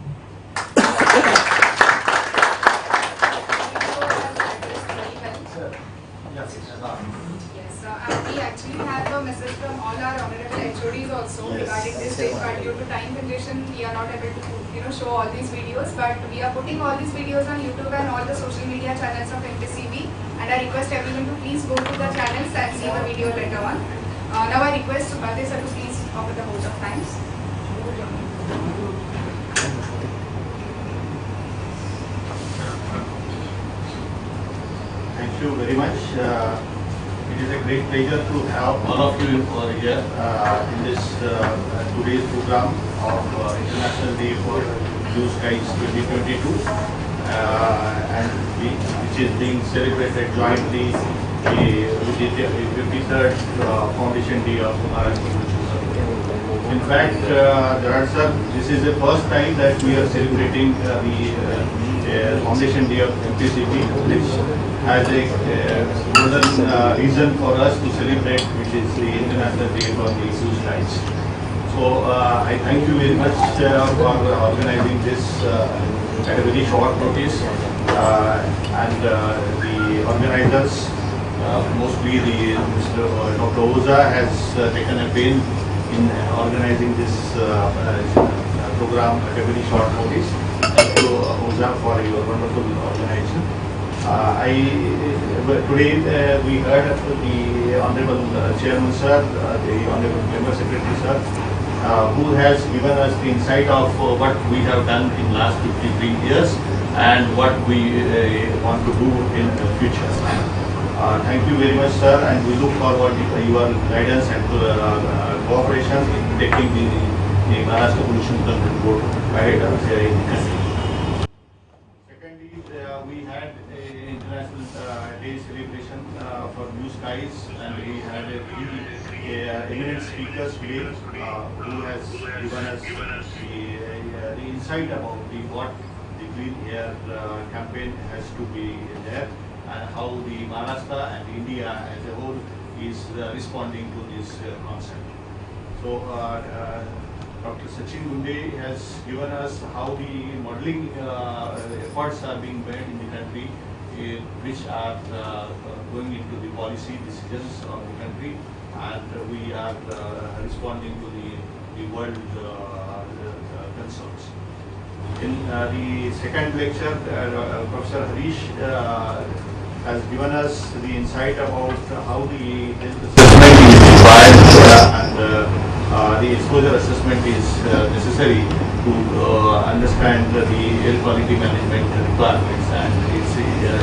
We actually have a message from all our honorable HODs also regarding this day, but due to time condition, we are not able to show all these videos, but we are putting all these videos on YouTube and all the social media channels of MPCB, And I request everyone to please go to the channels and see the video later on. Now I request Subhadri sir to please offer the vote of thanks. Thank you very much. It is a great pleasure to have all of you here in this today's program of International Day for Blue Skies 2022, which is being celebrated jointly with the 53rd Foundation Day of Maharashtra. In fact, sir, this is the first time that we are celebrating the Foundation Day of MPCB, which has a golden reason for us to celebrate, which is the International Day for the Blue Skies. So I thank you very much for organizing this at a very short notice, and the organizers, mostly Mr. Dr. Oza has taken a pain in organizing this program at a very short notice. Thank you, Oza, for your wonderful organization. Today we heard the Honorable Chairman Sir, the Honorable Member Secretary Sir, who has given us the insight of what we have done in last 53 years and what we want to do in the future. Thank you very much, sir, and we look forward to your guidance and cooperation in taking the Maharashtra Pollution Control Board ahead in the country. Secondly, we had an International Day celebration for Blue Skies, and we had a very eminent speakers today who has given us the insight about what the Clean Air campaign has to be there, and how the Maharashtra and India as a whole is responding to this concept. So Dr. Sachin Gunde has given us how the modeling efforts are being made in the country, which are going into the policy decisions of the country, and we are responding to the world concerns. In the second lecture, Professor Harish has given us the insight about how the health assessment is required and the exposure assessment is necessary to understand the air quality management requirements and its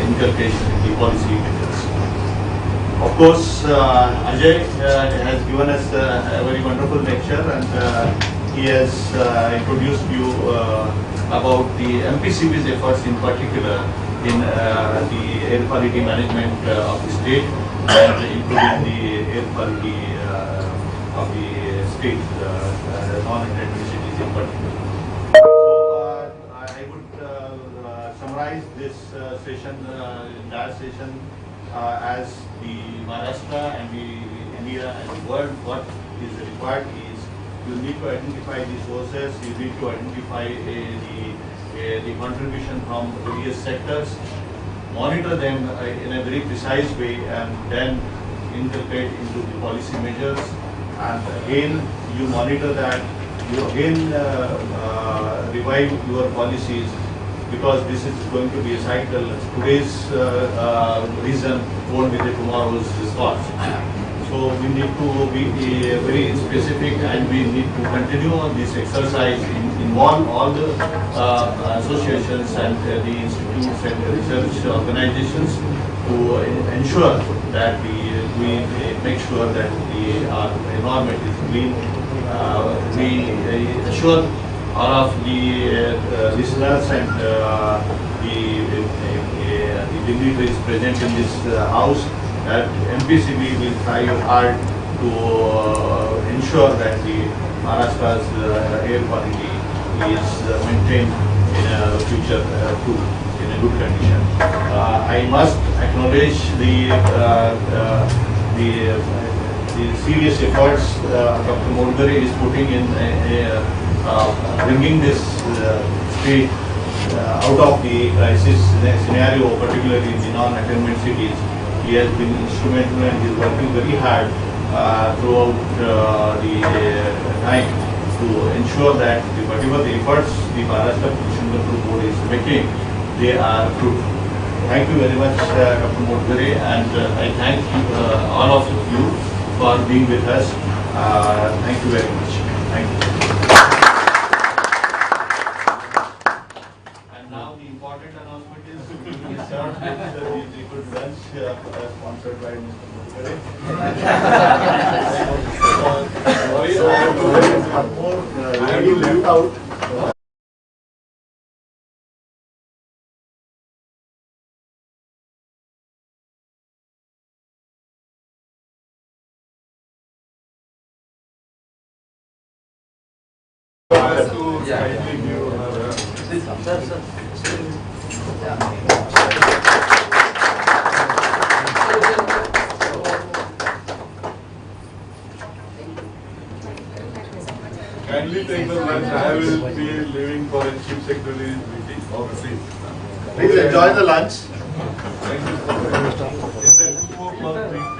inculcation in the policy measures. Of course, Ajay has given us a very wonderful lecture, and he has introduced you about the MPCB's efforts in particular in the air quality management of the state and improving the air quality of the state, non-integrated cities in particular. So I would summarize this session, entire session, as the Maharashtra and the India and the world, what is required is you need to identify the sources, you need to identify the contribution from various sectors, monitor them in a very precise way, and then inculcate into the policy measures. And again, you monitor that, you again revive your policies, because this is going to be a cycle. Today's reason won't be the tomorrow's response. So we need to be very specific, and we need to continue on this exercise, involve all the associations and the institutes and the research organizations to ensure that we make sure that our environment is clean. We assure all of the listeners and the dignitaries present in this house that MPCB will try hard to ensure that the Maharashtra's air quality is maintained in a future too, in a good condition. I must acknowledge the serious efforts Dr. Mortality is putting in bringing this state out of the crisis scenario, particularly in the non-attainment cities. He has been instrumental and is working very hard throughout the time to ensure that whatever the efforts the Maharashtra Pollution Control Board is making, they are fruitful. Thank you very much, Dr. Mortality, and I thank all of you for being with us. Thank you very much. Thank you. And now the important announcement is we start with the good lunch sponsored by Mr. Mortality. I have to leave out. Kindly take the lunch. I will be leaving for a chief secretary's meeting overseas. Please enjoy the lunch. Thank you so much. It's at 2 o'clock.